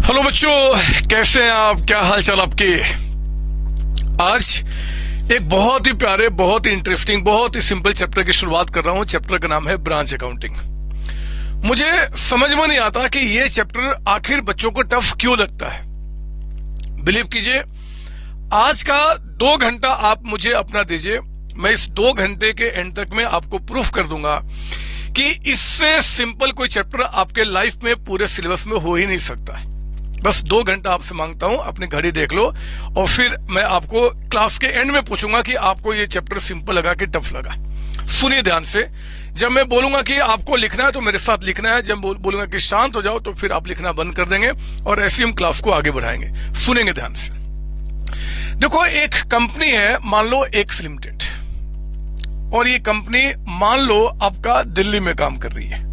Hello बच्चों, कैसे हैं आप? क्या हाल चाल आपके? आज एक बहुत ही प्यारे, बहुत ही इंटरेस्टिंग, बहुत ही सिंपल चैप्टर की शुरुआत कर रहा हूं। चैप्टर का नाम है ब्रांच अकाउंटिंग। मुझे समझ में नहीं आता कि ये चैप्टर आखिर बच्चों को टफ क्यों लगता है। बिलीव कीजिए, आज का 2 घंटा आप मुझे अपना दीजिए, मैं इस 2 घंटे के एंड तक में आपको प्रूफ कर दूंगा कि इससे सिंपल कोई चैप्टर आपके लाइफ में पूरे सिलेबस में हो ही नहीं सकता। बस 2 घंटा आपसे मांगता हूं, अपनी घड़ी देख लो और फिर मैं आपको क्लास के एंड में पूछूंगा कि आपको ये चैप्टर सिंपल लगा कि टफ लगा। सुनिए ध्यान से। जब मैं बोलूंगा कि आपको लिखना है तो मेरे साथ लिखना है, जब बोलूंगा कि शांत हो जाओ तो फिर आप लिखना बंद कर देंगे और ऐसे हम क्लास को आगे बढ़ाएंगे। सुनेंगे ध्यान से। देखो, एक कंपनी है, मान लो एक्स लिमिटेड, और ये कंपनी मान लो आपका दिल्ली में काम कर रही है।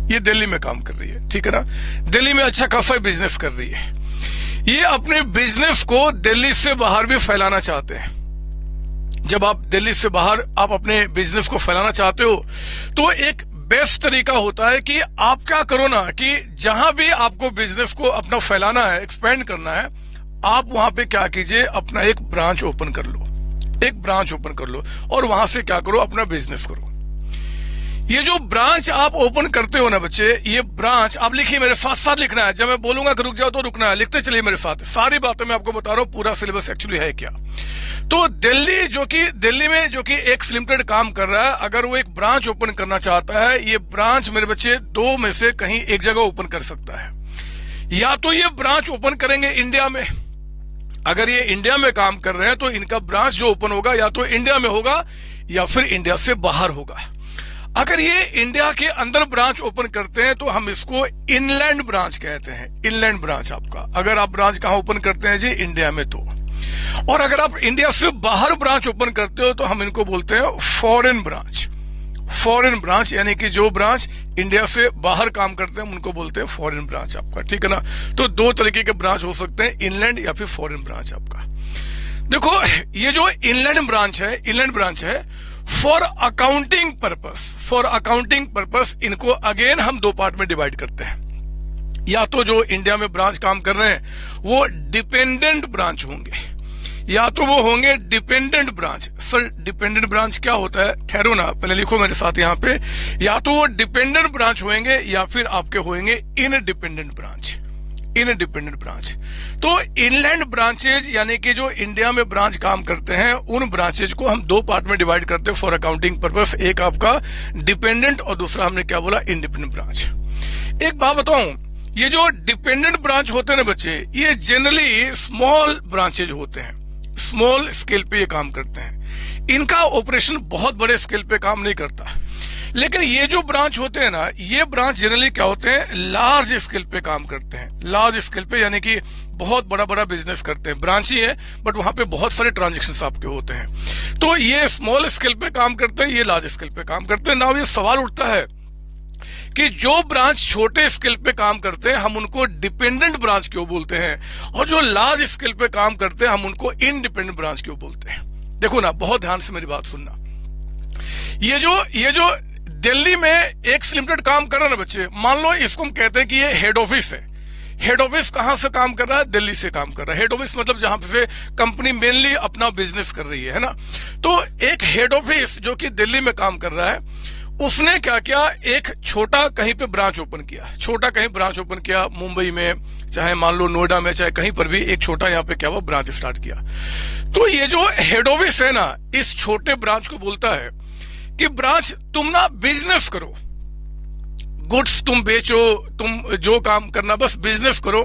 ये दिल्ली में काम कर रही है, ठीक है ना? दिल्ली में अच्छा खासा बिजनेस कर रही है। ये अपने बिजनेस को दिल्ली से बाहर भी फैलाना चाहते हैं। जब आप दिल्ली से बाहर आप अपने बिजनेस को फैलाना चाहते हो तो एक बेस्ट तरीका होता है कि आप क्या करो ना, कि जहां भी आपको बिजनेस को अपना फैलाना है, एक्सपेंड करना है, आप वहां पे क्या कीजिए, अपना एक ब्रांच ओपन कर लो। एक ब्रांच ओपन कर लो और वहां से क्या करो, अपना बिजनेस करो। ये जो ब्रांच आप ओपन करते हो ना बच्चे, ये ब्रांच आप लिखिए, मेरे साथ साथ लिखना है। जब मैं बोलूंगा कि रुक जाओ तो रुकना है, लिखते चलिए मेरे साथ। सारी बातें मैं आपको बता रहा हूं, पूरा सिलेबस एक्चुअली है क्या। तो दिल्ली में जो कि एक्स लिमिटेड काम कर रहा है, अगर वो एक ब्रांच ओपन करना चाहता है, ये ब्रांच मेरे बच्चे 2 में से कहीं एक जगह ओपन कर सकता है। या तो ये ब्रांच ओपन करेंगे इंडिया में, अगर ये इंडिया में काम कर रहे हैं तो इनका ब्रांच जो ओपन होगा या तो इंडिया में होगा या फिर इंडिया से बाहर होगा। अगर ये इंडिया के अंदर ब्रांच ओपन करते हैं तो हम इसको इनलैंड ब्रांच कहते हैं। इनलैंड ब्रांच आपका, अगर आप ब्रांच कहां ओपन करते हैं जी, इंडिया में तो। और अगर आप इंडिया से बाहर ब्रांच ओपन करते हो तो हम इनको बोलते हैं फॉरेन ब्रांच। फॉरेन ब्रांच यानी कि जो ब्रांच इंडिया से बाहर काम करते हैं उनको बोलते हैं फॉरेन ब्रांच आपका, ठीक है ना? तो 2 तरीके के ब्रांच हो सकते हैं, इनलैंड या फिर फॉरेन ब्रांच आपका। देखो, ये जो इनलैंड ब्रांच है फॉर अकाउंटिंग पर्पस इनको अगेन हम 2 पार्ट में डिवाइड करते हैं। या तो जो इंडिया में ब्रांच काम कर रहे हैं वो डिपेंडेंट ब्रांच होंगे, या तो वो होंगे dependent branch. Sir, dependent branch क्या होता है? ठहरो ना, पहले लिखो मेरे साथ यहाँ पे। या तो वो डिपेंडेंट ब्रांच होंगे या फिर आपके होंगे इनडिपेंडेंट ब्रांच। Independent branch. तो इनलैंड ब्रांचेज यानी कि जो इंडिया में ब्रांच काम करते हैं, उन ब्रांचेज को हम 2 पार्ट में डिवाइड करते हैं फॉर अकाउंटिंग पर्पस। एक आपका डिपेंडेंट और दूसरा हमने क्या बोला, इंडिपेंडेंट ब्रांच। एक बात बताऊं, ये जो डिपेंडेंट ब्रांच होते हैं ना बच्चे, ये जनरली स्मॉल ब्रांचेज होते हैं, स्मॉल स्केल पे ये काम करते हैं। इनका ऑपरेशन बहुत बड़े स्केल पे काम नहीं करता। लेकिन ये जो ब्रांच होते हैं ना, ये ब्रांच जनरली क्या होते हैं, लार्ज स्केल पे काम करते हैं। लार्ज स्केल पे यानी कि बहुत बड़ा बिजनेस करते हैं। ब्रांच ही है बट वहां पे बहुत सारे ट्रांजेक्शंस आपके होते हैं। तो ये स्मॉल स्केल पे काम करते हैं, ये लार्ज स्केल पे काम करते हैं। नाउ ये सवाल उठता है कि जो ब्रांच छोटे स्केल पे काम करते हैं हम उनको डिपेंडेंट ब्रांच क्यों बोलते हैं, और जो लार्ज स्केल पे काम करते हैं हम उनको इंडिपेंडेंट ब्रांच क्यों बोलते हैं। देखो ना, बहुत ध्यान से मेरी बात सुनना। ये जो दिल्ली में एक्स लिमिटेड काम कर रहा है ना बच्चे, मान लो इसको हम कहते हैं कि ये हेड ऑफिस है। हेड ऑफिस कहां से काम कर रहा है? दिल्ली से काम कर रहा है। हेड ऑफिस मतलब जहां से कंपनी मेनली अपना बिजनेस कर रही है ना? तो एक हेड ऑफिस जो कि दिल्ली में काम कर रहा है, उसने क्या किया, एक छोटा कहीं पे ब्रांच ओपन किया। मुंबई में, चाहे मान लो नोएडा में, चाहे कहीं पर भी एक छोटा यहाँ पे क्या हुआ, ब्रांच स्टार्ट किया। तो ये जो हेड ऑफिस है ना, इस छोटे ब्रांच को बोलता है कि ब्रांच तुम ना बिजनेस करो, गुड्स तुम बेचो, तुम जो काम करना बस बिजनेस करो।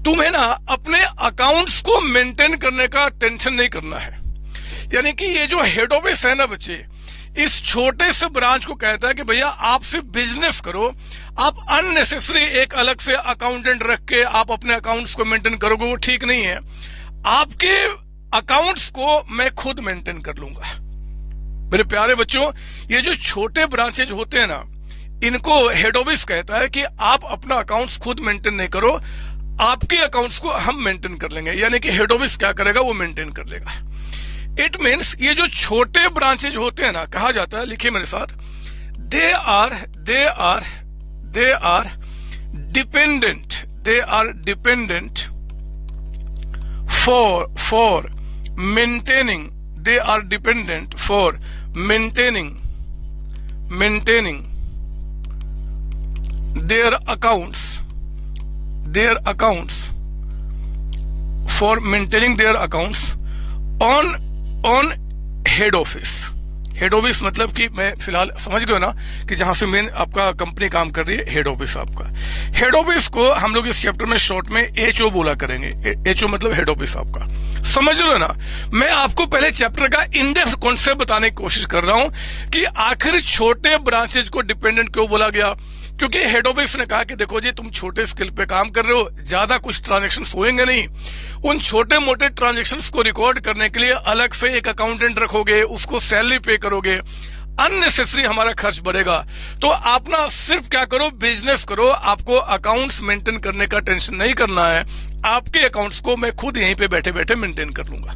तुम्हें ना अपने अकाउंट्स को मेंटेन करने का टेंशन नहीं करना है। यानी कि ये जो हेड ऑफिस है ना बच्चे, इस छोटे से ब्रांच को कहता है कि भैया आप सिर्फ बिजनेस करो, आप अननेसेसरी एक अलग से अकाउंटेंट रख के आप अपने अकाउंट्स को मेंटेन करोगे, वो ठीक नहीं है। आपके अकाउंट्स को मैं खुद मेंटेन कर लूंगा। मेरे प्यारे बच्चों, ये जो छोटे ब्रांचेज होते हैं ना, इनको हेड ऑफिस कहता है कि आप अपना अकाउंट्स खुद मेंटेन नहीं करो, आपके अकाउंट्स को हम मेंटेन कर लेंगे। यानी कि हेड ऑफिस क्या करेगा, वो मेंटेन कर लेगा। इट मीन्स ये जो छोटे ब्रांचेज होते हैं ना, कहा जाता है, लिखिए मेरे साथ, they are dependent they are dependent for maintaining, they are dependent for maintaining their accounts, for maintaining their accounts on head office. Head office मतलब कि मैं फिलहाल समझ गए ना कि जहां से मेन आपका कंपनी काम कर रही है, हेड ऑफिस आपका। हेड ऑफिस को हम लोग इस चैप्टर में शॉर्ट में एचओ बोला करेंगे। एचओ मतलब हेड ऑफिस आपका, समझ लो ना। मैं आपको पहले चैप्टर का इन डेप्थ कॉन्सेप्ट बताने की कोशिश कर रहा हूं कि आखिर छोटे ब्रांचेज को डिपेंडेंट क्यों बोला गया, क्योंकि हेड ऑफिस ने कहा कि देखो जी तुम छोटे स्केल पे काम कर रहे हो, ज्यादा कुछ ट्रांजेक्शन होंगे नहीं, उन छोटे मोटे ट्रांजेक्शन को रिकॉर्ड करने के लिए अलग से एक अकाउंटेंट रखोगे, उसको सैलरी पे करोगे, अननेसेसरी हमारा खर्च बढ़ेगा। तो आप ना सिर्फ क्या करो, बिजनेस करो, आपको अकाउंट्स मेंटेन करने का टेंशन नहीं करना है, आपके अकाउंट्स को मैं खुद यहीं पे बैठे बैठे मेंटेन कर लूंगा।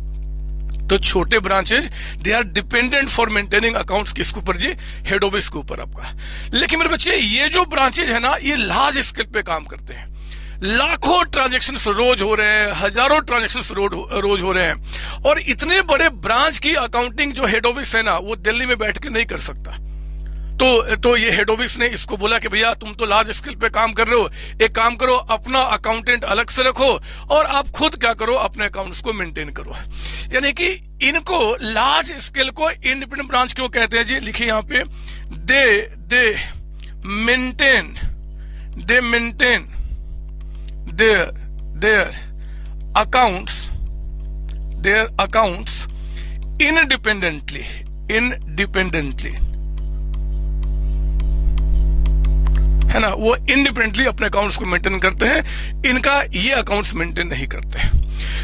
तो छोटे branches they are dependent for maintaining accounts, किसके ऊपर जी, हेड ऑफिस के ऊपर आपका। लेकिन मेरे बच्चे ये जो ब्रांचेज है ना, ये लार्ज स्केल पे काम करते हैं, लाखों ट्रांजैक्शंस रोज हो रहे हैं, हजारों ट्रांजैक्शंस रोज हो रहे हैं, और इतने बड़े ब्रांच की अकाउंटिंग जो हेड ऑफिस है ना, वो दिल्ली में बैठ के नहीं कर सकता। तो ये हेड ऑफिस ने इसको बोला कि भैया तुम तो लार्ज स्केल पे काम कर रहे हो, एक काम करो, अपना अकाउंटेंट अलग से रखो और आप खुद क्या करो, अपने अकाउंट्स को मेंटेन करो। यानी कि इनको लार्ज स्केल को इंडिपेंडेंट ब्रांच क्यों कहते हैं जी, लिखिए यहां पे, दे मेंटेन their accounts independently है ना, वो इंडिपेंडेंटली अपने अकाउंट्स को मेंटेन करते हैं, इनका ये अकाउंट्स मेंटेन नहीं करते हैं।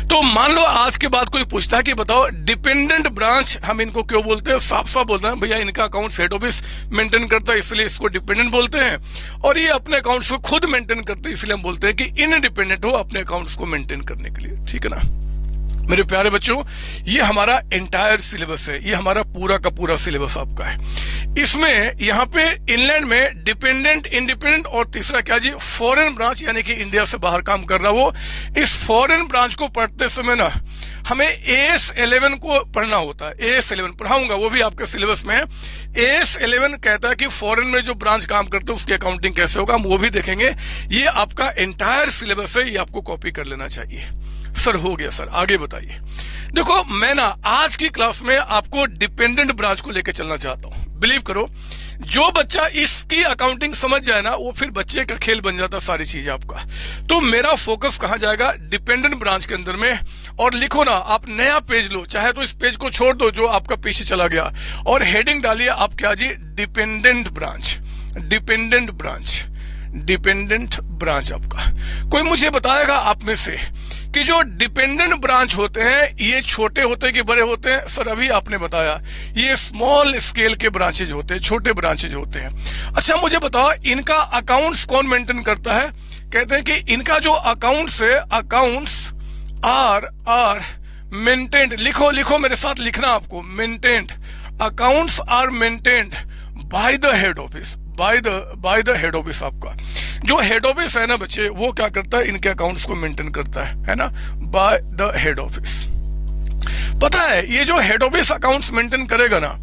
तो मान लो आज के बाद कोई पूछता है कि बताओ डिपेंडेंट ब्रांच हम इनको क्यों बोलते हैं, साफ साफ बोलते हैं भैया इनका अकाउंट्स हेड ऑफिस मेंटेन करता है इसलिए इसको डिपेंडेंट बोलते हैं, और ये अपने अकाउंट्स को खुद मेंटेन करते हैं इसलिए हम बोलते हैं कि इनडिपेंडेंट हो अपने अकाउंट्स को मेंटेन करने के लिए। ठीक है ना मेरे प्यारे बच्चों, ये हमारा एंटायर सिलेबस है, ये हमारा पूरा का पूरा सिलेबस आपका है। इसमें यहाँ पे इंग्लैंड में डिपेंडेंट, इंडिपेंडेंट और तीसरा क्या जी, फॉरेन ब्रांच, यानी कि इंडिया से बाहर काम कर रहा वो। इस फॉरेन ब्रांच को पढ़ते समय ना हमें AS11 को पढ़ना होता है। AS11 पढ़ाऊंगा, वो भी आपके सिलेबस में है। AS11 कहता है कि फॉरेन में जो ब्रांच काम करते हैं उसकी अकाउंटिंग कैसे होगा, हम वो भी देखेंगे। ये आपका एंटायर सिलेबस है, ये आपको कॉपी कर लेना चाहिए। सर हो गया सर, आगे बताइए। देखो मैं ना आज की क्लास में आपको डिपेंडेंट ब्रांच को लेकर चलना चाहता हूं। बिलीव करो, जो बच्चा इसकी अकाउंटिंग समझ जाए ना, वो फिर बच्चे का खेल बन जाता सारी चीजें आपका। तो मेरा फोकस कहां जाएगा, डिपेंडेंट ब्रांच के अंदर में। और लिखो ना, आप नया पेज लो, चाहे तो इस पेज को छोड़ दो जो आपका पीछे चला गया, और हेडिंग डालिए आप क्या जी, dependent branch, dependent branch, dependent branch आपका। कोई मुझे बताएगा आप में से कि जो डिपेंडेंट ब्रांच होते हैं ये छोटे होते हैं कि बड़े होते हैं? सर अभी आपने बताया ये स्मॉल स्केल के ब्रांचेज होते हैं, छोटे ब्रांचेज होते हैं। अच्छा मुझे बताओ इनका अकाउंट्स कौन मेंटेन करता है? कहते हैं कि इनका जो अकाउंट्स है, अकाउंट्स आर मेंटेन्ड, लिखो लिखो मेरे साथ लिखना आपको, maintained, accounts are maintained by the head office, by the head office. आपका जो हेड ऑफिस है ना बच्चे, वो क्या करता है, इनके अकाउंट्स को मेंटेन करता है ना, बाय द हेड ऑफिस। पता है ये जो हेड ऑफिस अकाउंट्स मेंटेन करेगा ना,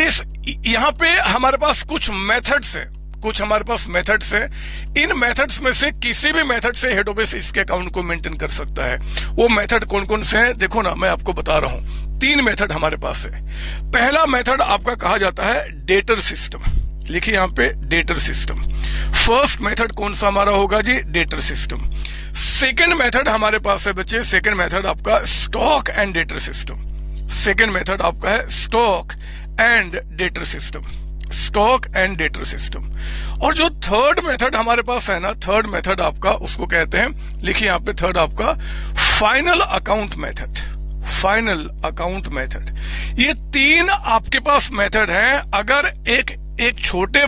इस यहाँ पे हमारे पास कुछ मेथड्स हैं, कुछ हमारे पास मेथड्स हैं। इन मेथड्स में से किसी भी मेथड से हेड ऑफिस इसके अकाउंट को मेंटेन कर सकता है। वो मेथड कौन कौन से हैं देखो ना, मैं आपको बता रहा हूं। 3 मेथड हमारे पास है। पहला मेथड आपका कहा जाता है डेटर सिस्टम, लिखिए यहाँ पे डेटर सिस्टम। फर्स्ट मेथड कौन सा हमारा होगा जी, डेटर सिस्टम। सेकेंड मेथड हमारे पास है बच्चे, सेकेंड मेथड आपका stock and debtor system. Second method आपका है stock and debtor system, stock and debtor system. और जो थर्ड मेथड हमारे पास है ना, थर्ड मेथड आपका उसको कहते हैं, लिखिए यहाँ पे थर्ड आपका final account method, final account method. ये 3 आपके पास मेथड हैं। अगर एक छोटे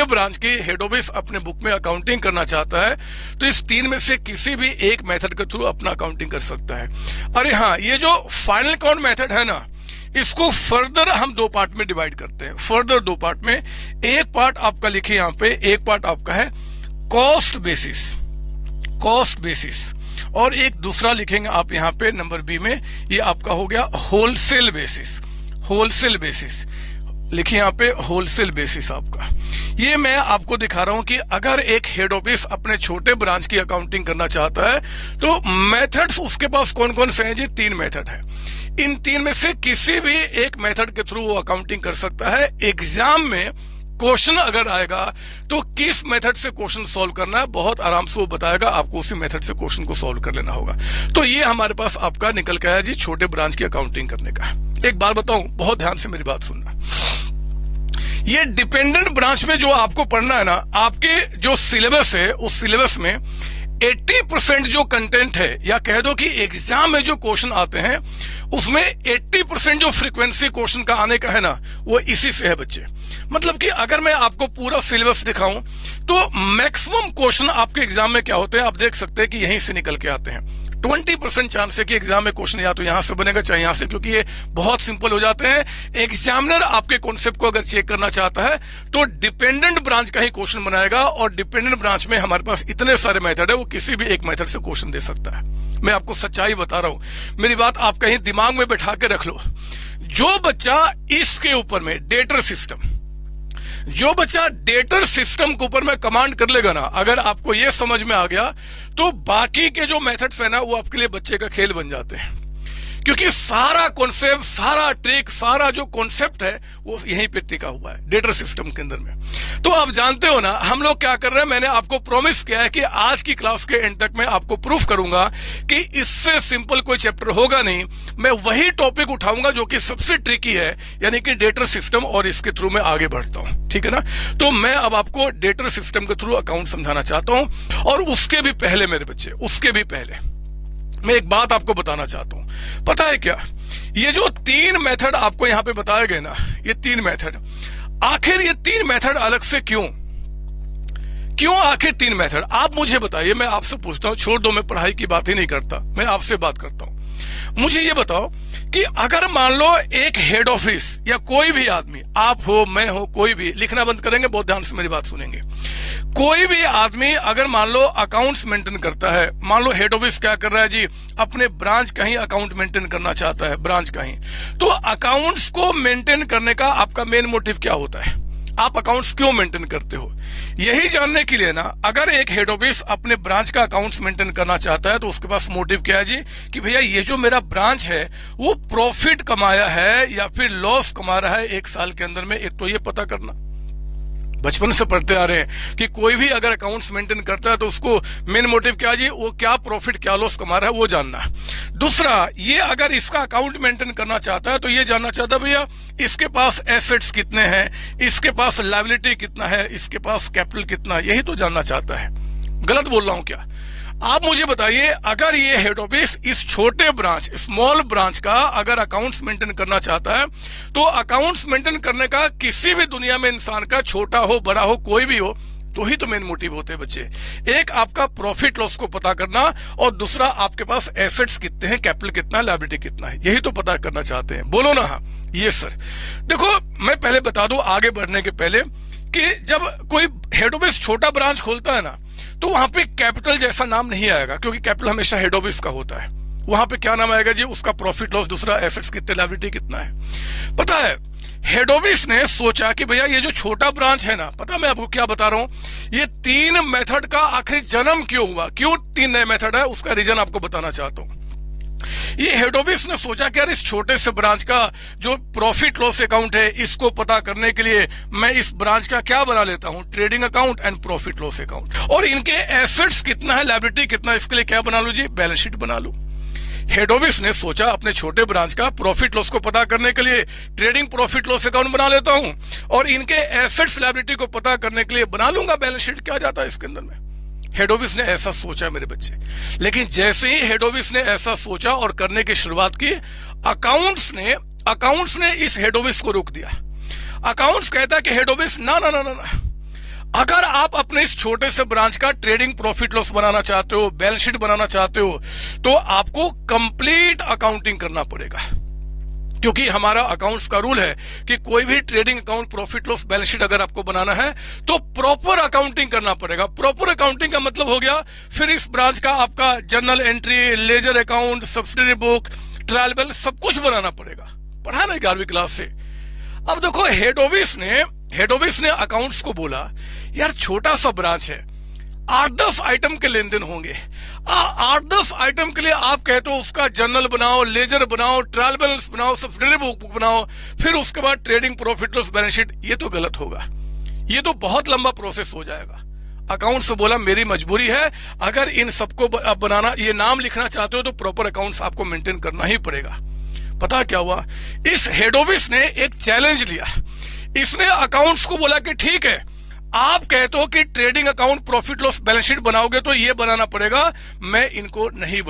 ब्रांच की हेड ऑफिस अपने बुक में अकाउंटिंग करना चाहता है तो इस 3 में से किसी भी एक मेथड के थ्रू अपना अकाउंटिंग कर सकता है। अरे हाँ, ये जो फाइनल अकाउंट मेथड है ना, इसको फर्दर हम 2 पार्ट में डिवाइड करते हैं, फर्दर 2 पार्ट में। एक पार्ट आपका लिखिए यहाँ पे, एक पार्ट आपका है कॉस्ट बेसिस, कॉस्ट बेसिस, और एक दूसरा लिखेंगे आप यहाँ पे नंबर बी में, ये आपका हो गया होलसेल बेसिस। होलसेल बेसिस लिखिए यहाँ पे, होलसेल बेसिस आपका। ये मैं आपको दिखा रहा हूं कि अगर एक हेड ऑफिस अपने छोटे ब्रांच की अकाउंटिंग करना चाहता है तो मेथड्स उसके पास कौन कौन से हैं जी? 3 मेथड है। इन 3 में से किसी भी एक मेथड के थ्रू वो अकाउंटिंग कर सकता है। एग्जाम में क्वेश्चन अगर आएगा तो किस मेथड से क्वेश्चन सॉल्व करना है, बहुत आराम से वो बताएगा, आपको उसी मेथड से क्वेश्चन को सॉल्व कर लेना होगा। तो ये हमारे पास आपका निकल के आया जी छोटे ब्रांच की अकाउंटिंग करने का। एक बात बताऊं, बहुत ध्यान से मेरी बात सुनना, ये डिपेंडेंट ब्रांच में जो आपको पढ़ना है ना, आपके जो सिलेबस है उस सिलेबस में 80% जो कंटेंट है, या कह दो कि एग्जाम में जो क्वेश्चन आते हैं उसमें 80% जो फ्रीक्वेंसी क्वेश्चन का आने का है ना, वो इसी से है बच्चे। मतलब कि अगर मैं आपको पूरा सिलेबस दिखाऊं तो मैक्सिमम क्वेश्चन आपके एग्जाम में क्या होते हैं, आप देख सकते हैं कि यहीं से निकल के आते हैं। 20% चांस है कि एग्जाम में क्वेश्चन या तो यहां से बनेगा चाहे यहां से, क्योंकि ये बहुत सिंपल हो जाते हैं। एग्जामिनर आपके कॉन्सेप्ट को अगर चेक करना चाहता है तो डिपेंडेंट ब्रांच का ही क्वेश्चन बनाएगा, और डिपेंडेंट ब्रांच में हमारे पास इतने सारे मेथड है, वो किसी भी एक मेथड से क्वेश्चन दे सकता है। मैं आपको सच्चाई बता रहा हूं, मेरी बात आप कहीं दिमाग में बैठा के रख लो। जो बच्चा इसके ऊपर में डेटर सिस्टम, जो बच्चा डेटर सिस्टम के ऊपर में कमांड कर लेगा ना, अगर आपको यह समझ में आ गया तो बाकी के जो मेथड्स है ना वो आपके लिए बच्चे का खेल बन जाते हैं, क्योंकि सारा कॉन्सेप्ट, सारा ट्रिक, सारा जो कॉन्सेप्ट है वो यहीं पे टिका हुआ है डेटर सिस्टम के अंदर में। तो आप जानते हो ना हम लोग क्या कर रहे हैं, मैंने आपको प्रॉमिस किया है कि आज की क्लास के एंड तक मैं आपको प्रूफ करूंगा कि इससे सिंपल कोई चैप्टर होगा नहीं। मैं वही टॉपिक उठाऊंगा जो कि सबसे ट्रिकी है, यानी कि डेटर सिस्टम, और इसके थ्रू मैं आगे बढ़ता हूं, ठीक है ना। तो मैं अब आपको डेटर सिस्टम के थ्रू अकाउंट समझाना चाहता हूं, और उसके भी पहले मेरे बच्चे, उसके भी पहले मैं एक बात आपको बताना चाहता हूं। पता है क्या, ये जो 3 मेथड आपको यहां पे बताए गए ना, ये 3 मेथड, आखिर ये 3 मेथड अलग से क्यों आखिर 3 मेथड? आप मुझे बताइए, मैं आपसे पूछता हूं, छोड़ दो मैं पढ़ाई की बात ही नहीं करता, मैं आपसे बात करता हूं। मुझे ये बताओ कि अगर मान लो एक हेड ऑफिस या कोई भी आदमी, आप हो, मैं हो, कोई भी, लिखना बंद करेंगे, बहुत ध्यान से मेरी बात सुनेंगे। कोई भी आदमी अगर मान लो अकाउंट्स मेंटेन करता है, मान लो हेड ऑफिस क्या कर रहा है जी, अपने ब्रांच का ही अकाउंट मेंटेन करना चाहता है, ब्रांच का ही, तो अकाउंट्स को मेंटेन करने का आपका मेन मोटिव क्या होता है? आप अकाउंट्स क्यों मेंटेन करते हो? यही जानने के लिए ना, अगर एक हेड ऑफिस अपने ब्रांच का अकाउंट्स मेंटेन करना चाहता है तो उसके पास मोटिव क्या है जी, कि भैया ये जो मेरा ब्रांच है वो प्रॉफिट कमाया है या फिर लॉस कमा रहा है एक साल के अंदर में। एक तो ये पता करना, बचपन से पढ़ते आ रहे हैं कि कोई भी अगर अकाउंट्स मेंटेन करता है तो उसको मेन मोटिव क्या जी, वो क्या प्रॉफिट क्या लॉस कमा रहा है वो जानना है। दूसरा, ये अगर इसका अकाउंट मेंटेन करना चाहता है तो ये जानना चाहता है भैया इसके पास एसेट्स कितने हैं, इसके पास लायबिलिटी कितना है, इसके पास कैपिटल कितना है, यही तो जानना चाहता है। गलत बोल रहा हूं क्या? आप मुझे बताइए, अगर ये हेड ऑफिस इस छोटे ब्रांच, स्मॉल ब्रांच का अगर अकाउंट्स मेंटेन करना चाहता है तो अकाउंट्स मेंटेन करने का किसी भी दुनिया में इंसान का, छोटा हो बड़ा हो कोई भी हो, तो ही तो मेन मोटिव होते हैं बच्चे। एक आपका प्रॉफिट लॉस को पता करना, और दूसरा आपके पास एसेट्स कितने हैं, कैपिटल कितना है, लायबिलिटी कितना है, यही तो पता करना चाहते हैं। बोलो ना हाँ, ये सर। देखो मैं पहले बता दूं आगे बढ़ने के पहले कि जब कोई हेड ऑफिस छोटा ब्रांच खोलता है ना तो वहां पे कैपिटल जैसा नाम नहीं आएगा, क्योंकि कैपिटल हमेशा हेड ऑफिस का होता है। वहां पे क्या नाम आएगा जी, उसका प्रॉफिट लॉस, दूसरा एसेट्स कितने, लायबिलिटी कितना है। पता है हेड ऑफिस ने सोचा कि भैया ये जो छोटा ब्रांच है ना, पता मैं आपको क्या बता रहा हूं, ये 3 मेथड का आखिर जन्म क्यों हुआ, क्यों 3 नए मेथड है, उसका रीजन आपको बताना चाहता हूं। ये हेड ऑफिस ने सोचा कि यार इस छोटे से ब्रांच का जो प्रॉफिट लॉस अकाउंट है, इसको पता करने के लिए मैं इस ब्रांच का क्या बना लेता हूं, trading account and profit loss account, और इनके एसेट्स कितना है, लायबिलिटी कितना है, इसके लिए क्या बना लो जी, बैलेंस शीट बना लो। हेड ऑफिस ने सोचा अपने छोटे ब्रांच का प्रॉफिट लॉस को पता करने के लिए ट्रेडिंग प्रॉफिट लॉस अकाउंट बना लेता हूं, और इनके एसेट्स लायबिलिटी को पता करने के लिए बना लूंगा बैलेंस शीट। क्या जाता है इसके अंदर में? हेड ऑफिस ने ऐसा सोचा मेरे बच्चे, लेकिन जैसे ही हेड ऑफिस ने ऐसा सोचा और करने की शुरुआत की, अकाउंट्स ने इस हेड ऑफिस को रोक दिया। अकाउंट्स कहता है कि हेड ऑफिस ना ना ना ना ना, अगर आप अपने इस छोटे से ब्रांच का ट्रेडिंग प्रॉफिट लॉस बनाना चाहते हो, बैलेंस शीट बनाना चाहते हो, तो आपको कंप्लीट अकाउंटिंग करना पड़ेगा। क्योंकि हमारा अकाउंट्स का रूल है कि कोई भी trading account, profit loss balance sheet अगर आपको बनाना है तो प्रॉपर अकाउंटिंग करना पड़ेगा। प्रॉपर अकाउंटिंग का मतलब हो गया फिर इस ब्रांच का आपका journal entry, ledger account, subsidiary book, trial balance सब कुछ बनाना पड़ेगा। पढ़ा ना 11वीं क्लास से। अब देखो हेड ऑफिस ने अकाउंट्स को बोला यार छोटा सा ब्रांच है, 8-10 आइटम के लेन देन होंगे, 8-10 आइटम के लिए आप कहते हो उसका जर्नल बनाओ, लेजर बनाओ, ट्रायल बैलेंस बनाओ, सब्सिडरी बुक बनाओ, फिर उसके बाद trading profit loss balance sheet. ये तो गलत होगा, ये तो बहुत लंबा प्रोसेस हो जाएगा। अकाउंट से बोला मेरी मजबूरी है, अगर इन सबको बनाना, ये नाम लिखना चाहते हो तो प्रॉपर अकाउंट्स आपको मेंटेन करना ही पड़ेगा। पता क्या हुआ, इस हेड ऑफिस ने एक चैलेंज लिया। इसने अकाउंट्स को बोला कि ठीक है, आप कहते हो कि trading account, profit loss balance sheet बनाओगे तो ये बनाना पड़ेगा, मैं इनको नहीं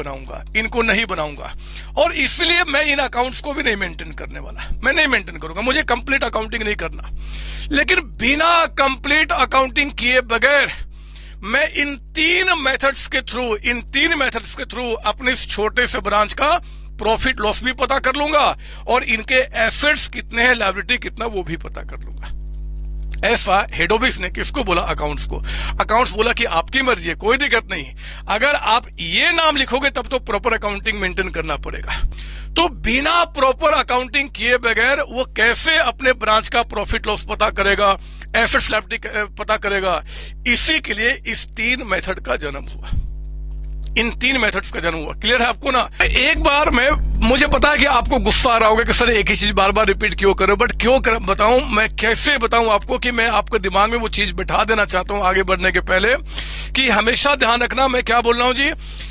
बनाऊंगा और इसलिए मैं इन अकाउंट्स को भी नहीं मेंटेन करने वाला, मैं नहीं मेंटेन करूंगा, मुझे कंप्लीट अकाउंटिंग नहीं करना। लेकिन बिना कंप्लीट अकाउंटिंग किए बगैर मैं इन तीन मेथड्स के थ्रू अपने इस छोटे से ब्रांच का प्रॉफिट लॉस भी पता कर लूंगा और इनके एसेट्स कितने हैं, लायबिलिटी कितना, वो भी पता कर लूंगा। ऐसा हेड ऑफिस ने किसको बोला? अकाउंट्स को। अकाउंट्स बोला कि आपकी मर्जी है, कोई दिक्कत नहीं, अगर आप ये नाम लिखोगे तब तो प्रॉपर अकाउंटिंग मेंटेन करना पड़ेगा। तो बिना प्रॉपर अकाउंटिंग किए बगैर वो कैसे अपने ब्रांच का प्रॉफिट लॉस पता करेगा, एसेट्स लायबिलिटी पता करेगा? इसी के लिए इस 3 मेथड का जन्म हुआ, इन 3 मेथड्स का जन्म हुआ। क्लियर है आपको ना? एक बार मुझे पता है कि आपको गुस्सा आ रहा होगा कि सर एक ही चीज बार बार रिपीट क्यों करो, बट बताऊं, मैं कैसे बताऊं आपको कि मैं आपके दिमाग में वो चीज बिठा देना चाहता हूं आगे बढ़ने के पहले, कि हमेशा ध्यान रखना मैं क्या बोल रहा हूं जी,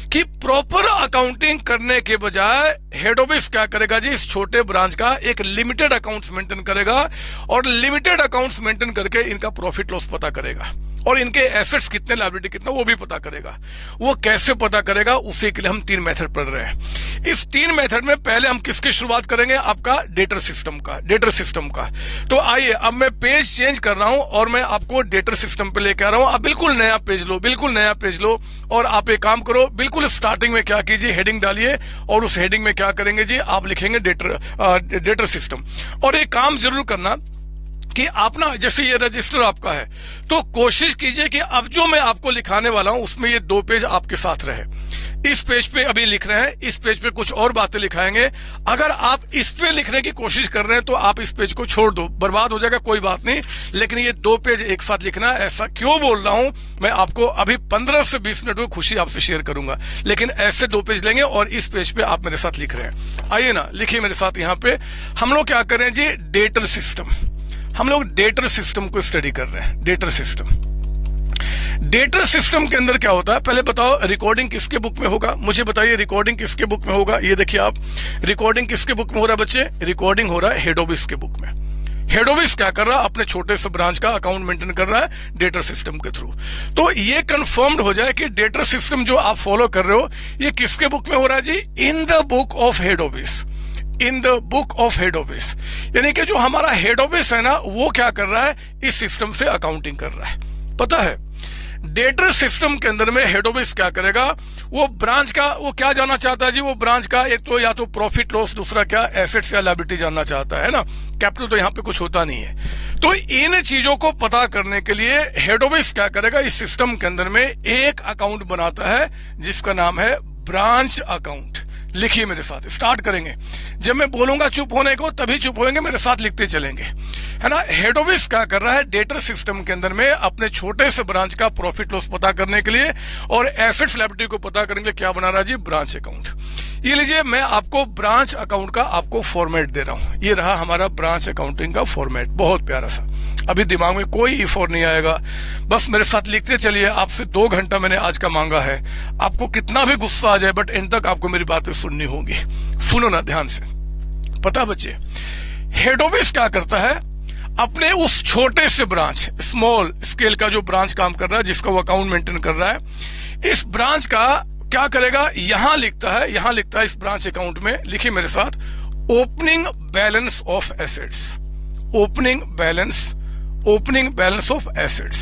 कि प्रॉपर अकाउंटिंग करने के बजाय हेड ऑफिस क्या करेगा जी, इस छोटे ब्रांच का एक लिमिटेड अकाउंट्स मेंटेन करेगा और लिमिटेड अकाउंट्स मेंटेन करके इनका प्रॉफिट लॉस पता करेगा और इनके एसेट्स कितने, लायबिलिटी कितना, वो भी पता करेगा। वो कैसे पता करेगा, उसी के लिए हम 3 मेथड पढ़ रहे हैं। इस 3 मेथड में पहले हम किसकी शुरुआत करेंगे? आपका डेटर सिस्टम का। तो आइए, अब मैं पेज चेंज कर रहा हूं और मैं आपको डेटर सिस्टम पे लेके आ रहा हूं। आप बिल्कुल नया पेज लो और आप एक काम करो, बिल्कुल स्टार्टिंग में क्या कीजिए, हेडिंग डालिए और उस हेडिंग में क्या करेंगे जी, आप लिखेंगे डेटर सिस्टम। और एक काम जरूर करना कि आप ना, जैसे ये रजिस्टर आपका है तो कोशिश कीजिए कि अब जो मैं आपको लिखाने वाला हूं उसमें ये 2 पेज आपके साथ रहे। इस पेज पे अभी लिख रहे हैं, इस पेज पे कुछ और बातें लिखाएंगे। अगर आप इस पे लिखने की कोशिश कर रहे हैं तो आप इस पेज को छोड़ दो, बर्बाद हो जाएगा, कोई बात नहीं, लेकिन ये 2 पेज एक साथ लिखना। ऐसा क्यों बोल रहा हूं, मैं आपको अभी 15 से 20 मिनट में खुशी आपसे शेयर करूंगा, लेकिन ऐसे 2 पेज लेंगे और इस पेज पे आप मेरे साथ लिख रहे हैं। आइए ना, लिखिए मेरे साथ। यहाँ पे हम लोग क्या करें जी, डेटर सिस्टम, हम लोग डेटर सिस्टम को स्टडी कर रहे हैं। डेटर सिस्टम के अंदर क्या होता है, पहले बताओ रिकॉर्डिंग किसके बुक में होगा, मुझे बताइए रिकॉर्डिंग किसके बुक में होगा। ये देखिए आप, रिकॉर्डिंग किसके बुक में हो रहा है बच्चे? रिकॉर्डिंग हो रहा है हेड ऑफिस के बुक में। हेड ऑफिस क्या कर रहा है, अपने छोटे से ब्रांच का अकाउंट मेंटेन कर रहा है डेटर सिस्टम के थ्रू। तो ये कंफर्म्ड हो जाए कि डेटर सिस्टम जो आप फॉलो कर रहे हो ये किसके बुक में हो रहा है जी? In the book of head office. In the book of head office, यानी कि जो हमारा हेड ऑफिस है ना, वो क्या कर रहा है, इस सिस्टम से अकाउंटिंग कर रहा है। पता है, डेटर सिस्टम के अंदर में हेड ऑफिस क्या करेगा, वो ब्रांच का, वो क्या जानना चाहता है जी, वो ब्रांच का एक तो या तो प्रॉफिट लॉस, दूसरा क्या, एसेट्स या लायबिलिटी जानना चाहता है ना। कैपिटल तो यहाँ पे कुछ होता नहीं है। तो इन चीजों को पता करने के लिए हेड ऑफिस क्या करेगा, इस सिस्टम के अंदर में एक अकाउंट बनाता है जिसका नाम है ब्रांच अकाउंट। लिखिए मेरे साथ, स्टार्ट करेंगे। जब मैं बोलूंगा चुप होने को तभी चुप होंगे, मेरे साथ लिखते चलेंगे, है ना। हेड ऑफिस क्या कर रहा है, डेटर सिस्टम के अंदर में अपने छोटे से ब्रांच का प्रॉफिट लॉस पता करने के लिए और एसेट्स लायबिलिटी को पता करने के लिए क्या बना रहा है जी, ब्रांच अकाउंट। ये लीजिए, मैं आपको ब्रांच अकाउंट का आपको फॉर्मेट दे रहा हूं। ये रहा हमारा ब्रांच अकाउंटिंग का फॉर्मेट, बहुत प्यारा सा। अभी दिमाग में कोई इफोर नहीं आएगा, बस मेरे साथ लिखते चलिए। आपसे 2 घंटा मैंने आज का मांगा है, आपको कितना भी गुस्सा आ जाए बट एंड तक आपको मेरी बातें सुननी होगी। सुनो ना ध्यान से। पता बच्चे, हेड ऑफिस क्या करता है, अपने उस छोटे से ब्रांच, स्मॉल स्केल का जो ब्रांच काम कर रहा है, जिसका वो अकाउंट मेंटेन कर रहा है, इस ब्रांच का क्या करेगा, यहां लिखता है इस ब्रांच अकाउंट में, लिखिए मेरे साथ, opening balance of assets. Opening balance of assets,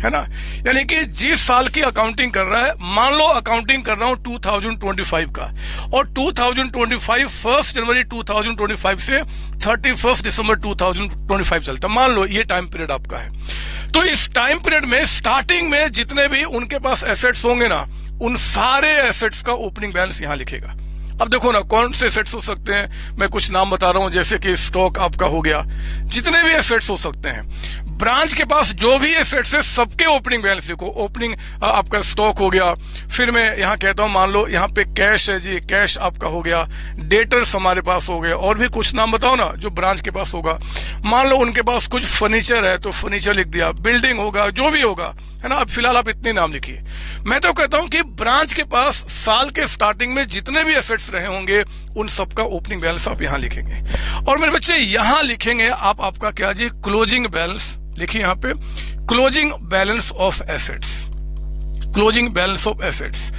है ना। यानी कि जिस साल की अकाउंटिंग कर रहा है, मान लो अकाउंटिंग कर रहा हूं 2025 का, और 2025 1 जनवरी 2025 से 31 दिसंबर 2025 चलता, मान लो ये टाइम पीरियड आपका है। तो इस टाइम पीरियड में स्टार्टिंग में जितने भी उनके पास एसेट्स होंगे ना, उन सारे एसेट्स का ओपनिंग बैलेंस यहां लिखेगा। अब देखो ना कौन से एसेट्स हो सकते हैं, मैं कुछ नाम बता रहा हूं, जैसे कि स्टॉक आपका हो गया, जितने भी एसेट्स हो सकते हैं, ब्रांच के पास जो भी एसेट्स है सबके ओपनिंग बैलेंस लिखो। ओपनिंग आपका स्टॉक हो गया, फिर मैं यहां कहता हूं मान लो यहां पे कैश है जी, कैश आपका हो गया, डेटर्स हमारे पास हो गए, और भी कुछ नाम बताओ ना जो ब्रांच के पास होगा। मान लो उनके पास कुछ फर्नीचर है तो फर्नीचर लिख दिया, बिल्डिंग होगा, जो भी होगा, है ना। अब फिलहाल आप इतने नाम लिखिए। मैं तो कहता हूं कि ब्रांच के पास साल के स्टार्टिंग में जितने भी एसेट्स रहे होंगे उन सबका ओपनिंग बैलेंस आप यहां लिखेंगे। और मेरे बच्चे यहां लिखेंगे आप आपका क्या जी, क्लोजिंग बैलेंस लिखिए यहां पे, closing balance of assets, closing balance of assets,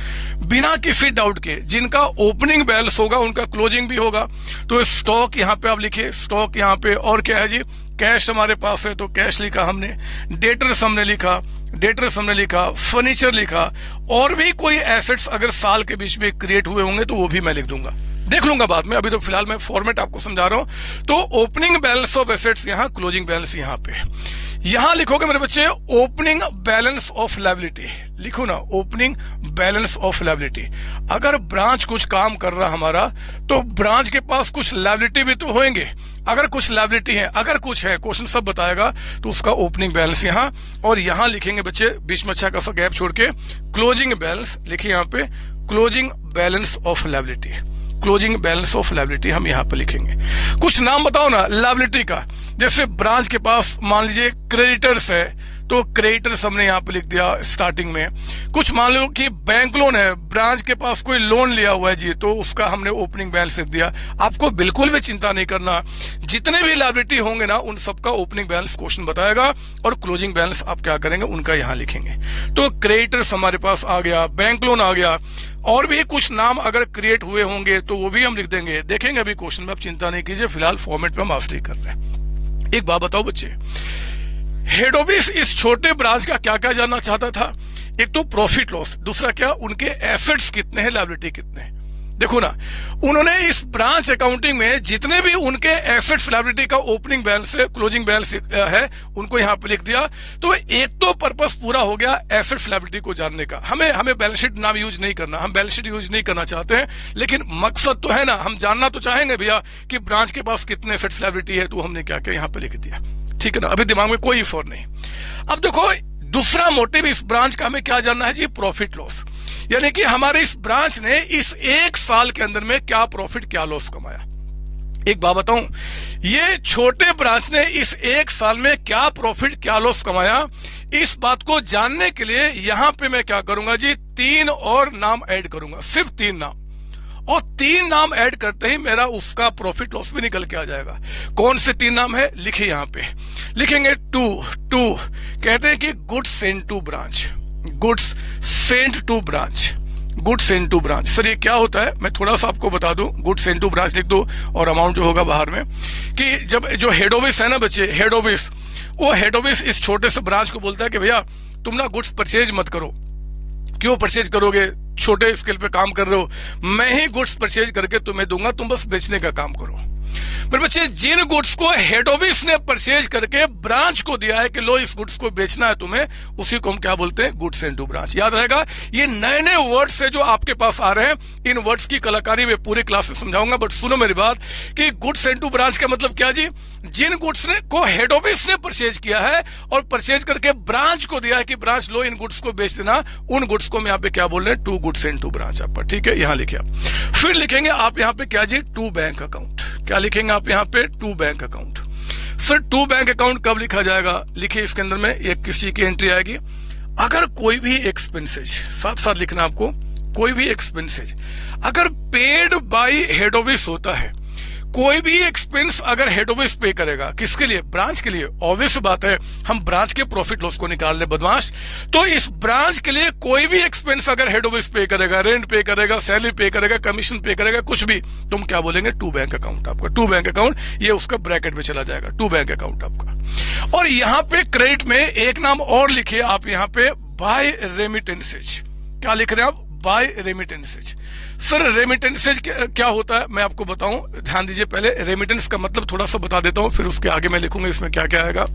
बिना किसी डाउट के। जिनका ओपनिंग बैलेंस होगा उनका क्लोजिंग भी होगा। तो स्टॉक यहां पे आप लिखिए, स्टॉक यहां पे, और क्या है जी, कैश हमारे पास है तो कैश लिखा हमने, डेटर्स हमने लिखा, डेटर्स हमने लिखा, फर्नीचर लिखा, और भी कोई एसेट्स अगर साल के बीच में क्रिएट हुए होंगे तो वो भी मैं लिख दूंगा, देख लूंगा बाद में, अभी तो फिलहाल मैं फॉर्मेट आपको समझा रहा हूं। तो ओपनिंग बैलेंस ऑफ एसेट्स यहां, क्लोजिंग बैलेंस यहां पे। यहां लिखोगे मेरे बच्चे ओपनिंग बैलेंस ऑफ लायबिलिटी, लिखो ना ओपनिंग बैलेंस ऑफ लायबिलिटी। अगर ब्रांच कुछ काम कर रहा हमारा तो ब्रांच के पास कुछ लायबिलिटी भी तो होंगे। अगर कुछ लायबिलिटी है, अगर कुछ है, क्वेश्चन सब बताएगा, तो उसका ओपनिंग बैलेंस यहां, और यहां लिखेंगे बच्चे बीच में अच्छा खासा गैप छोड़ के क्लोजिंग बैलेंस लिखिए यहां पे, closing balance of liability, closing balance of liability हम यहां पर लिखेंगे। कुछ नाम बताओ ना लायबिलिटी का, जैसे ब्रांच के पास मान लीजिए क्रेडिटर्स है तो क्रेडिटर्स हमने यहां पे लिख दिया स्टार्टिंग में। कुछ मान लो कि बैंक लोन है, ब्रांच के पास कोई लोन लिया हुआ है जी, तो उसका हमने ओपनिंग बैलेंस लिख दिया। आपको बिल्कुल भी चिंता नहीं करना, जितने भी लायबिलिटी होंगे ना उन सबका ओपनिंग बैलेंस क्वेश्चन बताएगा, और क्लोजिंग बैलेंस आप क्या करेंगे उनका यहां लिखेंगे। तो क्रेडिटर्स हमारे पास आ गया, बैंक लोन आ गया, और भी कुछ नाम अगर क्रिएट हुए होंगे तो वो भी हम लिख देंगे, देखेंगे अभी क्वेश्चन में, आप चिंता नहीं कीजिए, फिलहाल फॉर्मेट पे मास्टरी कर रहे हैं। एक बात बताओ बच्चे, हेड ऑफिस इस छोटे ब्रांच का क्या क्या जानना चाहता था? एक तो प्रॉफिट लॉस, दूसरा क्या उनके एसेट्स कितने हैं, लायबिलिटी कितने हैं। देखो ना, उन्होंने इस ब्रांच अकाउंटिंग में जितने भी उनके एसेट्स लायबिलिटी का ओपनिंग बैलेंस है, क्लोजिंग बैलेंस है, उनको यहां पे लिख दिया। तो एक तो पर्पस पूरा हो गया एसेट्स लायबिलिटी को जानने का। हमें बैलेंस शीट नाम यूज नहीं करना, हम बैलेंस शीट यूज नहीं करना चाहते हैं, लेकिन मकसद तो है ना, हम जानना तो चाहेंगे भैया कि ब्रांच के पास कितने एसेट्स लायबिलिटी है, तो हमने क्या क्या यहां पे लिख दिया, ठीक है ना। अभी दिमाग में कोई फॉर नहीं। अब देखो दूसरा मोटिव इस ब्रांच का हमें क्या जानना है जी, प्रॉफिट लॉस, यानी कि हमारे इस ब्रांच ने इस एक साल के अंदर में क्या प्रॉफिट क्या लॉस कमाया। एक बात बताऊं, ये छोटे ब्रांच ने इस एक साल में क्या प्रॉफिट क्या लॉस कमाया, इस बात को जानने के लिए यहां पे मैं क्या करूंगा जी, 3 और नाम ऐड करूंगा, सिर्फ 3 नाम, और 3 नाम ऐड करते ही मेरा उसका प्रॉफिट लॉस भी निकल के आ जाएगा। कौन से 3 नाम है लिखिए यहां पे, लिखेंगे टू कहते हैं कि goods sent to branch, goods sent to branch, goods sent to branch. Sir ये क्या होता है, मैं थोड़ा सा आपको बता दूं, गुड्स सेंट टू ब्रांच लिख दो, और अमाउंट जो होगा बाहर में, कि जब जो हेड ऑफिस है ना बच्चे, हेड ऑफिस, वो हेड ऑफिस इस छोटे से ब्रांच को बोलता है कि भैया तुम ना गुड्स परचेज मत करो। क्यों परचेज करोगे, छोटे स्केल पे काम कर रहे हो, मैं ही गुड्स परचेज करके तुम्हें दूंगा, तुम बस बेचने का काम करो। मेरे बच्चे, जिन गुड्स को हेड ऑफिस ने परचेज करके ब्रांच को दिया है कि लो इस गुड्स को बेचना है तुम्हें, उसी को हम क्या बोलते हैं, गुड्स सेंट टू ब्रांच। याद रहेगा, ये नए नए वर्ड्स है जो आपके पास आ रहे हैं, इन वर्ड्स की कलाकारी में पूरी क्लास में समझाऊंगा, बट सुनो मेरी बात कि गुड्स सेंट टू ब्रांच का मतलब क्या जी, जिन गुड्स को हेड ऑफिस ने परचेज किया है और परचेज करके ब्रांच को दिया है कि ब्रांच लो इन गुड्स को बेच देना, उन गुड्स को हम यहाँ पे क्या बोल रहे हैं, to goods sent to branch आपका, ठीक है। यहां लिखिए आप, फिर लिखेंगे आप यहाँ पे क्या जी, टू बैंक अकाउंट। क्या लिखेंगे आप यहाँ पे, to bank account. Sir to bank account कब लिखा जाएगा, लिखिए इसके अंदर में एक किसी की एंट्री आएगी, अगर कोई भी एक्सपेंसेज, साथ साथ लिखना आपको, कोई भी एक्सपेंसेज अगर पेड बाय हेड ऑफिस होता है, कोई भी एक्सपेंस अगर हेड ऑफिस पे करेगा, किसके लिए? ब्रांच के लिए। ऑब्वियस बात है, हम ब्रांच के प्रॉफिट लॉस को निकाल ले बदमाश। तो इस ब्रांच के लिए कोई भी एक्सपेंस अगर हेड ऑफिस पे करेगा, रेंट पे करेगा, सैलरी पे करेगा, कमीशन पे करेगा, कुछ भी, तुम क्या बोलेंगे? To bank account. आपका टू बैंक अकाउंट, ये उसका ब्रैकेट में चला जाएगा, टू बैंक अकाउंट आपका। और यहां पे क्रेडिट में एक नाम और लिखिए आप, यहां पे बाय रेमिटेंसेज। क्या लिख रहे हैं आप? Bye remittances. सर रेमिटेंसेज क्या होता है मैं आपको बताऊं, ध्यान दीजिए। पहले रेमिटेंस का मतलब थोड़ा सा बता देता हूं, फिर उसके आगे मैं लिखूंगा इसमें क्या क्या आएगा।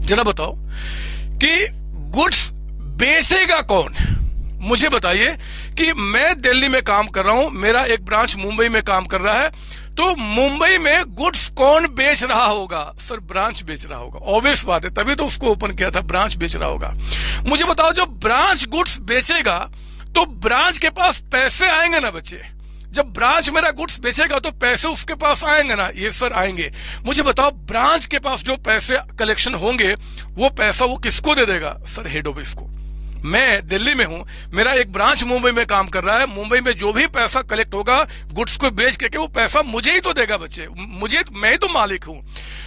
जरा बताओ कि गुड्स बेचेगा कौन? मुझे बताइए कि मैं दिल्ली में काम कर रहा हूं, मेरा एक ब्रांच मुंबई में काम कर रहा है, तो मुंबई में गुड्स कौन बेच रहा होगा? सर ब्रांच बेच रहा होगा। ऑब्वियस बात है, तभी तो उसको ओपन किया था, ब्रांच बेच रहा होगा। मुझे बताओ, जो ब्रांच गुड्स बेचेगा तो ब्रांच के पास पैसे आएंगे ना बच्चे? जब ब्रांच मेरा गुड्स बेचेगा तो पैसे उसके पास आएंगे ना? ये सर आएंगे। मुझे बताओ, ब्रांच के पास जो पैसे कलेक्शन होंगे वो पैसा वो किसको दे देगा? सर हेड ऑफिस को। मैं दिल्ली में हूं, मेरा एक ब्रांच मुंबई में काम कर रहा है, मुंबई में जो भी पैसा कलेक्ट होगा गुड्स को बेच के वो पैसा मुझे ही तो देगा बच्चे, मैं ही तो मालिक हूं।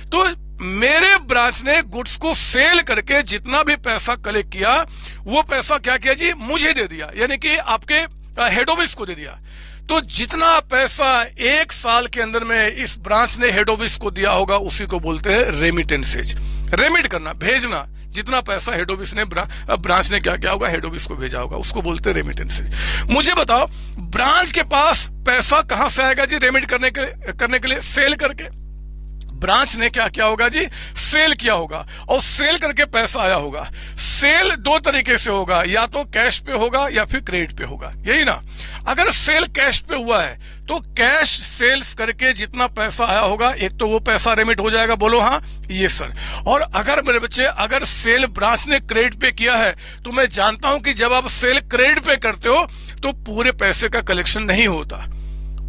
तो मेरे ब्रांच ने गुड्स को सेल करके जितना भी पैसा कलेक्ट किया वो पैसा क्या किया जी? मुझे दे दिया, यानी कि आपके हेड ऑफिस को दे दिया। तो जितना पैसा एक साल के अंदर में इस ब्रांच ने हेड ऑफिस को दिया होगा उसी को बोलते हैं रेमिटेंसेज। रेमिट करना, भेजना, जितना पैसा हेड ऑफिस ने ब्रांच ने क्या किया होगा, हेड ऑफिस को भेजा होगा, उसको बोलते हैं रेमिटेंसेज। मुझे बताओ, ब्रांच के पास पैसा कहां से आएगा जी रेमिट करने के लिए? सेल करके। ब्रांच ने क्या किया होगा जी? सेल किया होगा, और सेल करके पैसा आया होगा। सेल दो तरीके से होगा, या तो कैश पे होगा या फिर क्रेडिट पे होगा, यही ना? अगर सेल कैश पे हुआ है तो कैश सेल्स करके जितना पैसा आया होगा, एक तो वो पैसा रेमिट हो जाएगा। बोलो हाँ, ये सर। और अगर मेरे बच्चे, अगर सेल ब्रांच ने क्रेडिट पे किया है तो मैं जानता हूं कि जब आप सेल क्रेडिट पे करते हो तो पूरे पैसे का कलेक्शन नहीं होता,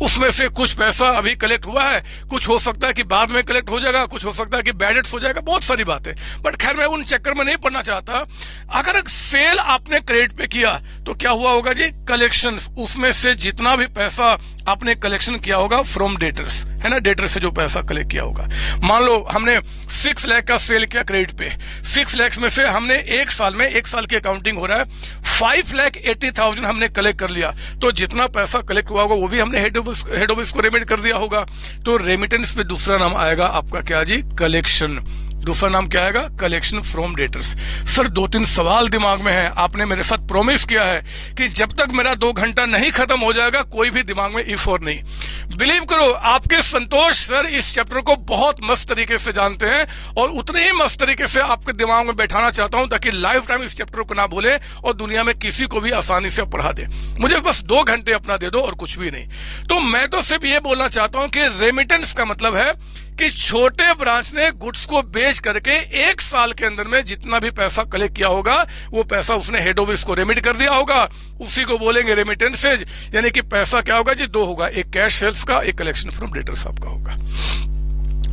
उसमें से कुछ पैसा अभी कलेक्ट हुआ है, कुछ हो सकता है कि बाद में कलेक्ट हो जाएगा, कुछ हो सकता है कि बैड डेट्स हो जाएगा, बहुत सारी बातें। बट खैर मैं उन चक्कर में नहीं पड़ना चाहता। अगर सेल आपने क्रेडिट पे किया तो क्या हुआ होगा जी? कलेक्शन, उसमें से जितना भी पैसा आपने कलेक्शन किया होगा फ्रॉम डेटर्स, है ना, डेटर से जो पैसा कलेक्ट किया होगा। मान लो हमने 6 लाख का सेल किया क्रेडिट पे, 6 लाख में से हमने एक साल की अकाउंटिंग हो रहा है, 5,80,000 हमने कलेक्ट कर लिया, तो जितना पैसा कलेक्ट हुआ होगा वो भी हमने हेड ऑफिस को रेमिट कर दिया होगा। तो रेमिटेंस पे दूसरा नाम आएगा आपका क्या जी? कलेक्शन। दूसरा नाम क्या आएगा? Collection from debtors. सर 2-3 सवाल दिमाग में है, आपने मेरे साथ प्रॉमिस किया है कि जब तक मेरा 2 घंटा नहीं खत्म हो जाएगा कोई भी दिमाग में इफ और नहीं। बिलीव करो, आपके संतोष सर इस चैप्टर को बहुत मस्त तरीके से जानते हैं, और उतने ही मस्त तरीके से आपके दिमाग में बैठाना चाहता हूं ताकि लाइफ टाइम इस चैप्टर को ना भूले और दुनिया में किसी को भी आसानी से पढ़ा दे। मुझे बस 2 घंटे अपना दे दो और कुछ भी नहीं। तो मैं तो सिर्फ ये बोलना चाहता हूं कि रेमिटेंस का मतलब है कि छोटे ब्रांच ने गुड्स को बेच करके एक साल के अंदर में जितना भी पैसा कलेक्ट किया होगा वो पैसा उसने हेड ऑफिस को रेमिट कर दिया होगा, उसी को बोलेंगे रेमिटेंसेज। यानी कि पैसा क्या होगा जी? 2 होगा, एक कैश सेल्स का, एक कलेक्शन फ्रॉम डेटर्स आपका होगा।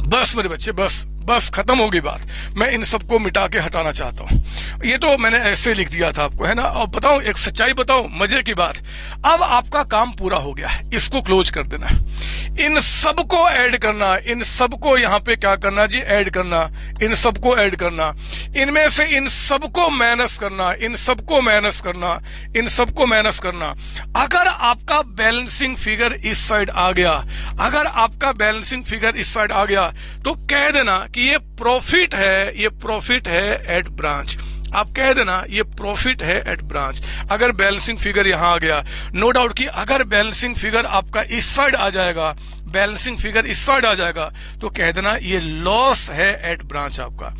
बस मेरे बच्चे, बस खत्म होगी बात। मैं इन सबको मिटा के हटाना चाहता हूं। ये तो मैंने ऐसे लिख दिया था आपको, है ना। और बताऊं, एक सच्चाई बताऊं, मजे की बात, अब आपका काम पूरा हो गया है, इसको क्लोज कर देना। इन सबको ऐड करना, इन सबको यहां पे क्या करना जी? ऐड करना, इन सबको ऐड करना, इनमें से इन सबको माइनस करना, इन सबको माइनस करना, इन सबको माइनस करना। अगर आपका बैलेंसिंग फिगर इस साइड आ गया, अगर आपका बैलेंसिंग फिगर इस साइड आ गया तो कह देना कि ये प्रॉफिट है, ये प्रॉफिट है एट ब्रांच। आप कह देना ये प्रॉफिट है एट ब्रांच। अगर बैलेंसिंग फिगर यहां आ गया, नो डाउट कि अगर बैलेंसिंग फिगर आपका इस साइड आ जाएगा, बैलेंसिंग फिगर इस साइड आ जाएगा तो कह देना ये लॉस है एट ब्रांच आपका।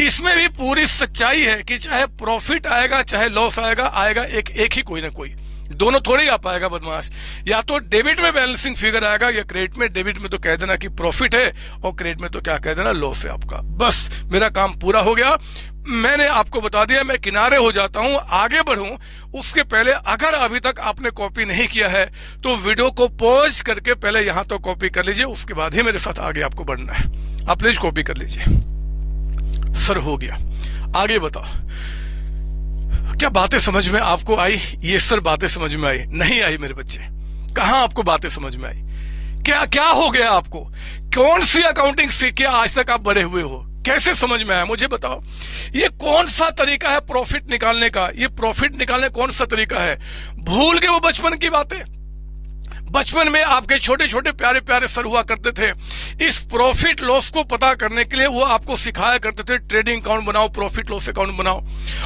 इसमें भी पूरी सच्चाई है कि चाहे प्रॉफिट आएगा चाहे लॉस आएगा एक ही कोई ना कोई, दोनों थोड़े ही आ पाएगा बदमाश। या तो डेबिट में बैलेंसिंग फिगर आएगा या क्रेडिट में। डेबिट में तो कह देना कि प्रॉफिट है और क्रेडिट में तो क्या कह देना? लॉस है आपका। बस मेरा काम पूरा हो गया। मैंने आपको बता दिया, मैं किनारे हो जाता हूं, आगे बढ़ूं उसके पहले अगर अभी तक आपने कॉपी नहीं किया है तो वीडियो को पॉज करके पहले यहां तो कॉपी कर लीजिए, उसके बाद ही मेरे साथ आगे आपको बढ़ना है। आप प्लीज कॉपी कर लीजिए। सर हो गया, आगे बताओ क्या बातें समझ में आपको आई? ये सर बातें समझ में आई? नहीं आई मेरे बच्चे? कहां आपको बातें समझ में आई? क्या क्या हो गया आपको? कौन सी अकाउंटिंग सीख के आज तक आप बड़े हुए हो? कैसे समझ में आया मुझे बताओ। ये कौन सा तरीका है प्रॉफिट निकालने का? ये प्रॉफिट निकालने कौन सा तरीका है? भूल गए वो बचपन की बातें? बचपन में आपके छोटे छोटे प्यारे प्यारे सर हुआ करते थे, इस प्रॉफिट लॉस को पता करने के लिए वो आपको सिखाया करते थे, ट्रेडिंग अकाउंट बनाओ, प्रॉफिट लॉस अकाउंट बनाओ।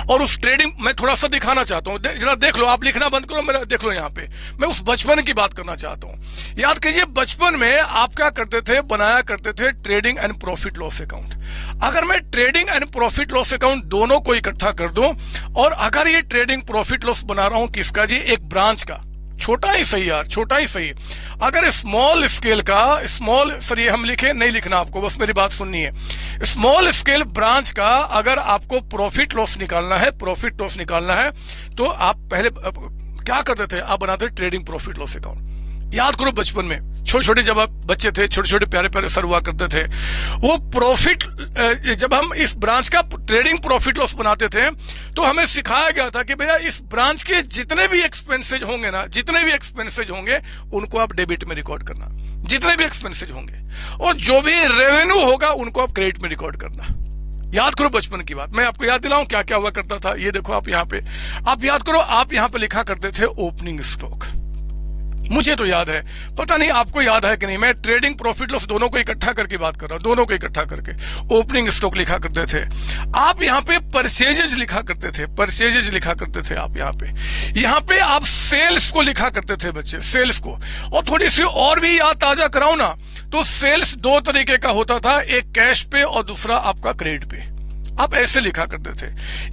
और उस ट्रेडिंग मैं थोड़ा सा दिखाना चाहता हूं, जरा देख लो, आप लिखना बंद करो, मेरा देख लो यहाँ पे, मैं उस बचपन की बात करना चाहता हूं। याद कीजिए, बचपन में आप क्या करते थे? बनाया करते थे trading and profit loss account. अगर मैं trading and profit loss account दोनों को इकट्ठा कर दूं, और अगर ये ट्रेडिंग प्रॉफिट लॉस बना रहा हूं किसका जी? एक ब्रांच का, छोटा ही सही यार, छोटा ही सही। अगर स्मॉल स्केल का, स्मॉल सर ये हम लिखे नहीं लिखना आपको, बस मेरी बात सुननी है। स्मॉल स्केल ब्रांच का अगर आपको प्रॉफिट लॉस निकालना है, प्रॉफिट लॉस निकालना है, तो आप पहले क्या करते थे? आप बनाते ट्रेडिंग प्रॉफिट लॉस अकाउंट। याद करो बचपन में छोटे छोटे जब आप बच्चे थे, छोटे छोटे प्यारे प्यारे सर हुआ करते थे, वो प्रॉफिट, जब हम इस ब्रांच का ट्रेडिंग प्रॉफिट लॉस बनाते थे तो हमें सिखाया गया था कि भैया इस ब्रांच के जितने भी एक्सपेंसेज होंगे ना, जितने भी एक्सपेंसेज होंगे उनको आप डेबिट में रिकॉर्ड करना, जितने भी एक्सपेंसेज होंगे, और जो भी रेवेन्यू होगा उनको आप क्रेडिट में रिकॉर्ड करना। याद करो बचपन की बात, मैं आपको याद दिलाऊं क्या क्या हुआ करता था। ये देखो आप यहाँ पे, आप याद करो, आप यहाँ पे लिखा करते थे ओपनिंग स्टॉक। मुझे तो याद है, पता नहीं आपको याद है कि नहीं, मैं ट्रेडिंग प्रॉफिट लॉस दोनों को इकट्ठा करके बात कर रहा हूं, दोनों को इकट्ठा करके ओपनिंग स्टॉक लिखा करते थे। आप यहाँ पे परचेजेज लिखा करते थे, परचेजेज लिखा करते थे आप यहाँ पे आप सेल्स को लिखा करते थे बच्चे, सेल्स को। और थोड़ी सी और भी याद ताजा कराऊं ना, तो सेल्स दो तरीके का होता था, एक कैश पे और दूसरा आपका क्रेडिट पे। आप ऐसे लिखा करते थे।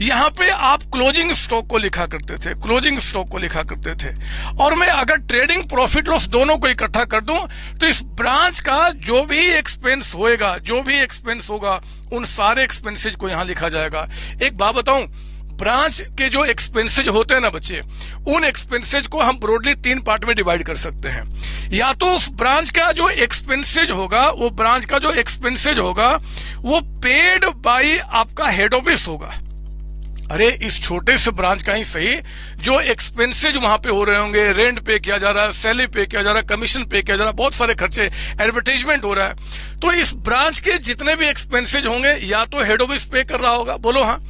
यहाँ पे आप क्लोजिंग स्टॉक को लिखा करते थे, क्लोजिंग स्टॉक को लिखा करते थे। और मैं अगर ट्रेडिंग प्रॉफिट लॉस दोनों को इकट्ठा कर दूं तो इस ब्रांच का जो भी एक्सपेंस होएगा, जो भी एक्सपेंस होगा, उन सारे एक्सपेंसेज को यहां लिखा जाएगा। एक बात बताऊं, ब्रांच के जो एक्सपेंसेज होते हैं ना बच्चे, उन एक्सपेंसेज को हम ब्रॉडली 3 पार्ट में डिवाइड कर सकते हैं। या तो उस ब्रांच का जो एक्सपेंसेज होगा, वो ब्रांच का जो एक्सपेंसेज होगा वो पेड बाय आपका हेड ऑफिस होगा। अरे इस छोटे से ब्रांच का ही सही, जो एक्सपेंसेज वहां पे हो रहे होंगे, रेंट पे किया जा रहा है, सैलरी पे किया जा रहा है, कमीशन पे किया जा रहा है, बहुत सारे खर्चे, एडवर्टाइजमेंट हो रहा है, तो इस ब्रांच के जितने भी एक्सपेंसेज होंगे या तो हेड ऑफिस पे कर रहा होगा। बोलो हाँ।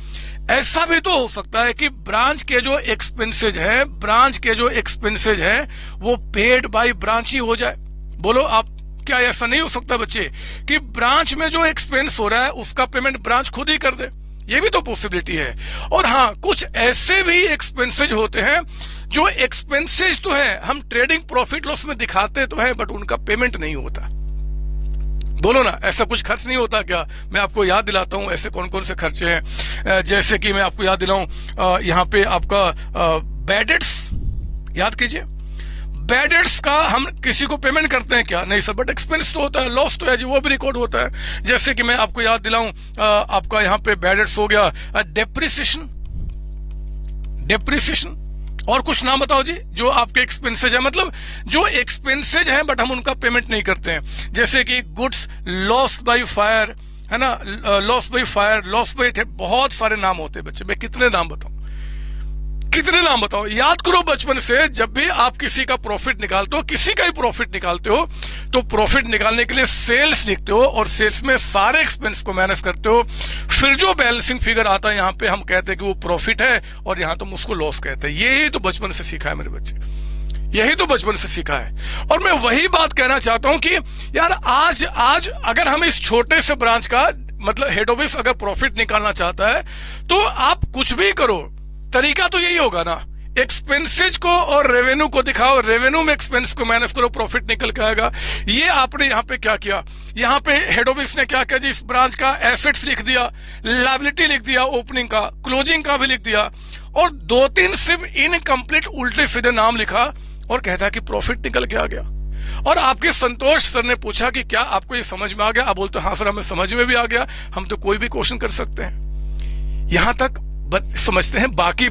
ऐसा भी तो हो सकता है कि ब्रांच के जो एक्सपेंसेज है, ब्रांच के जो एक्सपेंसेज है वो पेड बाय ब्रांच ही हो जाए। बोलो आप, क्या ऐसा नहीं हो सकता बच्चे कि ब्रांच में जो एक्सपेंस हो रहा है उसका पेमेंट ब्रांच खुद ही कर दे? ये भी तो पॉसिबिलिटी है। और हाँ, कुछ ऐसे भी एक्सपेंसेज होते हैं जो एक्सपेंसेज तो है, हम ट्रेडिंग प्रॉफिट लॉस में दिखाते तो है, बट उनका पेमेंट नहीं होता। बोलो ना, ऐसा कुछ खर्च नहीं होता क्या? मैं आपको याद दिलाता हूं ऐसे कौन कौन से खर्चे हैं। जैसे कि मैं आपको याद दिलाऊं, यहाँ पे आपका बैड डेट्स, याद कीजिए, बैड डेट्स का हम किसी को पेमेंट करते हैं क्या? नहीं सर, बट एक्सपेंस तो होता है, लॉस तो है जी, वो भी रिकॉर्ड होता है। जैसे कि मैं आपको याद दिलाऊं, आपका यहाँ पे बैड डेट्स हो गया, डेप्रिसिएशन, डेप्रिसिएशन, और कुछ नाम बताओ जी जो आपके एक्सपेंसेज है, मतलब जो एक्सपेंसेज हैं बट हम उनका पेमेंट नहीं करते हैं। जैसे कि गुड्स लॉस्ट बाय फायर, है ना, lost by fire, lost by थे, बहुत सारे नाम होते हैं बच्चे। मैं कितने नाम बताऊं, कितने नाम बताओ? याद करो बचपन से, जब भी आप किसी का प्रॉफिट निकालते हो, किसी का ही प्रॉफिट निकालते हो, तो प्रॉफिट निकालने के लिए सेल्स लिखते हो और सेल्स में सारे एक्सपेंस को मैनेज करते हो। फिर जो बैलेंसिंग फिगर आता है यहाँ पे हम कहते हैं कि वो प्रॉफिट है, और यहाँ तो उसको लॉस कहते हैं। यही तो बचपन से सीखा है मेरे बच्चे, यही तो बचपन से सीखा है। और मैं वही बात कहना चाहता हूं कि यार आज अगर हम इस छोटे से ब्रांच का, मतलब हेड ऑफिस अगर प्रॉफिट निकालना चाहता है तो आप कुछ भी करो, तरीका तो यही होगा ना, एक्सपेंसेज को और रेवेन्यू को दिखाओ, रेवेन्यू में एक्सपेंस को मैनेज करो, प्रॉफिट निकल के आएगा। ये आपने यहाँ पे क्या किया, यहाँ पे हेड ऑफिस ने क्या किया जी, इस ब्रांच का एसेट्स लिख दिया, लायबिलिटी लिख दिया, ओपनिंग का, क्लोजिंग का भी लिख दिया, और 2-3 सिर्फ इनकम्प्लीट उल्टे सीधे नाम लिखा और कहता है कि प्रॉफिट निकल के आ गया। और आपके संतोष सर ने पूछा कि क्या आपको ये समझ में आ गया? आप बोलते हाँ सर, हमें समझ में भी आ गया, हम तो कोई भी क्वेश्चन कर सकते हैं। यहां तक समझते हैं बाकी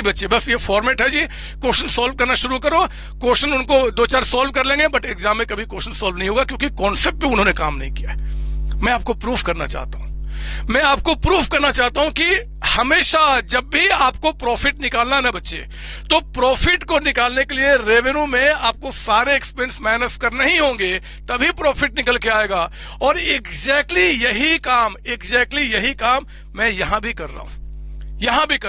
बच्चे बस ये फॉर्मेट है जी, क्वेश्चन सॉल्व करना शुरू करो, क्वेश्चन उनको 2-4 सॉल्व कर लेंगे, बट एग्जाम में कभी क्वेश्चन सॉल्व नहीं होगा, क्योंकि कॉन्सेप्ट पे उन्होंने काम नहीं किया है। मैं आपको प्रूफ करना चाहता हूं। मैं आपको प्रूफ करना चाहता हूं कि हमेशा जब भी आपको प्रॉफिट निकालना ना बच्चे, तो प्रॉफिट को निकालने के लिए रेवेन्यू में आपको सारे एक्सपेंस माइनस करने ही होंगे, तभी प्रॉफिट निकल के आएगा। और एग्जैक्टली यही काम मैं यहां भी कर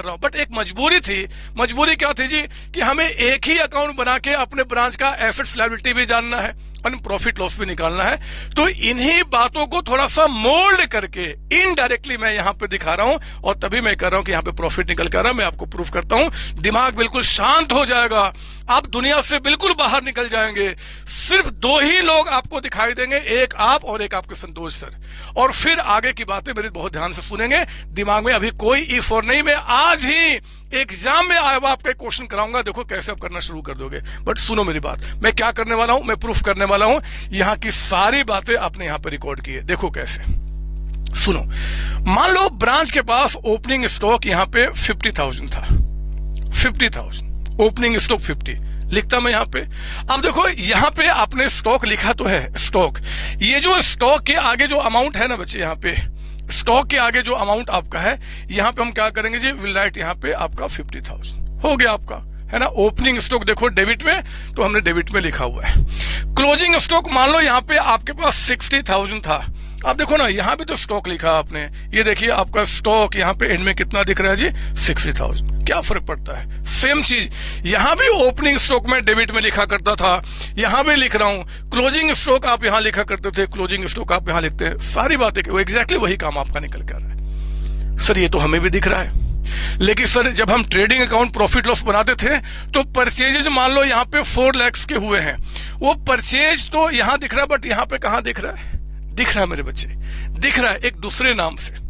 रहा हूं, बट एक मजबूरी थी। मजबूरी क्या थी जी? कि हमें एक ही अकाउंट बना के अपने ब्रांच का एसेट्स लायबिलिटी भी जानना है और प्रॉफिट लॉस भी निकालना है। तो इन्हीं बातों को थोड़ा सा मोल्ड करके इनडायरेक्टली मैं यहां पे दिखा रहा हूं, और तभी मैं कह रहा हूं कि यहां पे प्रॉफिट निकल कर आ रहा है। मैं आपको प्रूफ करता हूं, दिमाग बिल्कुल शांत हो जाएगा, आप दुनिया से बिल्कुल बाहर निकल जाएंगे। सिर्फ दो ही लोग आपको दिखाई देंगे, एक आप और एक आपके संतोष सर। और फिर आगे की बातें मेरी बहुत ध्यान से सुनेंगे। दिमाग में अभी कोई इफ और नहीं, मैं आज ही एग्जाम में आया आपका क्वेश्चन कराऊंगा, देखो कैसे आप करना शुरू कर दोगे। बट सुनो मेरी बात, मैं क्या करने वाला हूं, मैं प्रूफ करने वाला हूं। यहां की सारी बातें आपने यहां पे रिकॉर्ड की है, देखो कैसे। सुनो, मान लो ब्रांच के पास ओपनिंग स्टॉक यहां पे 50,000 था, 50,000 ओपनिंग स्टॉक 50 लिखता मैं यहां पे। अब देखो यहां पे आपने स्टॉक लिखा तो है, स्टॉक, ये जो स्टॉक के आगे जो अमाउंट है ना बच्चे, यहां पे स्टॉक के आगे जो अमाउंट आपका है, यहां पे हम क्या करेंगे जी, विल राइट यहां पे आपका 50,000 हो गया आपका, है ना। ओपनिंग स्टॉक देखो डेबिट में, तो हमने डेबिट में लिखा हुआ है। क्लोजिंग स्टॉक मान लो यहां पे आपके पास 60,000 था। आप देखो ना, यहां भी तो स्टॉक लिखा आपने, ये देखिए आपका स्टॉक यहां पे एंड में कितना दिख रहा है जी, 60,000। क्या फर्क पड़ता है? सेम चीज यहां भी ओपनिंग स्टॉक में डेबिट में लिखा करता था, यहां भी लिख रहा हूं। क्लोजिंग स्टॉक आप यहां लिखा करते थे, क्लोजिंग स्टॉक आप यहां लिखते हैं। सारी बातें एग्जैक्टली वही काम आपका निकल कर रहा है। सर ये तो हमें भी दिख रहा है, लेकिन सर जब हम ट्रेडिंग अकाउंट प्रॉफिट लॉस बनाते थे, तो परचेजेज मान लो यहां पे 4 लाख के हुए हैं, वो परचेज तो यहां दिख रहा है, बट यहां पे कहां दिख रहा है? दिख रहा है मेरे बच्चे, दिख रहा है एक दूसरे नाम से।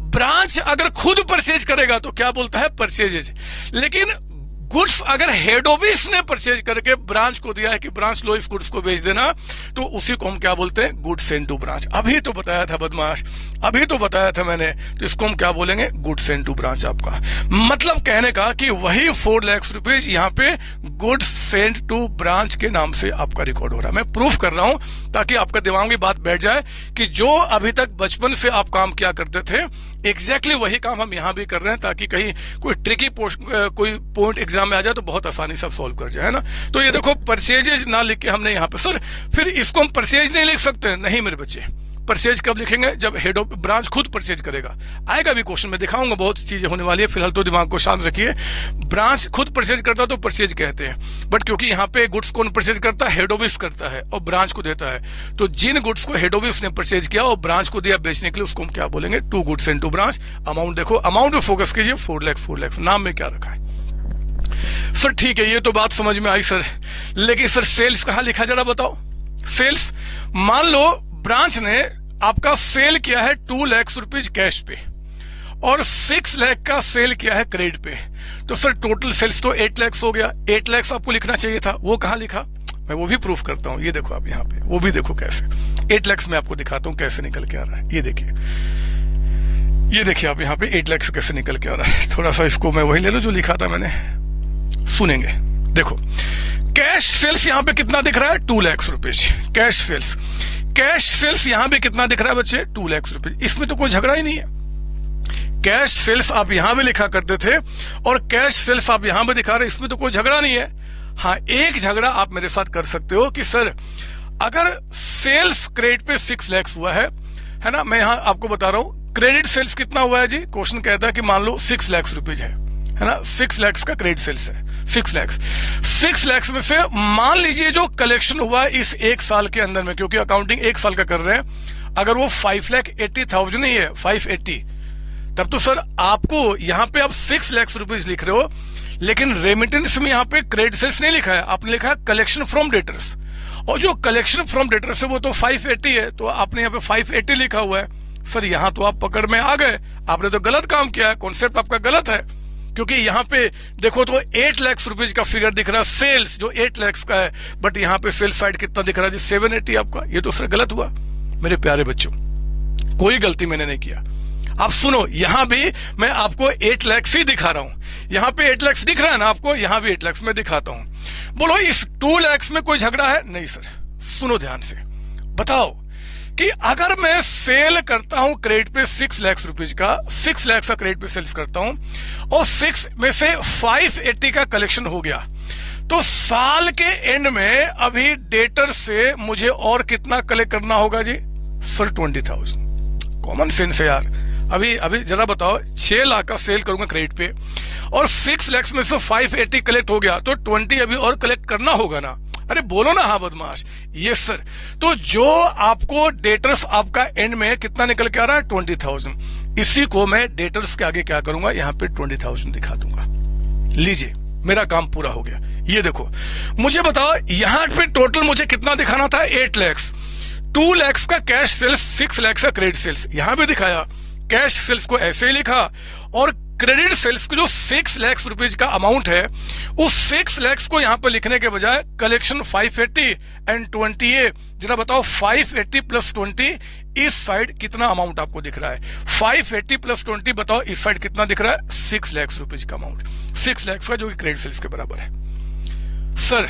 ब्रांच अगर खुद परचेज करेगा तो क्या बोलता है? परचेजेज। लेकिन गुड्स अगर हेड ऑफिस ने परचेज करके ब्रांच को दिया है कि ब्रांच लो इस गुड्स को बेच देना, तो उसी को हम क्या बोलते हैं? Goods send to branch. अभी तो बताया था बदमाश, अभी तो बताया था मैंने, तो इसको हम क्या बोलेंगे? Goods send to branch. आपका मतलब कहने का कि वही 4 लाख रुपीज यहाँ पे गुड्स सेंड टू ब्रांच के नाम से आपका रिकॉर्ड हो रहा है। मैं प्रूफ कर रहा हूं ताकि आपका दिमाग में बात बैठ जाए कि जो अभी तक बचपन से आप काम किया करते थे, एग्जैक्टली वही काम हम यहां भी कर रहे हैं, ताकि कहीं कोई ट्रिकी कोई पॉइंट एग्जाम में आ जाए तो बहुत आसानी से सॉल्व कर जाए, है ना। तो ये देखो परचेजेज ना लिख के हमने यहां पे, सर फिर इसको हम परचेज नहीं लिख सकते? नहीं मेरे बच्चे, परचेज कब लिखेंगे? जब हेड ऑफ ब्रांच खुद परचेज करेगा। आएगा भी क्वेश्चन में, दिखाऊंगा, बहुत चीजें होने वाली है। फिलहाल तो दिमाग को शांत रखिए। ब्रांच खुद परचेज करता तो परचेज कहते हैं, बट क्योंकि यहाँ पे गुड्स कौन परचेज करता है? हेड ऑफिस करता है और ब्रांच को देता है। तो जिन गुड्स को हेड ऑफिस ने परचेज किया और ब्रांच को दिया बेचने के लिए, उसको हम क्या बोलेंगे? To goods and to branch. Amount देखो, अमाउंट में फोकस कीजिए, 4 लाख। नाम में क्या रखा है? सर ठीक है, ये तो बात समझ में आई सर, लेकिन सर सेल्स कहां लिखा, जरा बताओ। सेल्स, मान लो ब्रांच ने आपका सेल किया है 2 लाख रुपीज कैश पे और 6 लाख का सेल किया है क्रेडिट पे, तो सर टोटल सेल्स तो 8 लाख हो गया। 8 लाख आपको लिखना चाहिए था, वो कहां लिखा? मैं वो भी प्रूफ करता हूं, ये देखो आप यहाँ पे, वो भी देखो कैसे 8 लाख में आपको दिखाता हूं कैसे निकल के आ रहा है। ये देखिए आप यहाँ पे 8 लाख कैसे निकल के आ रहा है। थोड़ा सा इसको मैं वही ले लो जो लिखा था मैंने, सुनेंगे। देखो कैश सेल्स यहाँ पे कितना दिख रहा है? 2 lakh rupees cash sales. Cash sales यहां पे कितना दिख रहा है बच्चे? 2 लाख रुपीज। इसमें तो कोई झगड़ा ही नहीं है। कैश सेल्स आप यहां भी लिखा करते थे और कैश सेल्स आप यहां भी दिखा रहे, इसमें तो कोई झगड़ा नहीं है। हाँ, एक झगड़ा आप मेरे साथ कर सकते हो कि सर अगर सेल्स क्रेडिट पे 6 लाख हुआ है ना, मैं यहां आपको बता रहा हूं क्रेडिट सेल्स कितना हुआ है जी। क्वेश्चन कहता है कि मान लो 6 लाख रुपीज है ना, 6 लाख का क्रेडिट सेल्स है। 6 लाख में से मान लीजिए जो कलेक्शन हुआ इस 1 साल के अंदर में, क्योंकि अकाउंटिंग 1 साल का कर रहे हैं, अगर वो 5,80,000 ही है, 580, तब तो सर आपको यहां पे आप 6 लाख रुपीज लिख रहे हो, लेकिन रेमिटेंस में यहां पे क्रेडिट सेल्स नहीं लिखा है, आपने लिखा है कलेक्शन फ्रॉम डेटर्स। और जो कलेक्शन फ्रॉम डेटर्स है वो तो 580 है, तो आपने यहाँ पे 580 लिखा हुआ है। सर यहां तो आप पकड़ में आ गए, आपने तो गलत काम किया है, कॉन्सेप्ट आपका गलत है। क्योंकि यहाँ पे देखो तो 8 लाख रुपीज का फिगर दिख रहा है सेल्स, जो 8 लाख का है, बट यहाँ पे सेल्स साइड कितना दिख रहा है जी? 780 आपका। ये तो सर गलत हुआ मेरे प्यारे बच्चों, कोई गलती मैंने नहीं किया। आप सुनो, यहां भी मैं आपको 8 लाख ही दिखा रहा हूं। यहां पे 8 लाख दिख रहा है ना आपको, यहां भी 8 लाख में दिखाता हूं। बोलो इस 2 लाख में कोई झगड़ा है? नहीं सर। सुनो ध्यान से, बताओ कि अगर मैं सेल करता हूं क्रेडिट पे 6 लाख रुपीज का, 6 लाख का क्रेडिट पे सेल्स करता हूं और 6 में से 580 का कलेक्शन हो गया, तो साल के एंड में अभी डेटर से मुझे और कितना कलेक्ट करना होगा जी? सर 20,000। कॉमन सेंस है यार। अभी जरा बताओ, 6 लाख का सेल करूंगा क्रेडिट पे और 6 लाख में से 580 कलेक्ट हो गया, तो 20 अभी और कलेक्ट करना होगा ना? अरे बोलो ना हाँ बदमाश। Yes sir. तो जो आपको डेटर्स आपका एंड में कितना निकल के आ रहा है? 20,000। इसी को मैं डेटर्स के आगे क्या करूंगा? यहाँ पे 20,000 दिखा दूंगा। लीजिए, मेरा काम पूरा हो गया। ये देखो, मुझे बताओ यहां पे टोटल मुझे कितना दिखाना था? 8 लाख। 2 लाख का कैश सेल्स, 6 लाख का क्रेडिट सेल्स। यहां पे दिखाया कैश सेल्स को ऐसे ही लिखा, और क्रेडिट सेल्स को जो 6 लाख रुपीज का अमाउंट है, उस 6 लाख को यहां पर लिखने के बजाय कलेक्शन 580 एंड 20 जरा बताओ 580 प्लस 20 इस साइड कितना अमाउंट आपको दिख रहा है? 580 प्लस 20 बताओ इस साइड कितना दिख रहा है? 6 लाख रुपीज का अमाउंट, 6 लाख का, जो कि क्रेडिट सेल्स के बराबर है। सर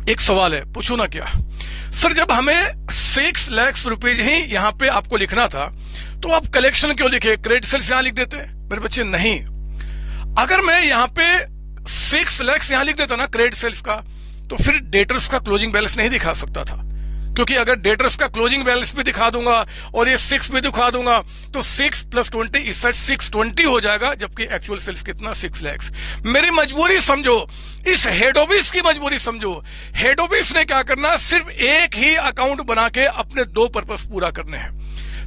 एक सवाल है, पूछो ना क्या? सर जब हमें 6 लाख रुपीज ही यहां पे आपको लिखना था, तो आप कलेक्शन क्यों लिखे? क्रेडिट सेल्स यहां लिख देते मेरे बच्चे। नहीं, अगर मैं यहां पे 6 लाख यहां लिख देता ना क्रेडिट सेल्स का, तो फिर डेटर्स का क्लोजिंग बैलेंस नहीं दिखा सकता था, क्योंकि अगर डेटर्स का क्लोजिंग बैलेंस भी दिखा दूंगा और ये 6 भी दिखा दूंगा, तो 6 प्लस 20 इस साइड 620 हो जाएगा, जबकि एक्चुअल सेल्स कितना? 6 लाख। मेरी मजबूरी समझो, इस हेड ऑफिस की मजबूरी समझो। हेड ऑफिस ने क्या करना? सिर्फ एक ही अकाउंट बना के अपने 2 पर्पस पूरा करने हैं।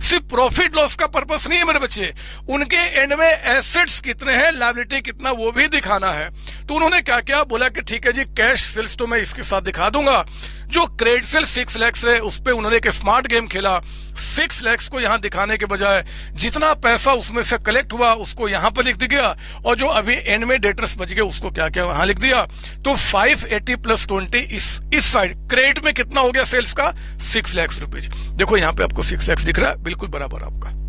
सिर्फ प्रॉफिट लॉस का पर्पस नहीं है मेरे बच्चे, उनके एंड में एसेट्स कितने हैं, लायबिलिटी कितना, वो भी दिखाना है। तो उन्होंने क्या किया? बोला कि ठीक है जी, कैश सेल्स तो मैं इसके साथ दिखा दूंगा, जो क्रेडिट सेल्स 6 लाख है उस पे उन्होंने एक स्मार्ट गेम खेला। 6 लाख को यहां दिखाने के बजाय जितना पैसा उसमें से कलेक्ट हुआ उसको यहां पर लिख दिया, और जो अभी एंड में डेटर्स बच गए उसको क्या क्या वहां लिख दिया। तो 580 प्लस 20 इस साइड क्रेडिट में कितना हो गया सेल्स का? 6 लाख रुपीज। देखो यहां पे आपको 6 लाख दिख रहा है, बिल्कुल बराबर आपका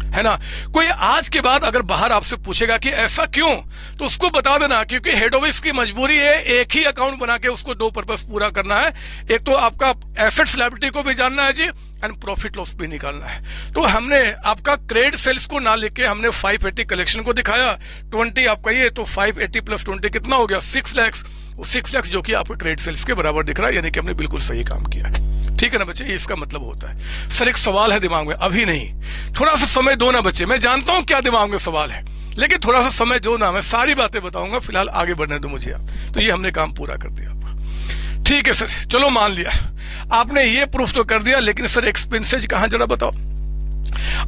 है ना। कोई आज के बाद अगर बाहर आपसे पूछेगा कि ऐसा क्यों, तो उसको बता देना क्योंकि हेड ऑफिस की मजबूरी है एक ही अकाउंट बना के उसको 2 पर्पस पूरा करना है। एक तो आपका एसेट्स लायबिलिटी को भी जानना है जी, एंड प्रॉफिट लॉस भी निकालना है। तो हमने आपका क्रेडिट सेल्स को ना लेके हमने 580 कलेक्शन को दिखाया, 20 आपका ये, तो 580 प्लस 20 कितना हो गया? 6 लाख। 6 लाख जो कि आपके क्रेडिट सेल्स के बराबर दिख रहा है, यानी कि हमने बिल्कुल सही काम किया। ठीक है ना बच्चे, ये इसका मतलब होता है। सर एक सवाल है दिमाग में, अभी नहीं, थोड़ा सा समय दो ना बच्चे। मैं जानता हूं क्या दिमाग में सवाल है, लेकिन थोड़ा सा समय दो ना, मैं सारी बातें बताऊंगा, फिलहाल आगे बढ़ने दो मुझे आप। तो ये हमने काम पूरा कर दिया आपका। ठीक है सर, चलो मान लिया आपने ये प्रूफ तो कर दिया, लेकिन सर एक्सपेंसेज कहां जरा बताओ।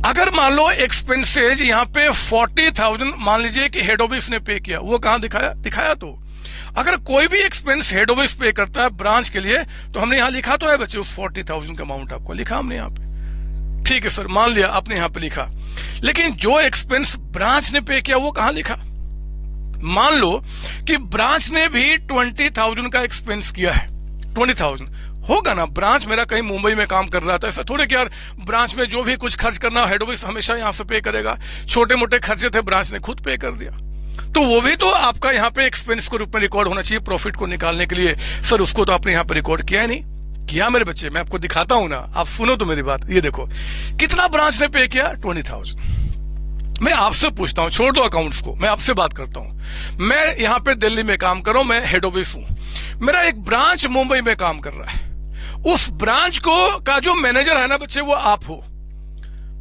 अगर मान लो एक्सपेंसेज यहाँ पे 40,000 मान लीजिए कि हेड ऑफिस ने पे किया, वो कहां दिखाया तो अगर कोई भी एक्सपेंस हेड ऑफिस पे करता है ब्रांच के लिए, तो हमने यहां लिखा तो है बच्चे, उस 40,000 का अमाउंट आपको लिखा हमने यहाँ पे। ठीक है सर, मान लिया आपने यहाँ पे लिखा, लेकिन जो एक्सपेंस ब्रांच ने पे किया वो कहां लिखा? मान लो कि ब्रांच ने भी 20,000 का एक्सपेंस किया है। 20,000 होगा ना, ब्रांच मेरा कहीं मुंबई में काम कर रहा था, ऐसा थोड़े कि यार ब्रांच में जो भी कुछ खर्च करना हेड ऑफिस हमेशा यहां से पे करेगा। छोटे मोटे खर्चे थे, ब्रांच ने खुद पे कर दिया, तो वो भी तो आपका यहाँ पे एक्सपेंस के रूप में रिकॉर्ड होना चाहिए प्रॉफिट को निकालने के लिए। सर उसको तो आपने यहाँ पे रिकॉर्ड किया ही नहीं। किया मेरे बच्चे, मैं आपको दिखाता हूं ना, आप सुनो तो मेरी बात। ये देखो कितना ब्रांच ने पे किया? 20,000। मैं आपसे पूछता हूं, छोड़ दो अकाउंट्स को, मैं आपसे बात करता हूं। मैं यहाँ पे दिल्ली में काम कर रहा हूं, मैं हेड ऑफिस हूं, मेरा एक ब्रांच मुंबई में काम कर रहा है। उस ब्रांच को का जो मैनेजर है ना बच्चे, वो आप हो।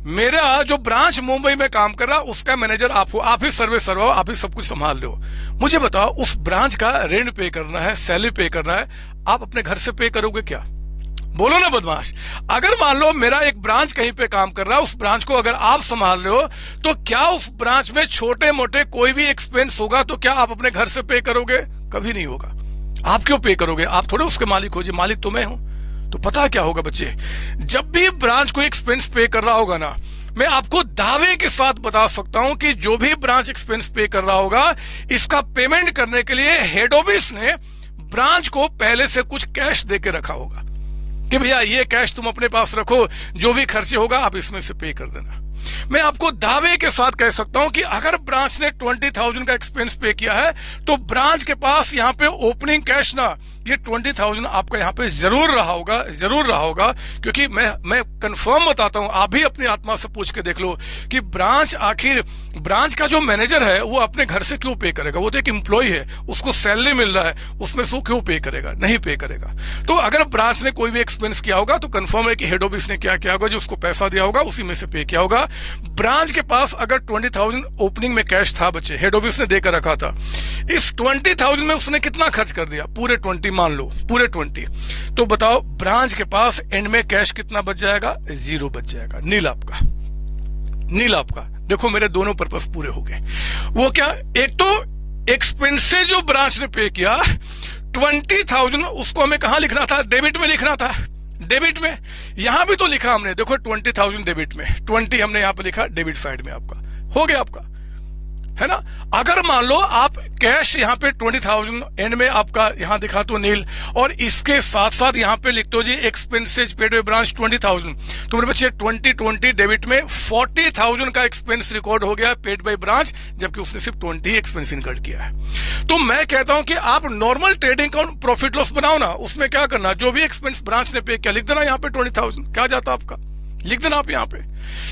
मेरा जो ब्रांच मुंबई में काम कर रहा उसका मैनेजर आप हो, आप ही सर्विस करवाओ, आप ही सब कुछ संभाल लो। मुझे बताओ, उस ब्रांच का रेंट पे करना है, सैलरी पे करना है, आप अपने घर से पे करोगे क्या? बोलो ना बदमाश। अगर मान लो मेरा एक ब्रांच कहीं पे काम कर रहा है, उस ब्रांच को अगर आप संभाल रहे हो, तो क्या उस ब्रांच में छोटे मोटे कोई भी एक्सपेंस होगा तो क्या आप अपने घर से पे करोगे? कभी नहीं होगा। आप क्यों पे करोगे? आप थोड़े उसके मालिक हो जी, मालिक तो मैं हूं। तो पता क्या होगा बच्चे, जब भी ब्रांच को एक्सपेंस पे कर रहा होगा ना, मैं आपको दावे के साथ बता सकता हूं कि जो भी ब्रांच एक्सपेंस पे कर रहा होगा, इसका पेमेंट करने के लिए हेड ऑफिस ने ब्रांच को पहले से कुछ कैश देके रखा होगा कि भैया ये कैश तुम अपने पास रखो, जो भी खर्चे होगा आप इसमें से पे कर देना। मैं आपको दावे के साथ कह सकता हूं कि अगर ब्रांच ने 20,000 का एक्सपेंस पे किया है, तो ब्रांच के पास यहाँ पे ओपनिंग कैश ना, ये 20,000 आपका यहाँ पे जरूर रहा होगा, क्योंकि मैं कंफर्म बताता हूं, आप भी अपनी आत्मा से पूछ के देख लो कि ब्रांच का जो मैनेजर है वो अपने घर से क्यों पे करेगा? वो तो एक एम्प्लॉय है, उसको सैलरी मिल रहा है, उसमें से वो क्यों पे करेगा? नहीं पे करेगा। तो अगर ब्रांच ने कोई भी एक्सपेंस किया होगा तो कंफर्म है कि हेड ऑफिस ने क्या किया होगा, जो उसको पैसा दिया होगा उसी में से पे किया होगा। ब्रांच के पास अगर 20,000 ओपनिंग में कैश था बच्चे, हेड ऑफिस ने देकर रखा था, इस 20,000 में उसने कितना खर्च कर दिया? पूरे 20, मान लो पूरे 20। तो बताओ ब्रांच के पास एंड में कैश कितना बच जाएगा? 0 बच जाएगा। नील आपका देखो, मेरे दोनों पर्पस पूरे हो गए। वो क्या? एक तो एक्सपेंसेस जो ब्रांच ने पे किया 20,000, उसको हमें कहां लिखना था? डेबिट में लिखना था। डेबिट में यहां भी तो लिखा हमने, देखो 20,000 डेबिट में, 20 हमने यहां पे लिखा डेबिट साइड में, आपका हो गया आपका, है ना। अगर मान लो आप कैश यहाँ पे 20,000 एंड में आपका यहाँ दिखा तो नील, और इसके साथ साथ यहाँ पे लिख दो जी एक्सपेंसेज पेड बाय ब्रांच 20,000, तो मेरे बच्चे 20 डेबिट में 40,000 का एक्सपेंस रिकॉर्ड हो गया पेड बाय ब्रांच, जबकि उसने सिर्फ 20 एक्सपेंस इनकर्ड किया है। तो मैं कहता हूं कि आप normal trading account profit loss बनाओ ना, उसमें क्या करना, जो भी एक्सपेंस ब्रांच ने पे किया लिख देना यहाँ पे 20,000, क्या जाता आपका, लिख देना आप यहाँ पे।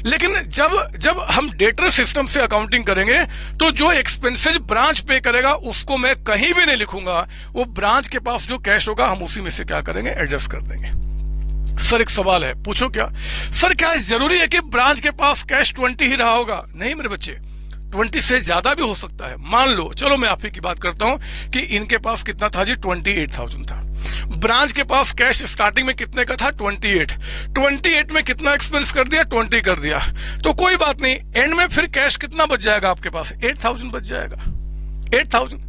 लेकिन जब हम डेटर सिस्टम से अकाउंटिंग करेंगे तो जो एक्सपेंसेस ब्रांच पे करेगा उसको मैं कहीं भी नहीं लिखूंगा, वो ब्रांच के पास जो कैश होगा हम उसी में से क्या करेंगे, एडजस्ट कर देंगे। सर एक सवाल है, पूछो। क्या सर, क्या जरूरी है कि ब्रांच के पास कैश 20 ही रहा होगा? नहीं मेरे बच्चे, 20 से ज्यादा भी हो सकता है। मान लो, चलो मैं आप ही की बात करता हूं कि इनके पास कितना था जी, 28,000 था। ब्रांच के पास कैश स्टार्टिंग में कितने का था? 28 में कितना एक्सपेंस कर दिया? 20 कर दिया। तो कोई बात नहीं, एंड में फिर कैश कितना बच जाएगा आपके पास? 8,000 बच जाएगा। 8,000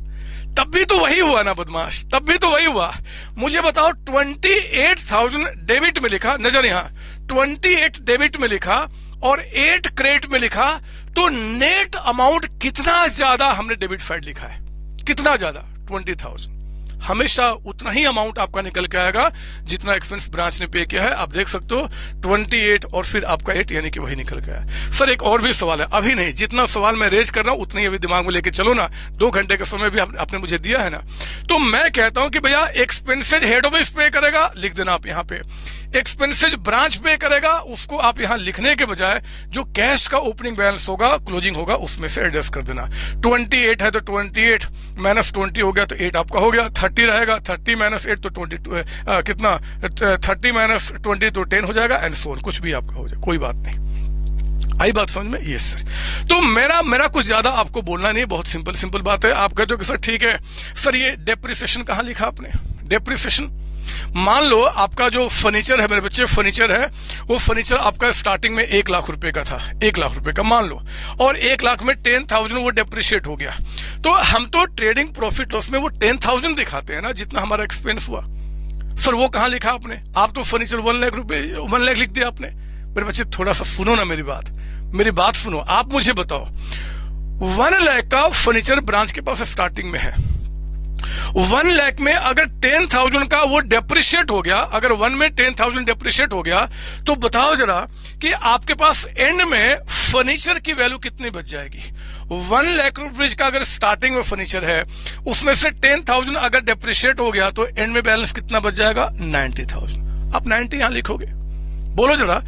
तब भी तो वही हुआ ना बदमाश, तब भी तो वही हुआ। मुझे बताओ 28,000 डेबिट में लिखा, नजर यहां 28 डेबिट में लिखा और 8 क्रेडिट में लिखा, तो नेट अमाउंट कितना ज्यादा हमने डेबिट साइड लिखा है? कितना ज्यादा? 20,000। हमेशा उतना ही अमाउंट आपका निकल के आएगा जितना एक्सपेंस ब्रांच ने पे किया है। आप देख सकते हो 28 और फिर आपका 8, यानी कि वही निकल गया है। सर एक और भी सवाल है, अभी नहीं, जितना सवाल मैं रेज कर रहा हूं उतनी अभी दिमाग में लेके चलो ना, 2 घंटे का समय भी आपने मुझे दिया है ना। तो मैं कहता हूं कि भैया एक्सपेंसेज हेड ऑफिस पे करेगा, लिख देना आप यहाँ पे। एक्सपेंसेज ब्रांच पे करेगा, उसको आप यहां लिखने के बजाय जो कैश का ओपनिंग बैलेंस होगा, क्लोजिंग होगा, उसमें से एडजस्ट कर देना। 28 है तो 28 माइनस 20 हो गया तो 8 आपका हो गया। 30 रहेगा, 30 माइनस 8 तो 22 कितना, 30 माइनस 20 तो 10 हो जाएगा, एंड सो ऑन, कुछ भी आपका हो जाए, कोई बात नहीं। आई बात समझ में? Yes sir. तो मेरा कुछ ज्यादा आपको बोलना नहीं, बहुत सिंपल बात है। आप कहते हो कि सर ठीक है सर, ये डेप्रिसिएशन कहां लिखा आपने? डेप्रिसिएशन, मान लो आपका जो फर्नीचर है मेरे बच्चे, फर्नीचर है, वो फर्नीचर आपका स्टार्टिंग में 1 लाख रुपए का था, 1 लाख रुपए का मान लो, और 1 लाख में 10,000 वो डेप्रिशिएट हो गया। तो हम तो ट्रेडिंग प्रॉफिट लॉस में वो 10,000 दिखाते हैं ना, जितना हमारा एक्सपेंस हुआ। सर वो कहां लिखा आपने? आप तो फर्नीचर 1 लाख रुपए 1 लाख लिख दिया आपने। मेरे बच्चे थोड़ा सा सुनो ना मेरी बात सुनो। आप मुझे बताओ 1 लाख का फर्नीचर ब्रांच के पास स्टार्टिंग में है, 1 लाख में अगर 10,000 का वो डेप्रिशिएट हो गया, अगर 1 में 10,000 डेप्रिशिएट हो गया, तो बताओ जरा कि आपके पास एंड में फर्नीचर की वैल्यू कितनी बच जाएगी? 1 लाख रुपए का अगर स्टार्टिंग में फर्नीचर है, उसमें से 10,000 अगर डेप्रिशिएट हो गया, तो एंड में बैलेंस कितना बच जाएगा? 90,000। आप 90 यहां लिखोगे। बोलो जरा,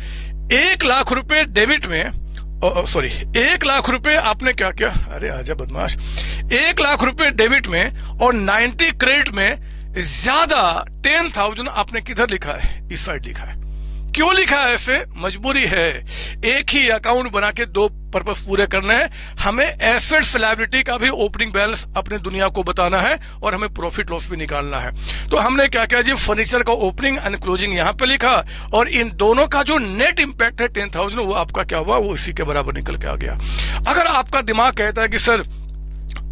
1 लाख रुपए डेबिट में, सॉरी 1 लाख रुपए आपने क्या किया? अरे आजा बदमाश, 1 लाख रुपए डेबिट में और 90 क्रेडिट में, ज्यादा 10,000 आपने किधर लिखा है? इस साइड लिखा है। क्यों लिखा है ऐसे? मजबूरी है, एक ही अकाउंट बना के 2 पर्पस पूरे करने हैं। हमें एसेट्स लायबिलिटी का भी ओपनिंग बैलेंस अपने दुनिया को बताना है और हमें प्रॉफिट लॉस भी निकालना है। तो हमने क्या किया जी, फर्नीचर का ओपनिंग एंड क्लोजिंग यहां पे लिखा, और इन दोनों का जो नेट इंपैक्ट है 10,000, वो आपका क्या हुआ? वो इसी के बराबर निकल के आ गया। अगर आपका दिमाग कहता है कि सर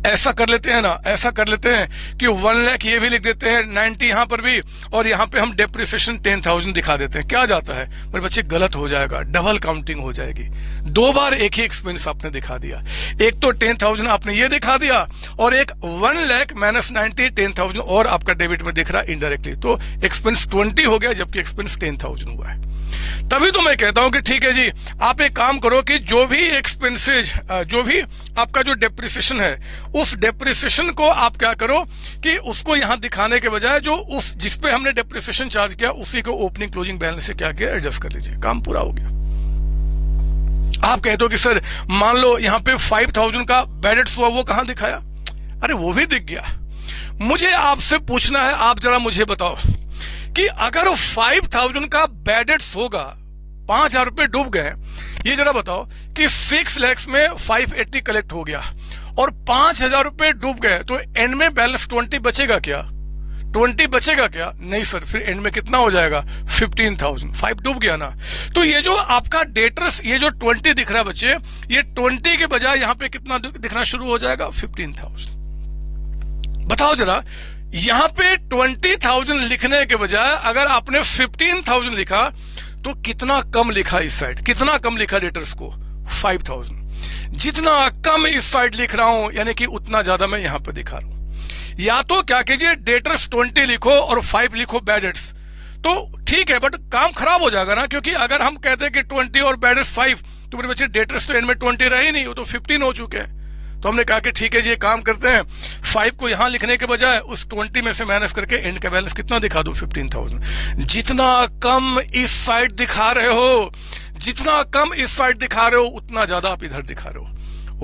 ऐसा कर लेते हैं ना, ऐसा कर लेते हैं कि 1 लाख ये भी लिख देते हैं, 90 यहां पर भी, और यहां पे हम डेप्रिसिएशन 10,000 दिखा देते हैं, क्या जाता है? मेरे बच्चे गलत हो जाएगा, डबल काउंटिंग हो जाएगी। 2 बार एक ही एक्सपेंस आपने दिखा दिया। एक तो 10,000 आपने ये दिखा दिया, और एक 1 लाख माइनस 90 10,000 और आपका डेबिट में दिख रहा है इनडायरेक्टली, तो एक्सपेंस 20 हो गया, जबकि एक्सपेंस 10,000 हुआ है। तभी तो मैं कहता हूं कि ठीक है जी, आप एक काम करो कि जो भी एक्सपेंसेज, जो भी आपका जो डेप्रिसिएशन है, उस डेप्रिसिएशन को आप क्या करो कि उसको यहां दिखाने के बजाय जो उस जिस पे हमने डेप्रिसिएशन चार्ज किया उसी को ओपनिंग क्लोजिंग बैलेंस से क्या किया, एडजस्ट कर लीजिए, काम पूरा हो गया। आप कहते हो कि सर मान लो यहां पे 5000 का बैड डेट्स हुआ, वो कहां दिखाया? अरे वो भी दिख गया। मुझे आपसे पूछना है, आप जरा मुझे बताओ कि अगर 5000 का बैड डेट्स होगा, 5000 रुपए डूब गए, ये जरा बताओ कि 6 lakhs में 580 कलेक्ट हो गया और 5000 रुपए डूब गए, तो एंड में बैलेंस 20 बचेगा क्या? 20 बचेगा क्या? नहीं सर, फिर एंड में कितना हो जाएगा? 15,000। 5 डूब गया ना। तो ये जो आपका डेटर्स, ये जो 20 दिख रहा है बच्चे, ये 20 के बजाय यहां पे कितना दिखना शुरू हो जाएगा? 15,000। बताओ जरा, यहां पे 20,000 लिखने के बजाय अगर आपने 15,000 लिखा तो कितना कम लिखा इस साइड, कितना कम लिखा डेटर्स को? 5,000। जितना कम इस साइड लिख रहा हूं यानी कि उतना ज्यादा मैं यहां पे दिखा रहा हूं। या तो क्या कीजिए, डेटर्स 20 लिखो और 5 लिखो बैड डेट्स, तो ठीक है, बट काम खराब हो जाएगा ना, क्योंकि अगर हम कहते हैं कि 20 और बैड डेट्स 5, तो मेरे बच्चे डेटर्स तो एंड में 20 रहे ही नहीं, वो तो 15 हो चुके हैं। तो हमने कहा कि ठीक है जी, ये काम करते हैं, 5 को यहां लिखने के बजाय उस 20 में से माइनस करके एंड का बैलेंस कितना दिखा दो? 15,000। जितना कम इस साइड दिखा रहे हो, जितना कम इस साइड दिखा रहे हो, उतना ज्यादा आप इधर दिखा रहे हो।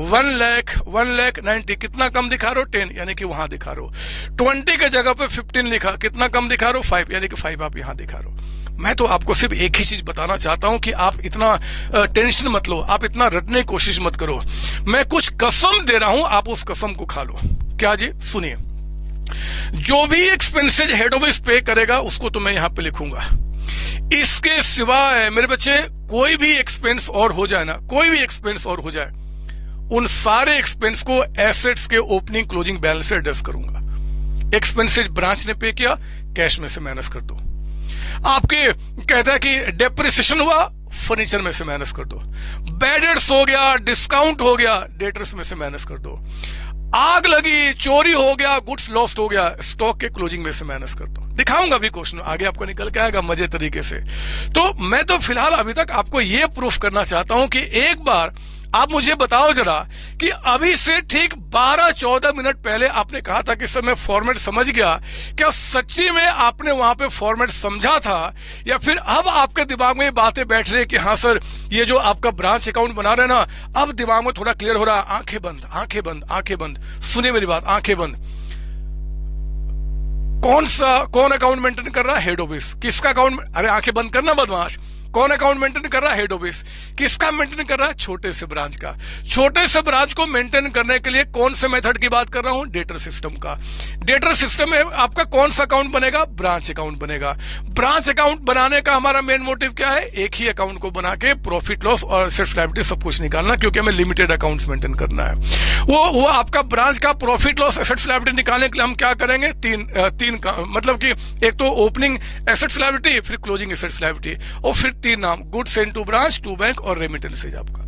1,90,000 कितना कम दिखा रहे हो? 10, यानी कि वहां दिखा रहे हो। 20 के जगह पे 15 लिखा, कितना कम दिखा रहे हो? 5, यानी कि 5 आप यहां दिखा रहे हो। मैं तो आपको सिर्फ एक ही चीज बताना चाहता हूं कि आप इतना टेंशन मत लो, आप इतना रटने की कोशिश मत करो। मैं कुछ कसम दे रहा हूं, आप उस कसम को खा लो। क्या जी? सुनिए, जो भी एक्सपेंसेज हेड ऑफिस पे करेगा उसको तो मैं यहां पे लिखूंगा। इसके सिवाय मेरे बच्चे कोई भी एक्सपेंस और हो जाए ना, कोई भी एक्सपेंस और हो जाए, उन सारे एक्सपेंस को एसेट्स के ओपनिंग क्लोजिंग बैलेंस से एडजस्ट करूंगा। एक्सपेंसेज ब्रांच ने पे किया, कैश में से माइनस कर दो। आपके कहता है कि डेप्रिसिएशन हुआ, फर्नीचर में से माइनस कर दो। बैड डेट्स हो गया, डिस्काउंट हो गया, डेटर्स में से माइनस कर दो। आग लगी, चोरी हो गया, गुड्स लॉस्ट हो गया, स्टॉक के क्लोजिंग में से माइनस कर दो। दिखाऊंगा भी क्वेश्चन, आगे आपको निकल के आएगा मजे तरीके से। तो मैं तो फिलहाल अभी तक आपको यह प्रूफ करना चाहता हूं कि एक बार आप मुझे बताओ जरा कि अभी से ठीक 12-14 मिनट पहले आपने कहा था कि सर मैं फॉर्मेट समझ गया, क्या सच्ची में आपने वहां पे फॉर्मेट समझा था, या फिर अब आपके दिमाग में ये बातें बैठ रही है कि हाँ सर ये जो आपका ब्रांच अकाउंट बना रहे ना, अब दिमाग में थोड़ा क्लियर हो रहा है। आंखें बंद, आंखें बंद, आंखें बंद, सुनिए मेरी बात, आंखें बंद। कौन अकाउंट मेंटेन कर रहा है? Head office. किसका अकाउंट? अरे आंखें बंद करना बदमाश। कौन अकाउंट मेंटेन कर रहा है? Head office. किसका मेंटेन कर रहा है? छोटे से ब्रांच का। छोटे से ब्रांच को मेंटेन करने के लिए कौन से मेथड की बात कर रहा हूं? डेटर सिस्टम का। डेटर सिस्टम में आपका कौन सा अकाउंट बनेगा? ब्रांच अकाउंट बनेगा। ब्रांच अकाउंट बनाने का हमारा मेन मोटिव क्या है? एक ही अकाउंट को बना के प्रॉफिट लॉस और एसेट्स लायबिलिटी सब कुछ निकालना, क्योंकि हमें लिमिटेड अकाउंट्स मेंटेन करना है। वो आपका ब्रांच का प्रॉफिट लॉस एसेट्स लायबिलिटी निकालने के लिए हम क्या करेंगे? तीन का मतलब कि एक तो ओपनिंग एसेट्स लायबिलिटी, फिर क्लोजिंग एसेट्स लायबिलिटी, और फिर 3 नाम, goods send to branch, to bank और रेमिटेंसेज आपका।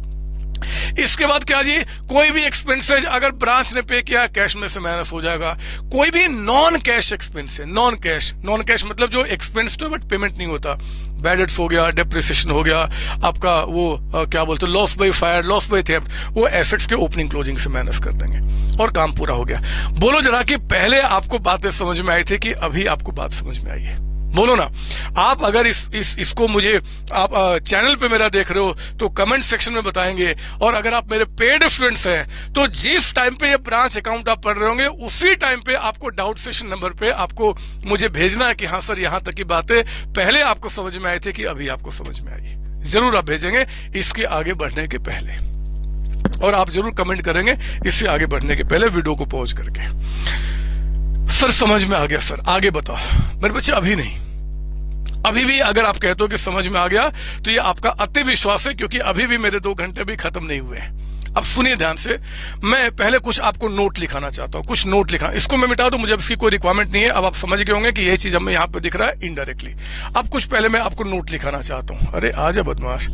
इसके बाद क्या जी? कोई भी एक्सपेंसेज अगर ब्रांच ने पे किया, कैश में से माइनस हो जाएगा। कोई भी नॉन कैश एक्सपेंस है, नॉन कैश मतलब जो एक्सपेंस तो बट पेमेंट नहीं होता, बैड डेट्स हो गया, डेप्रिसिएशन हो गया, आपका वो क्या बोलते हैं, loss by fire, loss by theft, वो एसेट्स के ओपनिंग क्लोजिंग से माइनस कर देंगे और काम पूरा हो गया। बोलो जरा कि पहले आपको बातें समझ में आई थी कि अभी आपको बात समझ में आई है? बोलो ना। आप अगर इसको मुझे आप चैनल पे मेरा देख रहे हो तो कमेंट सेक्शन में बताएंगे, और अगर आप मेरे पेड स्टूडेंट्स हैं तो जिस टाइम पे ये ब्रांच अकाउंट आप पढ़ रहे होंगे उसी टाइम पे आपको डाउट सेशन नंबर पे आपको मुझे भेजना है कि हाँ सर यहां तक की बातें पहले आपको समझ में आई थी कि अभी आपको समझ में आई। जरूर आप भेजेंगे इसके आगे बढ़ने के पहले, और आप जरूर कमेंट करेंगे इससे आगे बढ़ने के पहले वीडियो को पॉज करके। सर समझ में आ गया सर, आगे बताओ। मेरे बच्चे अभी नहीं, अभी भी अगर आप कहते हो कि समझ में आ गया तो ये आपका अति विश्वास है, क्योंकि अभी भी मेरे 2 घंटे भी खत्म नहीं हुए हैं। अब सुनिए ध्यान से, मैं पहले कुछ आपको नोट लिखाना चाहता हूं, कुछ नोट लिखा। इसको मैं मिटा दूं, मुझे इसकी कोई रिक्वायरमेंट नहीं है। अब आप समझ गए होंगे कि ये चीज हमें यहाँ पे दिख रहा है इनडायरेक्टली। अब कुछ पहले मैं आपको नोट लिखाना चाहता हूं। अरे आजा बदमाश,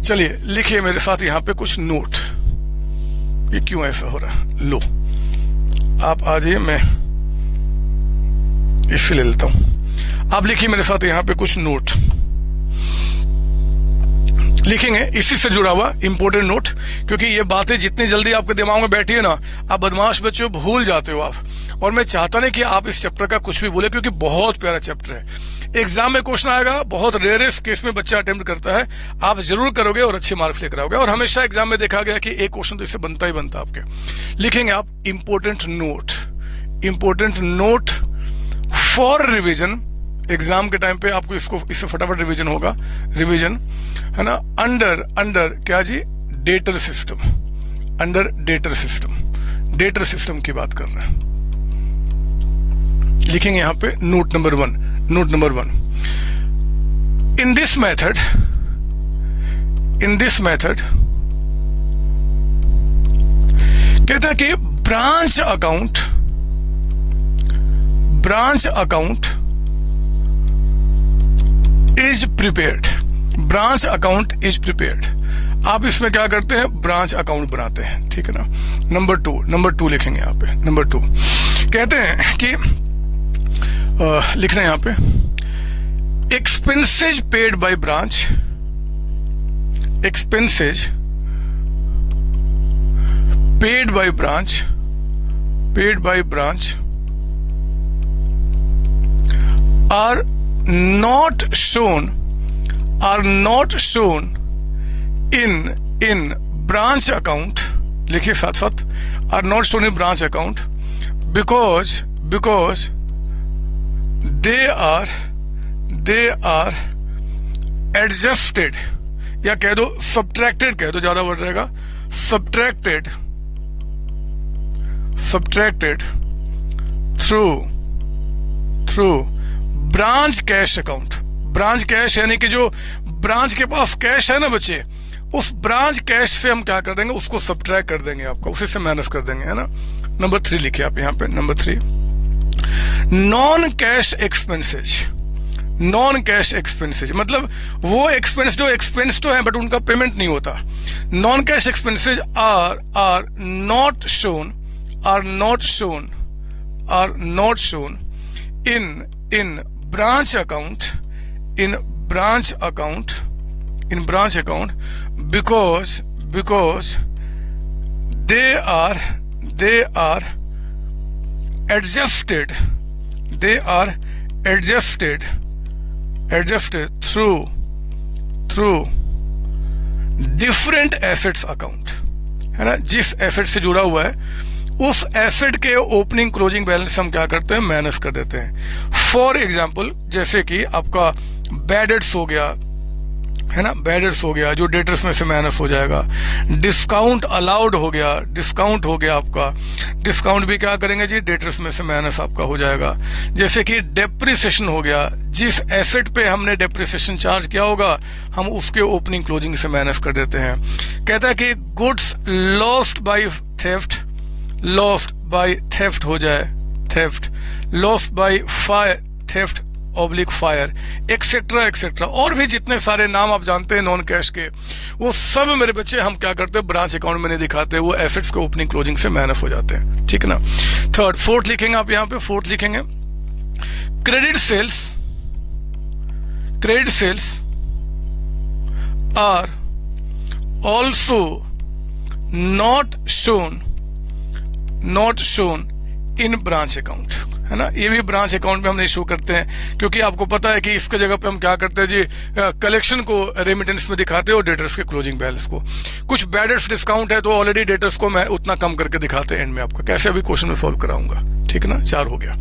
चलिए लिखिए मेरे साथ यहाँ पे कुछ नोट। ये क्यों ऐसा हो रहा है? लो आप आ जाइए, मैं इससे ले लेता हूं। आप लिखिए मेरे साथ यहाँ पे कुछ नोट। लिखेंगे इसी से जुड़ा हुआ इंपॉर्टेंट नोट, क्योंकि ये बातें जितनी जल्दी आपके दिमाग में बैठी है ना, आप बदमाश बच्चों भूल जाते हो आप। और मैं चाहता नहीं कि आप इस चैप्टर का कुछ भी भूले, क्योंकि बहुत प्यारा चैप्टर है। एग्जाम में क्वेश्चन आएगा, बहुत रेयरेस्ट केस में बच्चा अटेम्प्ट करता है, आप जरूर करोगे और अच्छे मार्क्स लेकर आओगे। और हमेशा एग्जाम में देखा गया कि एक क्वेश्चन तो इससे बनता ही बनता आपके। लिखेंगे आप important note for revision. Exam के टाइम पे आपको इससे फटाफट रिवीजन होगा, रिवीजन है ना। अंडर क्या जी, debtor system, under debtor system की बात कर रहे हैं। लिखेंगे यहां पे note number one. In this method कहता है कि ब्रांच अकाउंट इज प्रिपेयर्ड। आप इसमें क्या करते हैं, ब्रांच अकाउंट बनाते हैं, ठीक है ना। नंबर टू लिखेंगे यहाँ पे। नंबर 2 कहते हैं कि लिखना है यहाँ पे, expenses paid by branch, paid by branch are not shown in branch account, लिखिए साथ are not shown in branch account because they are adjusted, या कह दो subtracted, कह दो ज्यादा बढ़ रहेगा, subtracted through branch cash account. Branch cash यानी कि जो ब्रांच के पास कैश है ना बच्चे, उस ब्रांच कैश से हम क्या कर देंगे, उसको सब्ट्रैक्ट कर देंगे, आपका उसी से माइनस कर देंगे, है ना। नंबर 3 लिखिए आप यहाँ पे। नंबर 3 नॉन कैश एक्सपेंसेज, मतलब वो एक्सपेंस जो एक्सपेंस तो है बट उनका पेमेंट नहीं होता। Non cash expenses are not shown in branch account because they are adjusted through different assets account, है ना। जिस एसेट से जुड़ा हुआ है उस एसेट के ओपनिंग क्लोजिंग बैलेंस हम क्या करते हैं, माइनस कर देते हैं। फॉर एग्जाम्पल जैसे कि आपका बैड डेट्स हो गया, है ना, बैड डेट्स हो गया जो डेटर्स में से माइनस हो जाएगा। डिस्काउंट अलाउड हो गया, डिस्काउंट हो गया आपका, डिस्काउंट भी क्या करेंगे जी, डेटर्स में से माइनस आपका हो जाएगा। जैसे कि डेप्रिसिएशन हो गया, जिस एसेट पे हमने डेप्रिसिएशन चार्ज किया होगा हम उसके ओपनिंग क्लोजिंग से माइनस कर देते हैं। कहता है कि गुड्स लॉस्ट बाय थेफ्ट हो जाए, theft, lost by fire, theft oblique fire, etcetera और भी जितने सारे नाम आप जानते हैं नॉन कैश के, वो सब मेरे बच्चे हम क्या करते हैं, ब्रांच अकाउंट में नहीं दिखाते, वो एसेट्स के ओपनिंग क्लोजिंग से माइनस हो जाते हैं, ठीक है ना। फोर्थ लिखेंगे आप यहाँ पे। फोर्थ लिखेंगे credit sales are also not shown in branch account, है ना। ये भी ब्रांच अकाउंट में हम नहीं शो करते हैं, क्योंकि आपको पता है कि इसके जगह पे हम क्या करते हैं जी, कलेक्शन को रेमिटेंस में दिखाते हैं और डेटर्स के क्लोजिंग बैलेंस को। कुछ बैड डेट्स डिस्काउंट है तो ऑलरेडी डेटर्स को मैं उतना कम करके दिखाते हैं एंड में आपका। कैसे अभी क्वेश्चन में सॉल्व कराऊंगा, ठीक है ना। 4 हो गया।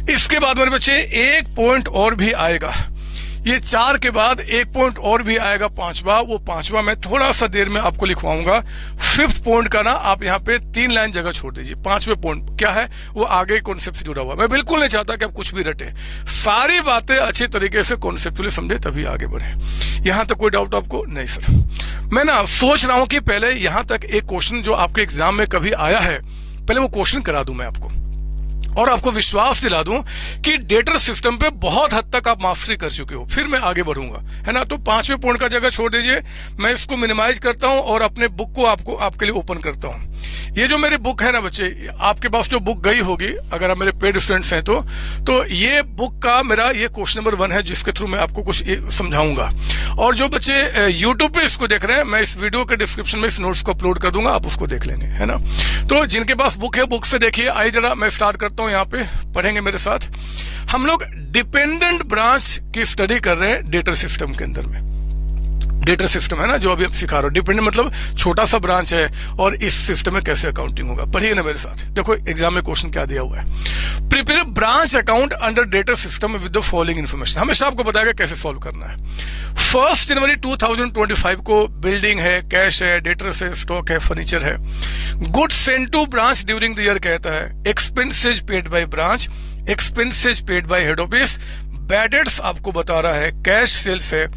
इसके बाद मेरे बच्चे एक पॉइंट और भी आएगा, ये 4 के बाद एक पॉइंट और भी आएगा, 5वां। वो 5वां मैं थोड़ा सा देर में आपको लिखवाऊंगा। 5th पॉइंट का ना आप यहाँ पे 3 लाइन जगह छोड़ दीजिए। 5वें पॉइंट क्या है, वो आगे कॉन्सेप्ट से जुड़ा हुआ। मैं बिल्कुल नहीं चाहता कि आप कुछ भी रटे, सारी बातें अच्छी तरीके से कॉन्सेप्चुअली समझे तभी आगे बढ़े। यहां तक कोई डाउट आपको? नहीं सर, मैं ना सोच रहा हूं कि पहले यहां तक एक क्वेश्चन जो आपके एग्जाम में कभी आया है, पहले वो क्वेश्चन करा दूं मैं आपको, और आपको विश्वास दिला दूं कि डेटर सिस्टम पे बहुत हद तक आप मास्टरी कर चुके हो, फिर मैं आगे बढ़ूंगा, है ना। तो 5वें पॉइंट का जगह छोड़ दीजिए, मैं इसको मिनिमाइज करता हूं और अपने बुक को आपके लिए ओपन करता हूं। ये जो मेरी बुक है ना बच्चे, आपके पास जो बुक गई होगी अगर आप मेरे पेड स्टूडेंट्स हैं तो ये बुक का मेरा ये क्वेश्चन नंबर 1 है जिसके थ्रू मैं आपको कुछ समझाऊंगा। और जो बच्चे यूट्यूब पे इसको देख रहे हैं, मैं इस वीडियो के डिस्क्रिप्शन में इस नोट्स को अपलोड कर दूंगा, आप उसको देख लेंगे, है ना। तो जिनके पास बुक है बुक से देखिए। आइए जरा मैं स्टार्ट करता हूं, यहाँ पे पढ़ेंगे मेरे साथ। हम लोग डिपेंडेंट ब्रांच की स्टडी कर रहे हैं डेटा सिस्टम के अंदर में। डेटा सिस्टम है ना जो अभी आप सिखा रहे हो, डिपेंडेंट मतलब छोटा सा ब्रांच है और इस सिस्टम में कैसे अकाउंटिंग होगा। पढ़िए ना मेरे साथ, देखो एग्जाम में क्वेश्चन क्या दिया हुआ है। Prepare branch account under data system with the following information. हमेशा आपको बताएगा कैसे सॉल्व करना है। 1 जनवरी 2025 को बिल्डिंग है, कैश है, डेटर्स है, स्टॉक है, फर्नीचर है। Goods sent to branch during the year कहता है। Expenses paid by branch, expenses paid by head office. Bad debts आपको बता रहा है, कैश सेल्स है,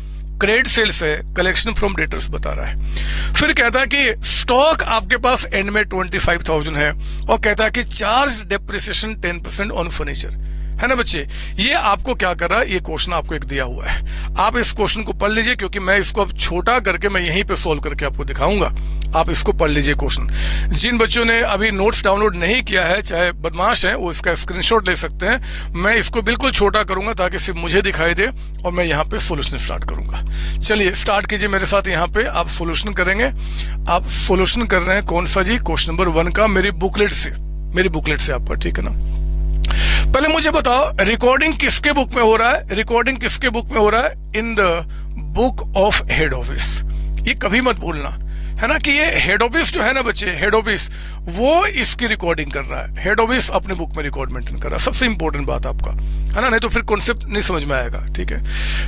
क्रेडिट सेल्स है, कलेक्शन फ्रॉम डेटर्स बता रहा है। फिर कहता है कि स्टॉक आपके पास एंड में 25,000 है और कहता है कि चार्ज डेप्रिसिएशन 10% ऑन फर्नीचर, है ना बच्चे। ये आपको क्या कर रहा है, ये क्वेश्चन आपको एक दिया हुआ है। आप इस क्वेश्चन को पढ़ लीजिए क्योंकि मैं इसको अब छोटा करके मैं यहीं पे सॉल्व करके आपको दिखाऊंगा। आप इसको पढ़ लीजिए क्वेश्चन। जिन बच्चों ने अभी नोट्स डाउनलोड नहीं किया है, चाहे बदमाश है, वो इसका स्क्रीनशॉट ले सकते हैं। मैं इसको बिल्कुल छोटा करूंगा ताकि सिर्फ मुझे दिखाई दे और मैं यहाँ पे सोल्यूशन स्टार्ट करूंगा। चलिए स्टार्ट कीजिए मेरे साथ। यहाँ पे आप सोल्यूशन करेंगे। आप सोल्यूशन कर रहे हैं कौन सा जी, क्वेश्चन नंबर 1 का मेरी बुकलेट से आपका, ठीक है ना। पहले मुझे बताओ रिकॉर्डिंग किसके बुक में हो रहा है। रिकॉर्डिंग किसके बुक में हो रहा है, इन the book of head office. ये कभी मत भूलना, है ना, कि ये हेड ऑफिस जो है ना बच्चे, हेड ऑफिस वो इसकी रिकॉर्डिंग कर रहा है। हेड ऑफिस अपने बुक में रिकॉर्ड मेंटेन कर रहा है। सबसे इंपॉर्टेंट बात आपका, है ना, नहीं तो फिर कॉन्सेप्ट नहीं समझ में आएगा, ठीक है।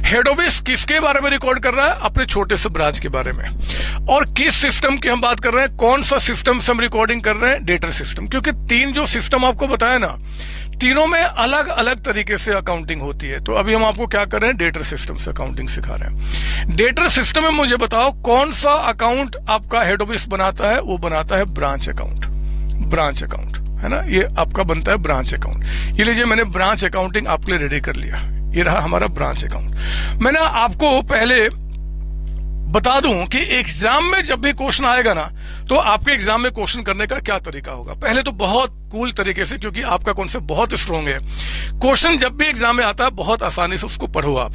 हेड ऑफिस किसके बारे में रिकॉर्ड कर रहा है, अपने छोटे से ब्रांच के बारे में। और किस सिस्टम की हम बात कर रहे हैं, कौन सा सिस्टम से हम रिकॉर्डिंग कर रहे हैं, डेटा सिस्टम। क्योंकि 3 जो सिस्टम आपको बताया ना, तीनों में अलग अलग तरीके से अकाउंटिंग होती है। तो अभी हम आपको क्या कर रहे हैं, डेटा सिस्टम से अकाउंटिंग सिखा रहे हैं। डेटा सिस्टम में मुझे बताओ कौन सा अकाउंट आपका हेड ऑफिस बनाता है, वो बनाता है ब्रांच अकाउंट। ब्रांच अकाउंट, है ना, ये आपका बनता है ब्रांच अकाउंट। ये लीजिए मैंने ब्रांच अकाउंटिंग आपके लिए रेडी कर लिया। ये रहा हमारा ब्रांच अकाउंट। मैंने आपको पहले बता दूं कि एग्जाम में जब भी क्वेश्चन आएगा ना, तो आपके एग्जाम में क्वेश्चन करने का क्या तरीका होगा। पहले तो बहुत कूल तरीके से, क्योंकि आपका कॉन्सेप्ट बहुत स्ट्रॉन्ग है। क्वेश्चन जब भी एग्जाम में आता है बहुत आसानी से उसको पढ़ो आप।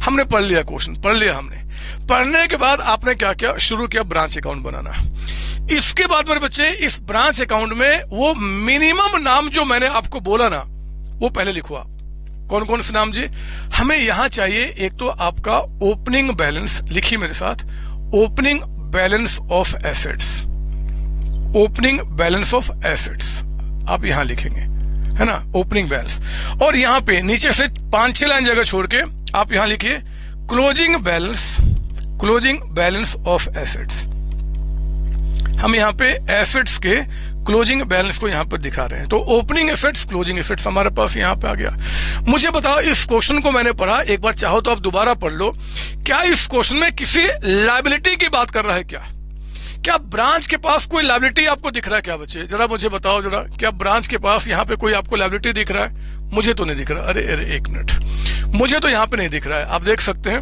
हमने पढ़ लिया, क्वेश्चन पढ़ लिया हमने। पढ़ने के बाद आपने क्या किया, शुरू किया ब्रांच अकाउंट बनाना। इसके बाद मेरे बच्चे इस ब्रांच अकाउंट में वो मिनिमम नाम जो मैंने आपको बोला ना, वो पहले लिखो आप। कौन कौन से नाम जी हमें यहां चाहिए। एक तो आपका ओपनिंग बैलेंस, लिखिए मेरे साथ, opening balance of assets. Opening balance of assets आप यहां लिखेंगे, है ना, ओपनिंग बैलेंस। और यहां पे नीचे से 5-6 लाइन जगह छोड़ के आप यहां लिखिए closing balance, closing balance of assets. हम यहां पे एसेट्स के क्लोजिंग बैलेंस को यहां पर दिखा रहे हैं। तो ओपनिंग एसेट्स, क्लोजिंग एसेट्स हमारे पास यहां पे आ गया। मुझे बताओ, इस क्वेश्चन को मैंने पढ़ा, एक बार चाहो तो आप दोबारा पढ़ लो। क्या इस क्वेश्चन में किसी लायबिलिटी की बात कर रहा है क्या ब्रांच के पास कोई लायबिलिटी आपको दिख रहा है क्या बच्चे? जरा मुझे बताओ जरा, क्या ब्रांच के पास यहाँ पे कोई आपको लायबिलिटी दिख रहा है? मुझे तो नहीं दिख रहा। अरे एक मिनट, मुझे तो यहाँ पे नहीं दिख रहा है। आप देख सकते हैं,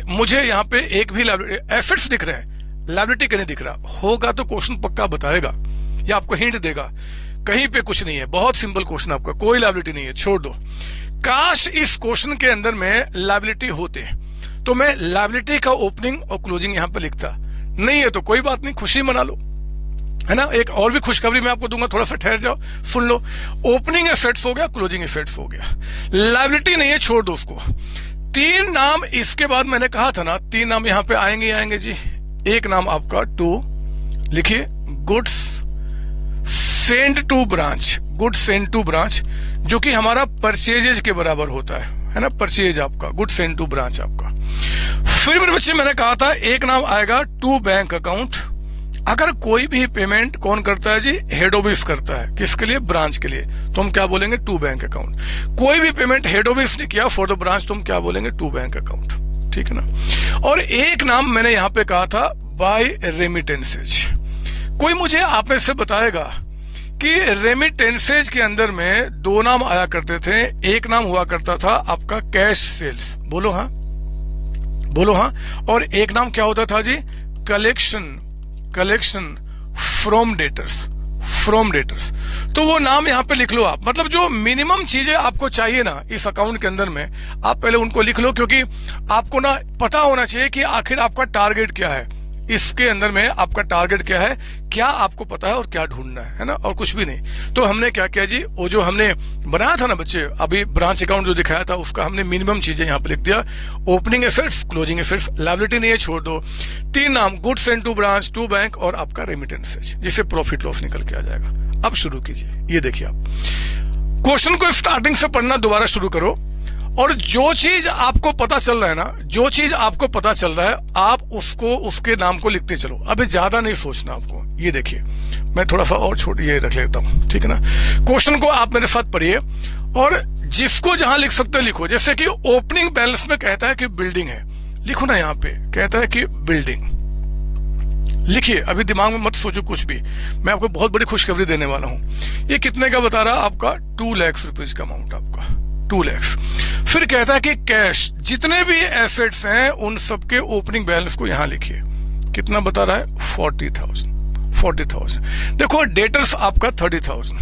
मुझे यहाँ पे एक भी एसेट्स दिख रहे हैं, लायबिलिटी का नहीं दिख रहा। होगा तो क्वेश्चन पक्का बताएगा या आपको हिंट देगा। कहीं पे कुछ नहीं है, बहुत सिंपल क्वेश्चन आपका, कोई लायबिलिटी नहीं है, छोड़ दो। काश इस क्वेश्चन के अंदर में लायबिलिटी होते तो मैं लायबिलिटी का ओपनिंग और क्लोजिंग यहां पे लिखता। नहीं है तो कोई बात नहीं, खुशी मना लो, है ना। एक और भी खुशखबरी मैं आपको दूंगा, थोड़ा सा ठहर जाओ, सुन लो। ओपनिंग एसेट्स हो गया, क्लोजिंग एसेट्स हो गया, लायबिलिटी नहीं है, छोड़ दो उसको। 3 नाम इसके बाद मैंने कहा था ना, 3 नाम यहां पे आएंगे जी। एक नाम आपका टू लिखिए, goods send to branch, goods send to branch, जो कि हमारा परचेजेज के बराबर होता है ना, परचेज आपका, गुड सेंड टू ब्रांच आपका। फिर मेरे बच्चे मैंने कहा था एक नाम आएगा टू बैंक अकाउंट। अगर कोई भी पेमेंट कौन करता है जी, हेड ऑफिस करता है, किसके लिए, ब्रांच के लिए, तो हम क्या बोलेंगे, टू बैंक अकाउंट। कोई भी पेमेंट हेड ऑफिस ने किया फॉर द ब्रांच, तो हम क्या बोलेंगे, टू बैंक अकाउंट, ठीक है ना। और एक नाम मैंने यहां पे कहा था बाय रेमिटेंसेज। कोई मुझे आप में से बताएगा कि रेमिटेंसेज के अंदर में 2 नाम आया करते थे। एक नाम हुआ करता था आपका कैश सेल्स, बोलो हाँ, बोलो हाँ। और एक नाम क्या होता था जी, collection from debtors, from debtors. तो वो नाम यहां पे लिख लो आप। मतलब जो मिनिमम चीजें आपको चाहिए ना इस अकाउंट के अंदर में, आप पहले उनको लिख लो, क्योंकि आपको ना पता होना चाहिए कि आखिर आपका टारगेट क्या है, इसके अंदर में आपका टारगेट क्या है, क्या आपको पता है और क्या ढूंढना है ना, और कुछ भी नहीं। तो हमने क्या किया जी, वो जो हमने बनाया था ना बच्चे, अभी ब्रांच अकाउंट जो दिखाया था उसका हमने मिनिमम चीजें यहाँ पे लिख दिया। Opening assets, closing assets, liability नहीं है छोड़ दो, 3 नाम, goods sent to branch, to bank, और आपका रेमिटेंसेज, जिससे प्रॉफिट लॉस निकल के आ जाएगा। अब शुरू कीजिए। ये देखिए, आप क्वेश्चन को स्टार्टिंग से पढ़ना दोबारा शुरू करो, और जो चीज आपको पता चल रहा है ना, जो चीज आपको पता चल रहा है, आप उसको, उसके नाम को लिखते चलो। अभी ज्यादा नहीं सोचना आपको। ये देखिए, मैं थोड़ा सा और छोड़ ये रख लेता हूं, ठीक है ना। क्वेश्चन को आप मेरे साथ पढ़िए, और जिसको जहां लिख सकते लिखो। जैसे कि ओपनिंग बैलेंस में कहता है कि बिल्डिंग है, लिखो ना, यहाँ पे कहता है कि बिल्डिंग, लिखिए। अभी दिमाग में मत सोचो कुछ भी, मैं आपको बहुत बड़ी खुशखबरी देने वाला हूं। ये कितने का बता रहा, आपका 2 लाख रुपीज का अमाउंट, आपका 2 लाख। फिर कहता है कि कैश, जितने भी एसेट्स हैं उन सबके ओपनिंग बैलेंस को यहां लिखिए। कितना बता रहा है, 40,000। देखो डेटर्स आपका 30,000,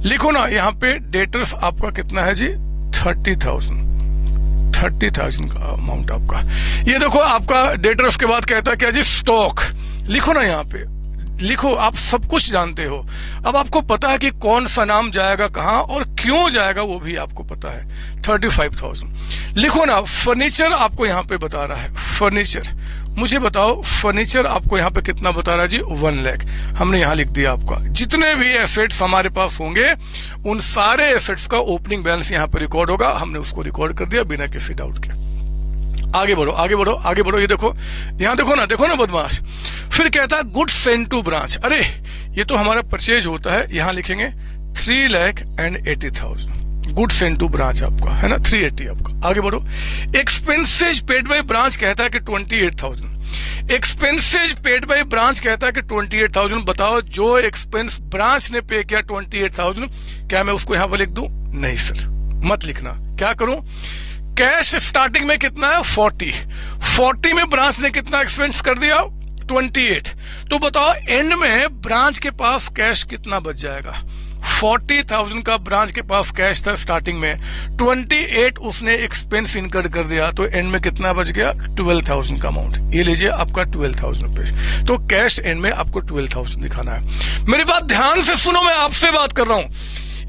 लिखो ना यहाँ पे, डेटर्स आपका कितना है जी, 30,000 का अमाउंट आपका। ये देखो आपका डेटर्स के बाद कहता है क्या जी, स्टॉक, लिखो ना यहाँ पे, लिखो। आप सब कुछ जानते हो। अब आपको पता है कि कौन सा नाम जाएगा कहां और क्यों जाएगा, वो भी आपको पता है। 35,000 लिखो ना। फर्नीचर आपको यहाँ पे बता रहा है, फर्नीचर, मुझे बताओ फर्नीचर आपको यहाँ पे कितना बता रहा है जी, 1 लाख। हमने यहाँ लिख दिया आपका। जितने भी एसेट्स हमारे पास होंगे उन सारे एसेट्स का ओपनिंग बैलेंस यहाँ पे रिकॉर्ड होगा। हमने उसको रिकॉर्ड कर दिया बिना किसी डाउट के। आगे बढ़ो, आगे बढ़ो, आगे बढ़ो। ये देखो, यहाँ देखो ना, देखो ना बदमाश। फिर कहता है गुड्स सेंट टू ब्रांच। अरे ये तो हमारा परचेज होता है, यहाँ लिखेंगे 3,80,000 गुड्स सेंट टू ब्रांच आपका है ना, 380 आपका। आगे बढ़ो। एक्सपेंसेज पेड बाय ब्रांच कहता है कि 28,000। एक्सपेंसेज पेड बाय ब्रांच कहता है कि 28,000। बताओ जो एक्सपेंस ब्रांच ने पे किया 28,000, क्या मैं उसको यहां पर लिख दूं? नहीं सर, मत लिखना। क्या करूं? कैश स्टार्टिंग में कितना है, 40 में ब्रांच ने कितना एक्सपेंस कर दिया, 28। तो बताओ एंड में ब्रांच के पास कैश कितना बच जाएगा? 40,000 का ब्रांच के पास कैश था स्टार्टिंग में, 28 उसने एक्सपेंस इनकर कर दिया, तो एंड में कितना बच गया, 12,000 का अमाउंट। ये लीजिए आपका 12,000 रुपए। तो कैश एंड में आपको 12,000 दिखाना है। मेरी बात ध्यान से सुनो, मैं आपसे बात कर रहा हूं।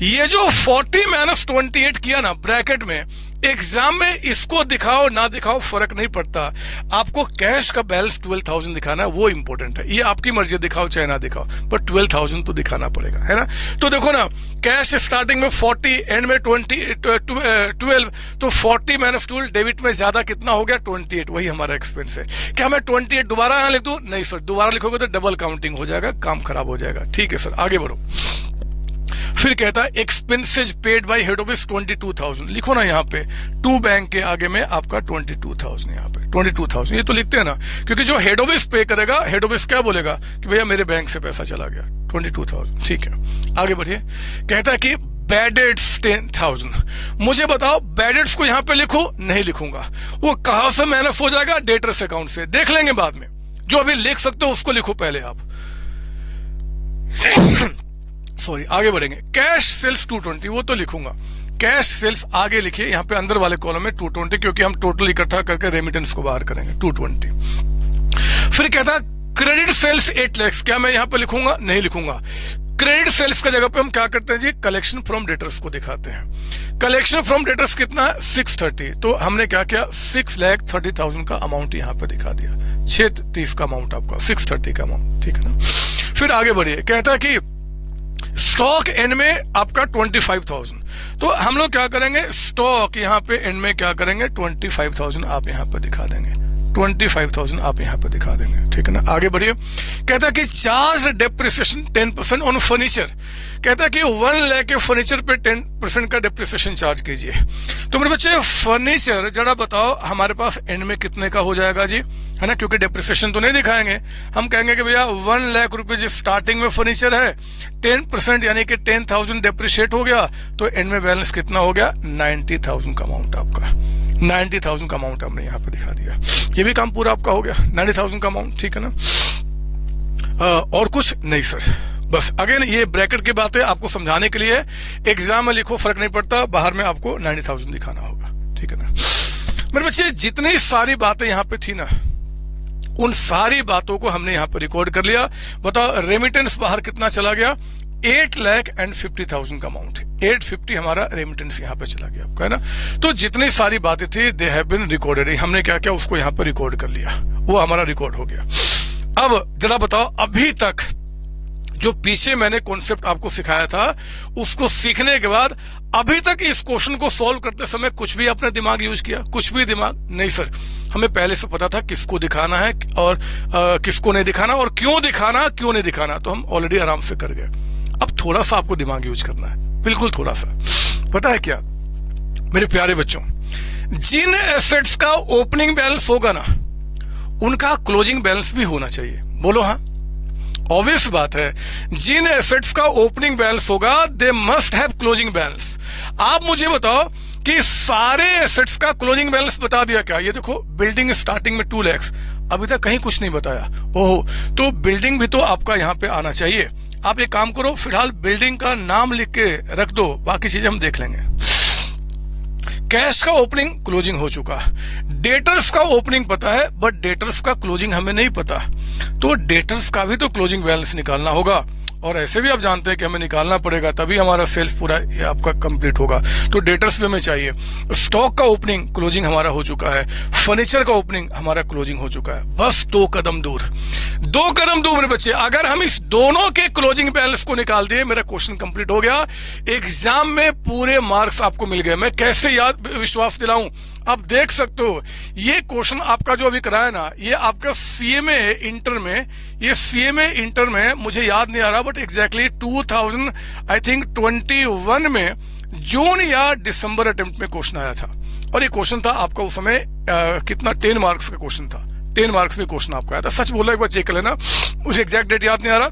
ये जो 40 माइनस 28 किया ना ब्रैकेट में, एग्जाम में इसको दिखाओ ना दिखाओ फर्क नहीं पड़ता। आपको कैश का बैलेंस 12,000 दिखाना है, वो इंपॉर्टेंट है। ये आपकी मर्जी, दिखाओ चाहे ना दिखाओ, पर 12,000 तो दिखाना पड़ेगा, है ना। तो देखो ना, कैश स्टार्टिंग में 40, एंड में 12, तो 40 माइनस 12 डेबिट में ज्यादा कितना हो गया, 28। वही हमारा एक्सपेंस है। क्या मैं 28 दोबारा यहां लिख दूं? नहीं सर, दोबारा लिखोगे तो डबल काउंटिंग हो जाएगा, काम खराब हो जाएगा। ठीक है सर, आगे बढ़ो। फिर कहता है expenses paid by head office 22,000। लिखो ना यहाँ पे, टू बैंक के आगे में आपका 22,000, यहाँ पे 22,000। ये तो लिखते हैं ना, क्योंकि जो हेड ऑफिस पे करेगा, हेड ऑफिस क्या बोलेगा कि भैया मेरे बैंक से पैसा चला गया, 22,000। ठीक है, आगे बढ़िए। कहता है कि बैड डेट्स 10,000। मुझे बताओ बैड डेट्स को यहाँ पे लिखो? नहीं लिखूंगा। वो कहां से माइनस हो जाएगा? डेटर्स अकाउंट से। देख लेंगे बाद में। जो अभी लिख सकते हो उसको लिखो पहले आप। सॉरी, आगे बढ़ेंगे। कैश सेल्स 220, वो तो लिखूंगा। कैश सेल्स आगे लिखिए, यहाँ पे अंदर वाले कॉलम में 220, क्योंकि हम टोटल इकट्ठा करके रेमिटेंस को बाहर करेंगे, 220। फिर कहता है क्रेडिट सेल्स 8 लाख। क्या मैं यहाँ पे लिखूंगा? नहीं लिखूंगा। क्रेडिट सेल्स का जगह पे हम क्या करते हैं जी, कलेक्शन फ्रॉम डेटर्स को दिखाते हैं। कलेक्शन फ्रॉम डेटर्स कितना है, 630। तो हमने क्या किया, 6,30,000 का अमाउंट यहाँ पे दिखा दिया। 630 का अमाउंट आपका, 630 का अमाउंट, ठीक है ना। फिर आगे बढ़िए। कहता है कि स्टॉक एंड में आपका 25,000। तो हम लोग क्या करेंगे, स्टॉक यहाँ पे एंड में क्या करेंगे, 25,000 आप यहाँ पे दिखा देंगे। 25,000 आप यहाँ पे दिखा देंगे, ठीक है ना। आगे बढ़िए। कहता है कि चार्ज डेप्रिसिएशन 10% ऑन फर्नीचर। कहता है कि 1 लाख के फर्नीचर पे 10% का डेप्रिसिएशन चार्ज कीजिए। तो मेरे बच्चे फर्नीचर जरा बताओ हमारे पास एंड में कितने का हो जाएगा जी, है ना, क्योंकि डेप्रिसिएशन तो नहीं दिखाएंगे। हम कहेंगे कि भैया 1 लाख रुपए जो स्टार्टिंग में फर्नीचर है, 10% यानी कि 10,000 डेप्रिशिएट हो गया, तो एंड में बैलेंस कितना हो गया, 90,000 का अमाउंट आपका। 90,000 का अमाउंट हमने यहाँ पे दिखा दिया। ये भी काम पूरा आपका हो गया, 90,000 का अमाउंट, ठीक है ना। और कुछ नहीं सर। बस अगेन ये ब्रैकेट की बातें आपको समझाने के लिए, एग्जाम में लिखो फर्क नहीं पड़ता, बाहर में आपको 90,000 दिखाना होगा, ठीक है ना। मेरे बच्चे जितनी सारी बातें यहाँ पे थी ना, उन सारी बातों को हमने यहाँ पर रिकॉर्ड कर लिया। बताओ रेमिटेंस बाहर कितना चला गया, 8,50,000 का अमाउंट है, 850 हमारा रेमिटेंस यहाँ पे चला गया आपका, है ना। तो जितनी सारी बातें थी दे हैव बीन रिकॉर्डेड, हमने क्या किया उसको यहाँ पर रिकॉर्ड कर लिया, वो हमारा रिकॉर्ड हो गया। अब जरा बताओ अभी तक जो पीछे मैंने कॉन्सेप्ट आपको सिखाया था उसको सीखने के बाद अभी तक इस क्वेश्चन को सॉल्व करते समय कुछ भी अपने दिमाग यूज किया, कुछ भी दिमाग नहीं सर। हमें पहले से पता था किसको दिखाना है और किसको नहीं दिखाना और क्यों दिखाना क्यों नहीं दिखाना, तो हम ऑलरेडी आराम से कर गए। अब थोड़ा सा आपको दिमाग यूज करना है, बिल्कुल थोड़ा सा। पता है क्या मेरे प्यारे बच्चों, जिन एसेट्स का ओपनिंग बैलेंस होगा ना उनका क्लोजिंग बैलेंस भी होना चाहिए। बोलो हाँ, ऑब्वियस बात है, जिन एसेट्स का ओपनिंग बैलेंस होगा they must have closing balance. आप मुझे बताओ कि सारे एसेट्स का क्लोजिंग बैलेंस बता दिया क्या? ये देखो बिल्डिंग स्टार्टिंग में 2 लाख, अभी तक कहीं कुछ नहीं बताया। ओहो, तो बिल्डिंग भी तो आपका यहां पे आना चाहिए। आप एक काम करो, फिलहाल बिल्डिंग का नाम लिख के रख दो, बाकी चीजें हम देख लेंगे। कैश का ओपनिंग क्लोजिंग हो चुका, डेटर्स का ओपनिंग पता है बट डेटर्स का क्लोजिंग हमें नहीं पता, तो डेटर्स का भी तो क्लोजिंग बैलेंस निकालना होगा। और ऐसे भी आप जानते हैं कि हमें निकालना पड़ेगा, तभी हमारा सेल्स पूरा आपका कंप्लीट होगा, तो डेटर्स भी हमें चाहिए। स्टॉक का ओपनिंग क्लोजिंग हमारा हो चुका है, फर्नीचर का ओपनिंग हमारा क्लोजिंग हो चुका है। बस 2 कदम दूर, 2 कदम दूर मेरे बच्चे, अगर हम इस दोनों के क्लोजिंग बैलेंस को निकाल दिए मेरा क्वेश्चन कंप्लीट हो गया। एग्जाम में पूरे मार्क्स आपको मिल गए। मैं कैसे याद विश्वास दिलाऊं, आप देख सकते हो ये क्वेश्चन आपका जो अभी कराया ना, ये आपका सीएमए इंटर में, ये सीएमए इंटर में मुझे याद नहीं आ रहा बट एग्जैक्टली 2021 में जून या दिसंबर अटेम्प्ट में क्वेश्चन आया था। और ये क्वेश्चन था आपका उस समय कितना 10 मार्क्स का क्वेश्चन था, 10 मार्क्स में क्वेश्चन आपका आया था। सच बोला, एक बार चेक कर लेना, मुझे एग्जैक्ट डेट याद नहीं आ रहा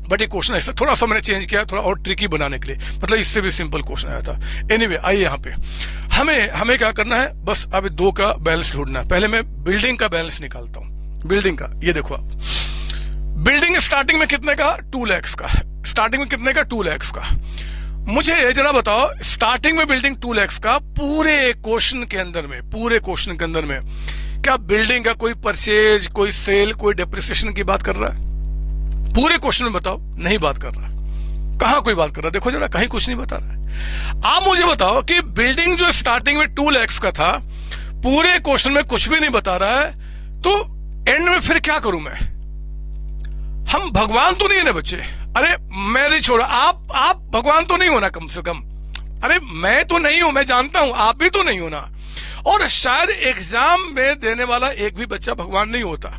बट ये क्वेश्चन ऐसा थोड़ा सा मैंने चेंज किया थोड़ा और ट्रिकी बनाने के लिए, मतलब इससे भी सिंपल क्वेश्चन आया था। एनीवे आइए यहाँ पे हमें क्या करना है, बस अभी 2 का बैलेंस ढूंढना है। पहले मैं बिल्डिंग का बैलेंस निकालता हूँ। बिल्डिंग का ये देखो आप, बिल्डिंग स्टार्टिंग में कितने का, 2 लाख का, स्टार्टिंग में कितने का, 2 लाख का। मुझे जरा बताओ स्टार्टिंग में बिल्डिंग 2 लाख का, पूरे क्वेश्चन के अंदर में क्या बिल्डिंग का कोई परचेज, कोई सेल, कोई डेप्रिसिएशन की बात कर रहा है? पूरे क्वेश्चन में बताओ, नहीं बात कर रहा। कहां कोई बात कर रहा है? देखो जरा, कहीं कुछ नहीं बता रहा है। आप मुझे बताओ कि बिल्डिंग जो स्टार्टिंग में 2 लाख का था, पूरे क्वेश्चन में कुछ भी नहीं बता रहा है, तो एंड में फिर क्या करूं मैं? हम भगवान तो नहीं है ना बच्चे, अरे मैं नहीं छोड़ा, आप भगवान तो नहीं हो ना कम से कम। अरे मैं तो नहीं हूं, मैं जानता हूं, आप भी तो नहीं हो ना। और शायद एग्जाम में देने वाला एक भी बच्चा भगवान नहीं होता।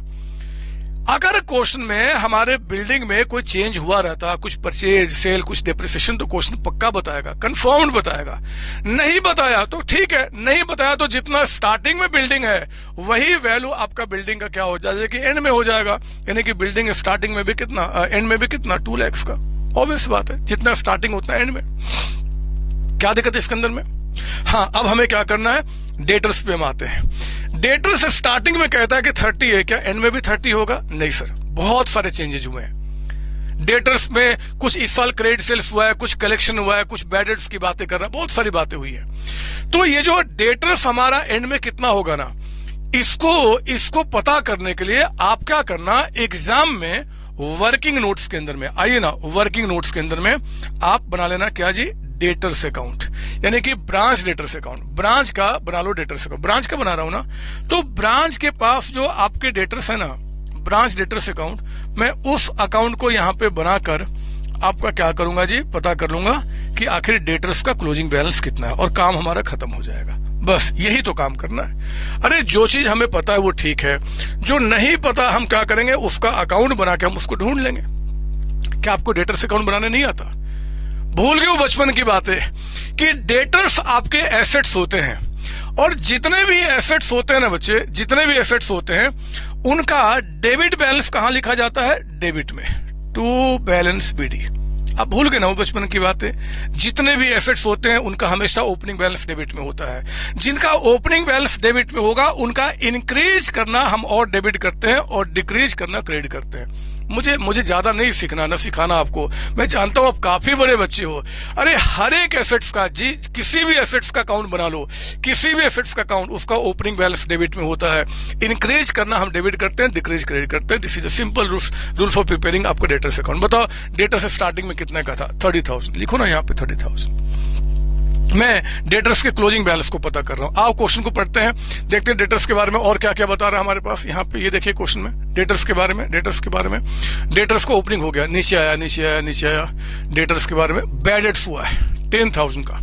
अगर क्वेश्चन में हमारे बिल्डिंग में कोई चेंज हुआ रहता, कुछ परचेज, सेल, कुछ डेप्रिसिएशन, तो क्वेश्चन पक्का बताएगा, कंफर्म्ड बताएगा। नहीं बताया तो ठीक है, नहीं बताया तो जितना स्टार्टिंग में बिल्डिंग है वही वैल्यू आपका बिल्डिंग का क्या हो जाएगा कि एंड में हो जाएगा। यानी कि बिल्डिंग स्टार्टिंग में भी कितना, एंड में भी कितना, 2 लाख का। ऑब्वियस बात है, जितना स्टार्टिंग उतना एंड में। क्या दिक्कत है इसके अंदर में? हाँ, अब हमें क्या करना है, डेटर्स पे हम आते हैं। डेटर्स स्टार्टिंग में कहता है कि 30 है, क्या एंड में भी 30 होगा? नहीं सर, बहुत सारे चेंजेस हुए हैं डेटर्स में। कुछ इस साल क्रेडिट सेल्स हुआ है, कुछ कलेक्शन हुआ है, कुछ बैड डेट्स की बातें कर रहा है, बहुत सारी बातें हुई है। तो ये जो डेटर्स हमारा एंड में कितना होगा ना, इसको पता करने के लिए आप क्या करना, एग्जाम में वर्किंग नोट्स के अंदर में आइए ना, वर्किंग नोट्स के अंदर में आप बना लेना क्या जी, डेटर्स अकाउंट, यानी कि ब्रांच डेटर्स अकाउंट। ब्रांच का बना लो डेटर्स अकाउंट, ब्रांच का बना रहा हूं ना, तो ब्रांच के पास जो आपके डेटर्स है ना, ब्रांच डेटर्स अकाउंट, मैं उस अकाउंट को यहां पे बनाकर आपका क्या करूंगा जी, पता कर लूंगा कि आखिर डेटर्स का क्लोजिंग बैलेंस कितना है और काम हमारा खत्म हो जाएगा। बस यही तो काम करना है। अरे जो चीज हमें पता है वो ठीक है, जो नहीं पता हम क्या करेंगे, उसका अकाउंट बना के हम उसको ढूंढ लेंगे। क्या आपको डेटर्स अकाउंट बनाने नहीं आता? भूल गए वो बचपन की बातें कि डेटर्स आपके एसेट्स होते हैं, और जितने भी एसेट्स होते हैं ना बच्चे, जितने भी एसेट्स होते हैं उनका डेबिट बैलेंस कहां लिखा जाता है, डेबिट में, टू बैलेंस बीडी। आप भूल गए ना वो बचपन की बातें। जितने भी एसेट्स होते हैं उनका हमेशा ओपनिंग बैलेंस डेबिट में होता है। जिनका ओपनिंग बैलेंस डेबिट में होगा उनका इंक्रीज करना हम और डेबिट करते हैं और डिक्रीज करना क्रेडिट करते हैं। मुझे ज्यादा नहीं सीखना ना सिखाना आपको। मैं जानता हूं आप काफी बड़े बच्चे हो। अरे हर एक एसेट्स का जी, किसी भी एसेट्स का अकाउंट बना लो, किसी भी एसेट्स का अकाउंट, उसका ओपनिंग बैलेंस डेबिट में होता है। इंक्रीज करना हम डेबिट करते हैं, डिक्रीज क्रेडिट करते हैं। This is a simple rule for preparing आपका डेटर्स अकाउंट। बताओ डेटर्स स्टार्टिंग में कितने का था? 30,000। लिखो ना यहाँ पे 30,000। मैं डेटर्स के क्लोजिंग बैलेंस को पता कर रहा हूं। आओ क्वेश्चन को पढ़ते हैं, देखते हैं डेटर्स के बारे में और क्या क्या बता रहा है हमारे पास। यहाँ पे ये देखिए क्वेश्चन में डेटर्स के बारे में, डेटर्स को ओपनिंग हो गया, नीचे आया, डेटर्स के बारे में बैड डेट्स हुआ है 10,000 का।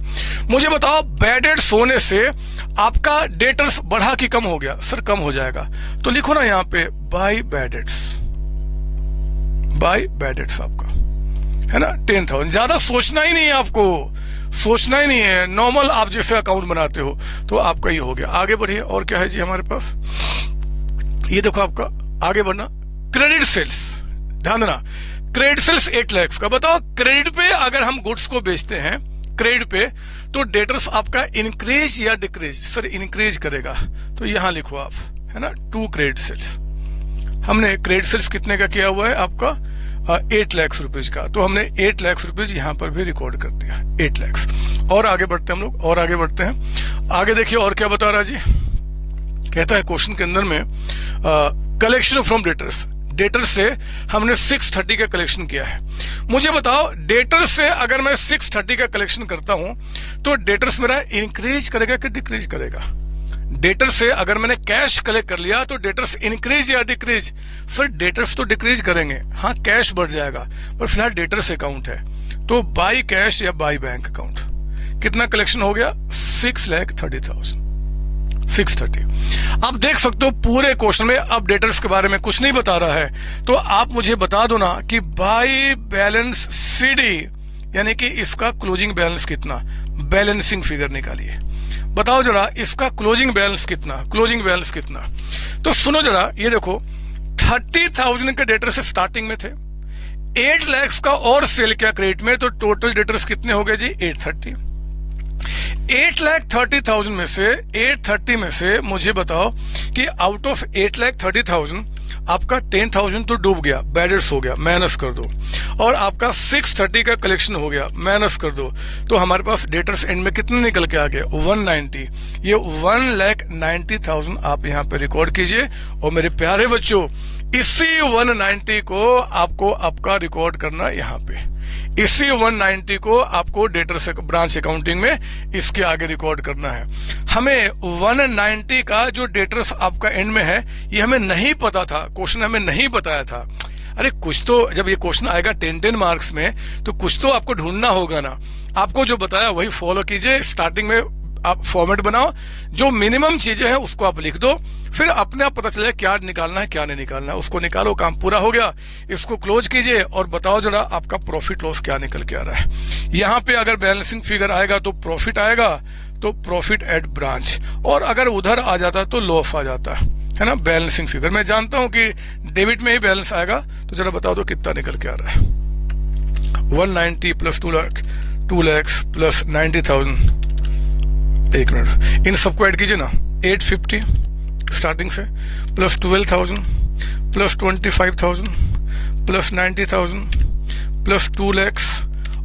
मुझे बताओ बैड डेट्स होने से आपका डेटर्स बढ़ा कि कम हो गया? सर कम हो जाएगा। तो लिखो ना यहाँ पे बाय बैड डेट्स आपका है ना 10,000। ज्यादा सोचना ही नहीं है आपको, सोचना ही नहीं है। नॉर्मल आप जैसे अकाउंट बनाते हो तो आपका ये हो गया। आगे बढ़िए, और क्या है जी हमारे पास? ये देखो आपका आगे बढ़ना, क्रेडिट सेल्स। ध्यान देना, क्रेडिट सेल्स 8 लाख का। बताओ क्रेडिट पे अगर हम गुड्स को बेचते हैं क्रेडिट पे, तो डेटर्स आपका इंक्रीज या डिक्रीज? सर इंक्रीज करेगा। तो यहां लिखो आप, है ना, 2 क्रेडिट सेल्स। हमने क्रेडिट सेल्स कितने का किया हुआ है आपका? 8 लाख रुपीज का। तो हमने 8 लाख रुपीज यहां पर भी रिकॉर्ड कर दिया, 8 लाख। और आगे बढ़ते हैं हम लोग, और आगे बढ़ते हैं। आगे देखिए और क्या बता रहा जी, कहता है क्वेश्चन के अंदर में कलेक्शन फ्रॉम डेटर्स। डेटर्स से हमने 630 का कलेक्शन किया है। मुझे बताओ डेटर्स से अगर मैं 630 का कलेक्शन करता हूं तो डेटर्स मेरा इंक्रीज करेगा कि डिक्रीज करेगा? डेटर से अगर मैंने कैश कलेक्ट कर लिया तो डेटर्स इंक्रीज या डिक्रीज? सर डेटर्स तो डिक्रीज करेंगे, हाँ कैश बढ़ जाएगा, पर फिलहाल डेटर्स अकाउंट है तो बाई कैश या बाई बैंक अकाउंट। कितना कलेक्शन हो गया? 6,30,000, 630। आप देख सकते हो पूरे क्वेश्चन में अब डेटर्स के बारे में कुछ नहीं बता रहा है। तो आप मुझे बता दो ना कि बाई बैलेंस सीडी यानी कि इसका क्लोजिंग बैलेंस कितना? बैलेंसिंग फिगर निकालिए, बताओ जरा इसका क्लोजिंग बैलेंस कितना? तो सुनो जरा, ये देखो 30,000 के डेटर से स्टार्टिंग में थे, 8 लाख का और सेल किया क्रेडिट में, तो टोटल डेटर्स कितने हो गए जी? 830। 8,30,000 में से 830 में से मुझे बताओ कि आउट ऑफ 8,30,000 आपका 10,000 तो डूब गया, बैड डेट्स हो गया, माइनस कर दो, और आपका 630 का कलेक्शन हो गया, माइनस कर दो, तो हमारे पास डेटर्स एंड में कितने निकल के आ गए? 190। ये 1,90,000 आप यहाँ पे रिकॉर्ड कीजिए। और मेरे प्यारे बच्चों, इसी 190 को आपको आपका रिकॉर्ड करना यहाँ पे, इसी 190 को आपको डेटर्स ब्रांच अकाउंटिंग में इसके आगे रिकॉर्ड करना है। हमें 190 का जो डेटर्स आपका एंड में है ये हमें नहीं पता था, क्वेश्चन हमें नहीं बताया था। अरे कुछ तो, जब ये क्वेश्चन आएगा 10 मार्क्स में तो कुछ तो आपको ढूंढना होगा ना। आपको जो बताया वही फॉलो कीजिए। स्टार्टिंग में आप फॉर्मेट बनाओ, जो मिनिमम चीजें हैं उसको आप लिख दो, फिर अपने आप पता चले क्या निकालना है क्या नहीं निकालना है, उसको निकालो, काम पूरा हो गया। इसको क्लोज कीजिए और बताओ जरा आपका प्रॉफिट लॉस क्या निकल के आ रहा है। यहाँ पे अगर बैलेंसिंग फिगर आएगा तो प्रॉफिट आएगा, तो प्रॉफिट एट ब्रांच, और अगर उधर आ जाता तो लॉस आ जाता है ना बैलेंसिंग फिगर। मैं जानता हूं कि डेबिट में ही बैलेंस आएगा, तो जरा बताओ तो कितना निकल के आ रहा है? 190 प्लस 2 लाख प्लस 90,000। एक मिनट, इन सबको ऐड कीजिए ना। 850 स्टार्टिंग से, plus 12,000 plus 25,000 plus 90,000 plus 2 lakh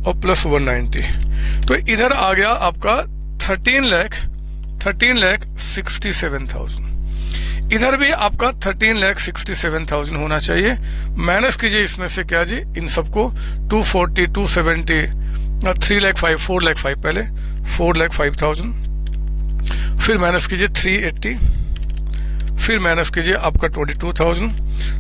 और प्लस 190, तो इधर आ गया आपका 13,67,000। इधर भी आपका 13,67,000 होना चाहिए। माइनस कीजिए इसमें से क्या जी, इन सबको 240, 270, 3,05,000, 4,05,000 पहले, 4,05,000, फिर माइनस कीजिए 380, फिर माइनस कीजिए आपका 22,000,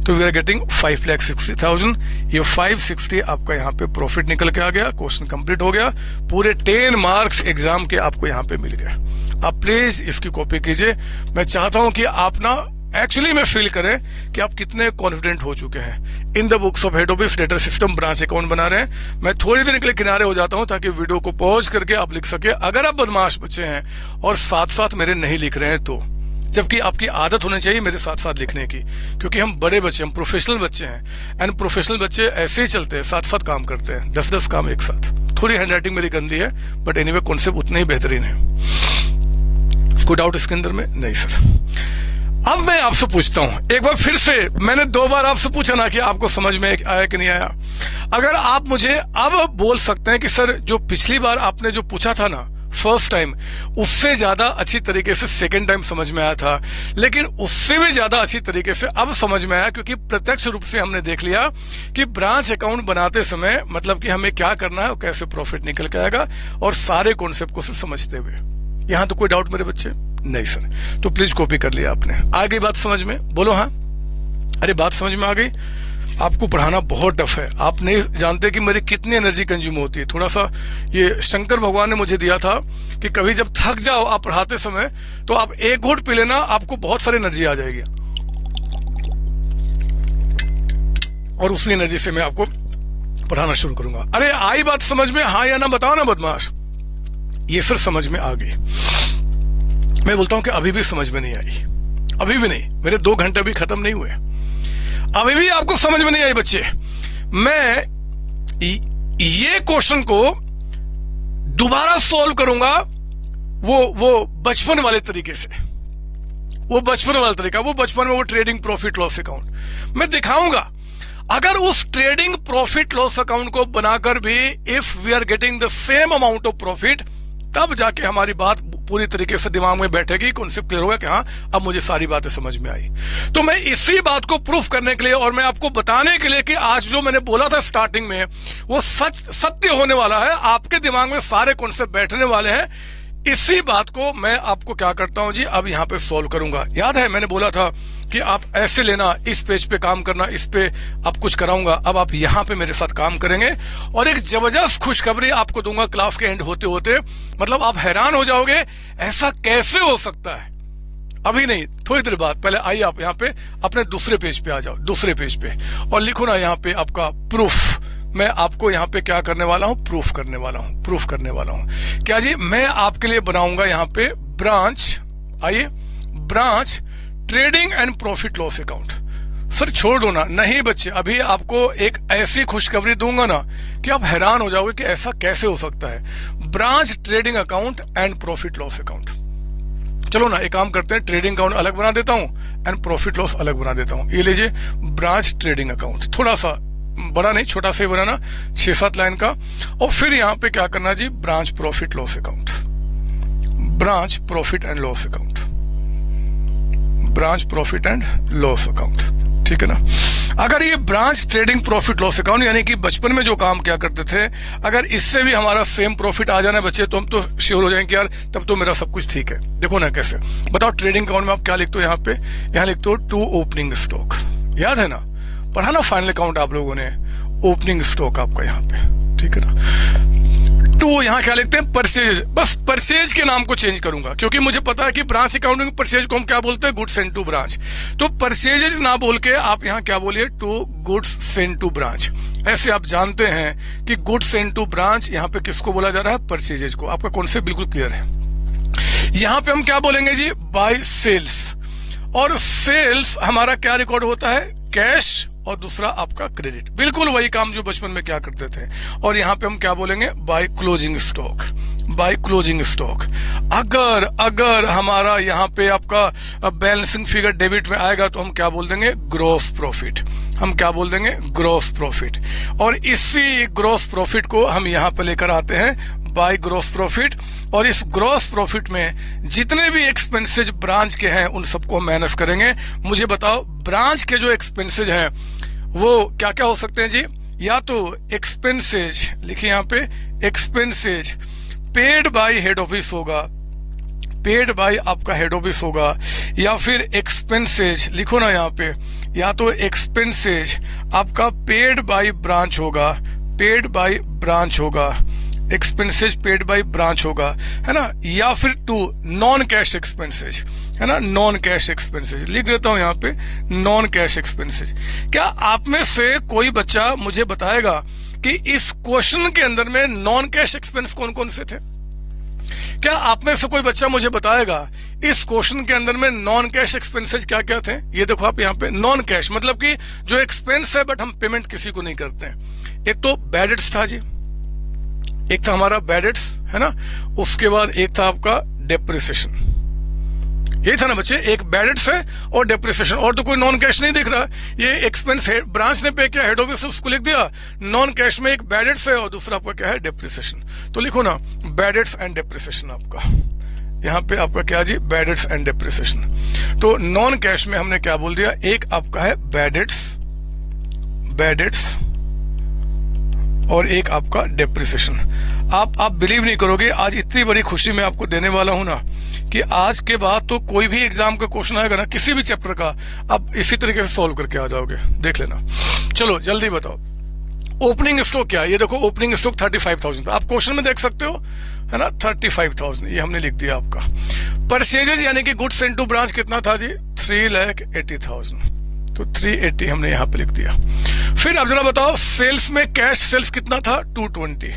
तो वी आर गेटिंग 5,60,000। ये 560 आपका यहाँ पे प्रॉफिट निकल के आ गया। क्वेश्चन कंप्लीट हो गया, पूरे 10 मार्क्स एग्जाम के आपको यहाँ पे मिल गए। आप प्लीज इसकी कॉपी कीजिए। मैं चाहता हूं कि आप ना एक्चुअली में फील करें कि आप कितने कॉन्फिडेंट हो चुके हैं। In the books of head office debtor system branch account बना रहे हैं। मैं थोड़ी देर के लिए किनारे हो जाता हूं ताकि वीडियो को पॉज करके आप लिख सके। अगर आप बदमाश बच्चे हैं और साथ साथ मेरे नहीं लिख रहे हैं तो, जबकि आपकी आदत होनी चाहिए मेरे साथ साथ लिखने की, क्योंकि हम बड़े बच्चे, हम प्रोफेशनल बच्चे हैं। एंड प्रोफेशनल बच्चे ऐसे ही चलते हैं, साथ साथ काम करते हैं, 10-10 काम एक साथ। थोड़ी हैंडराइटिंग मेरी गंदी है, बट एनीवे कॉन्सेप्ट उतने ही बेहतरीन है। कोई डाउट इसके अंदर में? नहीं सर। अब मैं आपसे पूछता हूं एक बार फिर से, मैंने 2 बार आपसे पूछा ना कि आपको समझ में आया कि नहीं आया। अगर आप मुझे अब बोल सकते हैं कि सर जो पिछली बार आपने जो पूछा था ना फर्स्ट टाइम, उससे ज्यादा अच्छी तरीके से सेकंड टाइम समझ में आया था, लेकिन उससे भी ज्यादा अच्छी तरीके से अब समझ में आया, क्योंकि प्रत्यक्ष रूप से हमने देख लिया कि ब्रांच अकाउंट बनाते समय मतलब कि हमें क्या करना है और कैसे प्रॉफिट निकल के आएगा, और सारे कॉन्सेप्ट को समझते हुए। यहां तो कोई डाउट मेरे बच्चे? नहीं सर। तो प्लीज कॉपी कर लिया आपने। आ गई बात समझ में? बोलो हाँ। अरे बात समझ में आ गई। आपको पढ़ाना बहुत टफ है, आप नहीं जानते कि मेरी कितनी एनर्जी कंज्यूम होती है। थोड़ा सा ये शंकर भगवान ने मुझे दिया था कि कभी जब थक जाओ आप पढ़ाते समय, तो आप एक घूंट पी लेना, आपको बहुत सारी एनर्जी आ जाएगी, और उसी एनर्जी से मैं आपको पढ़ाना शुरू करूंगा। अरे आई बात समझ में? हाँ या ना बताओ ना बदमाश। ये सर समझ में आ गई। मैं बोलता हूं कि अभी भी समझ में नहीं आई, अभी भी नहीं। मेरे 2 घंटे भी खत्म नहीं हुए, अभी भी आपको समझ में नहीं आई बच्चे। मैं ये क्वेश्चन को दोबारा सॉल्व करूंगा वो बचपन वाले तरीके से, वो बचपन वाला तरीका, वो बचपन में वो ट्रेडिंग प्रॉफिट लॉस अकाउंट मैं दिखाऊंगा। अगर उस ट्रेडिंग प्रॉफिट लॉस अकाउंट को बनाकर भी if we are getting the same amount of profit, तब जाके हमारी बात पूरी तरीके से दिमाग में बैठेगी, कॉन्सेप्ट क्लियर होगा कि हाँ अब मुझे सारी बातें समझ में आई। तो मैं इसी बात को प्रूफ करने के लिए और मैं आपको बताने के लिए कि आज जो मैंने बोला था स्टार्टिंग में वो सत्य होने वाला है, आपके दिमाग में सारे कॉन्सेप्ट बैठने वाले हैं, इसी बात को मैं आपको क्या करता हूं जी, अब यहां पे सॉल्व करूंगा। याद है मैंने बोला था कि आप ऐसे लेना, इस पेज पे काम करना, इस पे आप कुछ कराऊंगा। अब आप यहां पे मेरे साथ काम करेंगे और एक जबरदस्त खुशखबरी आपको दूंगा क्लास के एंड होते होते, मतलब आप हैरान हो जाओगे ऐसा कैसे हो सकता है। अभी नहीं, थोड़ी देर बाद। पहले आइए आप यहाँ पे अपने दूसरे पेज पे आ जाओ, दूसरे पेज पे, और लिखो ना यहाँ पे आपका प्रूफ। मैं आपको यहाँ पे क्या करने वाला हूं, प्रूफ करने वाला हूं, प्रूफ करने वाला हूं। क्या जी, मैं आपके लिए बनाऊंगा यहाँ पे ब्रांच, आइए, branch trading and profit loss account. Sir छोड़ दो ना, नहीं बच्चे, अभी आपको एक ऐसी खुशखबरी दूंगा ना कि आप हैरान हो जाओगे कि ऐसा कैसे हो सकता है। Branch trading account and profit loss account. चलो ना एक काम करते हैं, ट्रेडिंग अकाउंट अलग बना देता हूं एंड प्रॉफिट लॉस अलग बना देता हूं। ये लीजिए ब्रांच ट्रेडिंग अकाउंट, थोड़ा सा बड़ा नहीं, छोटा सा ही बनाना, 6-7 लाइन का। और फिर यहाँ पे क्या करना जी, branch profit loss account, branch profit and loss account, branch profit and loss account, ठीक है ना। अगर ये branch trading profit loss account यानी कि बचपन में जो काम क्या करते थे, अगर इससे भी हमारा सेम प्रॉफिट आ जाना बच्चे, तो हम तो श्योर हो जाएंगे यार तब तो मेरा सब कुछ ठीक है। देखो ना कैसे, बताओ ट्रेडिंग अकाउंट में आप क्या लिखते हो, यहाँ पे यहाँ लिखते हो 2 ओपनिंग स्टॉक, याद है ना, पढ़ा ना फाइनल अकाउंट आप लोगों ने, ओपनिंग स्टॉक आपका यहाँ पे, ठीक है ना। 2 यहाँ क्या लिखते हैं, परचेज, बस परचेज के नाम को चेंज करूंगा क्योंकि मुझे पता है कि ब्रांच अकाउंटिंग परचेज को हम क्या बोलते हैं, गुड्स सेंड टू ब्रांच। तो परचेजेज ना बोल के आप यहाँ क्या बोलिए, 2 गुड्स सेंड टू ब्रांच। ऐसे आप जानते हैं कि गुड्स सेंड टू ब्रांच यहाँ पे किसको बोला जा रहा है, परचेजेज को। आपका कॉन्सेप्ट बिल्कुल क्लियर है। यहाँ पे हम क्या बोलेंगे जी, बाय सेल्स, और सेल्स हमारा क्या रिकॉर्ड होता है, कैश, और दूसरा आपका क्रेडिट, बिल्कुल वही काम जो बचपन में क्या करते थे। और यहाँ पे हम क्या बोलेंगे, by closing stock, by closing stock. अगर हमारा यहाँ पे आपका बैलेंसिंग फिगर डेबिट में आएगा तो हम क्या बोल देंगे, ग्रॉस प्रॉफिट, हम क्या बोल देंगे, ग्रॉस प्रॉफिट। और इसी ग्रॉस प्रॉफिट को हम यहाँ पे लेकर आते हैं बाय ग्रॉस प्रॉफिट, और इस ग्रॉस प्रॉफिट में जितने भी एक्सपेंसेज ब्रांच के हैं उन सबको माइनस करेंगे। मुझे बताओ ब्रांच के जो एक्सपेंसेज हैं वो क्या क्या हो सकते हैं जी, या तो एक्सपेंसेज, लिखिए यहाँ पे expenses paid by head office होगा, पेड बाय आपका हेड ऑफिस होगा, या फिर एक्सपेंसेज लिखो ना यहाँ पे, या तो एक्सपेंसेज आपका पेड बाय ब्रांच होगा, पेड बाय ब्रांच होगा, एक्सपेंसेज पेड बाय ब्रांच होगा, है ना, या फिर 2 नॉन कैश एक्सपेंसेज, है ना, नॉन कैश एक्सपेंसेज लिख देता हूं यहाँ पे, नॉन कैश एक्सपेंसेज। क्या आप में से कोई बच्चा मुझे बताएगा कि इस क्वेश्चन के अंदर में नॉन कैश एक्सपेंस कौन कौन से थे? क्या आप में से कोई बच्चा मुझे बताएगा इस क्वेश्चन के अंदर में नॉन कैश एक्सपेंसेज क्या क्या थे? ये देखो आप यहाँ पे, नॉन कैश मतलब कि जो एक्सपेंस है बट हम पेमेंट किसी को नहीं करते हैं। एक तो बैड डेट्स था जी, एक था हमारा बैड डेट्स, है ना, उसके बाद एक था आपका डेप्रिसिएशन, यही था ना बच्चे, एक बैडेट्स है और डेप्रिसिएशन, और तो कोई नॉन कैश नहीं दिख रहा। ये एक्सपेंस है, ब्रांच ने पे किया, हेड ऑफिस उसको लिख दिया। नॉन कैश में एक बैडेट्स है और दूसरा आपका क्या है, डेप्रिसिएशन। तो लिखो ना बैडेट्स एंड डेप्रिसिएशन आपका, यहाँ पे आपका क्या जी, बैडेट्स एंड डेप्रिसिएशन। तो नॉन कैश में हमने क्या बोल दिया, एक आपका है बैडेट्स और एक आपका डेप्रिसिएशन। आप बिलीव नहीं करोगे, आज इतनी बड़ी खुशी मैं आपको देने वाला हूं ना कि आज के बाद तो कोई भी एग्जाम का क्वेश्चन आएगा ना किसी भी चैप्टर का, आप इसी तरीके से सॉल्व करके आ जाओगे, देख लेना। चलो जल्दी बताओ, ओपनिंग स्टॉक क्या है? ये देखो ओपनिंग स्टॉक 35,000 था, आप क्वेश्चन में देख सकते हो, है ना, 35,000 ये हमने लिख दिया आपका। परचेजेज यानी कि गुड्स इनटू ब्रांच कितना था जी, 3,80,000, तो 380 हमने यहाँ पे लिख दिया। फिर आप जरा बताओ सेल्स में कैश सेल्स कितना था, 220,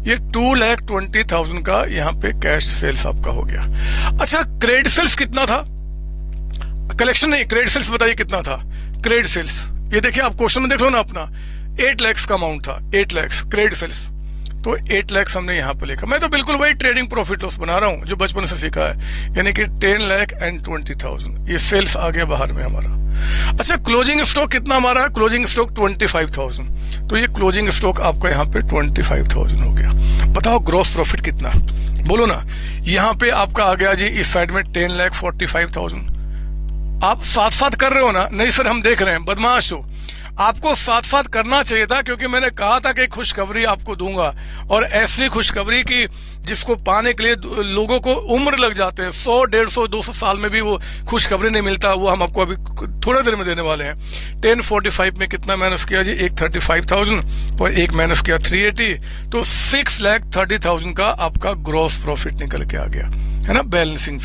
ये 2,20,000 का यहाँ पे कैश सेल्स आपका हो गया। अच्छा क्रेडिट सेल्स कितना था, कलेक्शन नहीं, क्रेडिट सेल्स बताइए कितना था, क्रेडिट सेल्स ये देखिए आप क्वेश्चन में देख लो ना अपना, 8 लाख का अमाउंट था, 8 लाख क्रेडिट सेल्स, तो 8 लाख हमने यहाँ पे लिखा। मैं तो बिल्कुल वही ट्रेडिंग प्रॉफिट लॉस बना रहा हूँ जो बचपन से सीखा है, यानी कि 10,20,000 ये सेल्स आ गया बाहर में हमारा। अच्छा क्लोजिंग स्टॉक कितना हमारा है, क्लोजिंग स्टॉक 25,000, तो ये क्लोजिंग स्टॉक आपका यहाँ पे 25,000 हो गया। बताओ ग्रॉस प्रॉफिट कितना, बोलो ना। यहाँ पे आपका आ गया जी इस साइड में 10,45,000। आप साथ साथ कर रहे हो ना, नहीं सर हम देख रहे हैं, बदमाश हो, आपको साथ साथ करना चाहिए था, क्योंकि मैंने कहा था कि खुशखबरी आपको दूंगा, और ऐसी खुशखबरी की जिसको पाने के लिए लोगों को उम्र लग जाते हैं, 100, 150, 200 साल में भी वो खुशखबरी नहीं मिलता, वो हम आपको अभी थोड़ा देर में देने वाले हैं। 1045 में कितना माइनस किया जी, एक 35,000 और एक माइनस किया 380, तो 6,30,000 का आपका ग्रॉस प्रॉफिट निकल के आ गया, है ना, बैलेंसिंग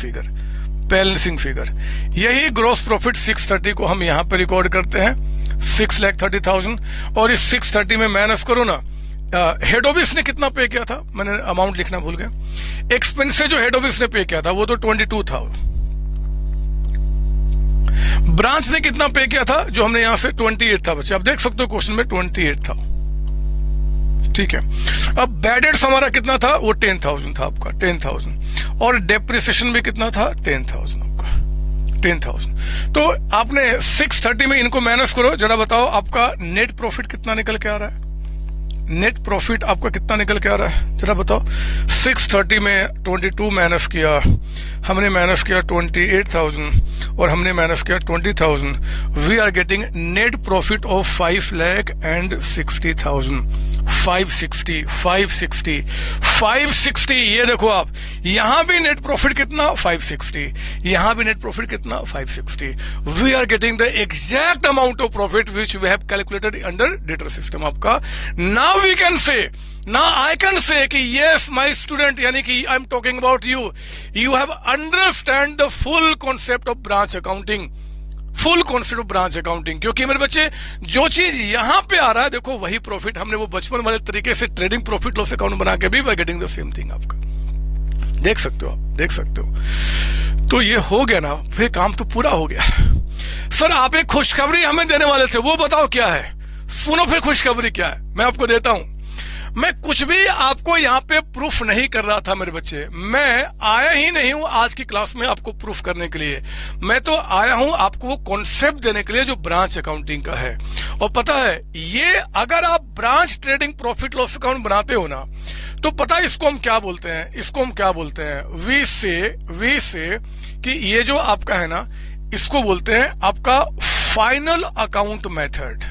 फिगर। यही ग्रॉस प्रॉफिट 630 को हम यहाँ पे रिकॉर्ड करते हैं, 6,30,000, और इस 630 में माइनस करो ना, हेड ऑफिस ने कितना पे किया था, मैंने अमाउंट लिखना भूल गया, एक्सपेंस से जो हेड ऑफिस ने पे किया था वो तो 22 था। ब्रांच ने कितना पे किया था, जो हमने यहां से 28 था बच्चे, आप देख सकते हो क्वेश्चन में 28 था, ठीक है। अब बैडेट्स हमारा कितना था, वो 10,000 था आपका, 10,000, और डेप्रिसिएशन भी कितना था, 10,000 आपका, 10,000। तो आपने 630 में इनको माइनस करो, जरा बताओ आपका नेट प्रॉफिट कितना निकल के आ रहा है, नेट प्रॉफिट आपका कितना निकल के आ रहा है, जरा बताओ। 630 में 22 माइनस किया, हमने माइनस किया 28,000 और हमने माइनस किया 20,000, we are getting net profit of 5,60,000, 560, ये देखो आप, यहां भी नेट प्रॉफिट कितना, 560, यहां भी नेट प्रॉफिट कितना, 560। We are getting the exact amount of profit which we have calculated under debtor system आपका। Now we can say, now I can say कि yes my student, यानी कि I'm talking about you, you have understand the full concept of branch accounting, full concept of branch accounting. क्योंकि मेरे बच्चे जो चीज यहां पे आ रहा है, देखो वही प्रॉफिट हमने वो बचपन वाले तरीके से ट्रेडिंग प्रॉफिट लॉस अकाउंट बना के भी we are getting the same thing आपका, देख सकते हो आप, देख सकते हो। तो ये हो गया ना, फिर काम तो पूरा हो गया। सर आप एक खुशखबरी हमें देने वाले थे, वो बताओ क्या है, सुनो फिर खुशखबरी क्या है, मैं आपको देता हूं। मैं कुछ भी आपको यहाँ पे प्रूफ नहीं कर रहा था मेरे बच्चे, मैं आया ही नहीं हूं आज की क्लास में आपको प्रूफ करने के लिए, मैं तो आया हूं आपको वो कॉन्सेप्ट देने के लिए जो ब्रांच अकाउंटिंग का है। और पता है ये अगर आप branch trading profit loss account बनाते हो ना, तो पता है इसको हम क्या बोलते हैं, इसको हम क्या बोलते हैं, वी से कि ये जो आपका है ना, इसको बोलते हैं आपका फाइनल अकाउंट मेथड।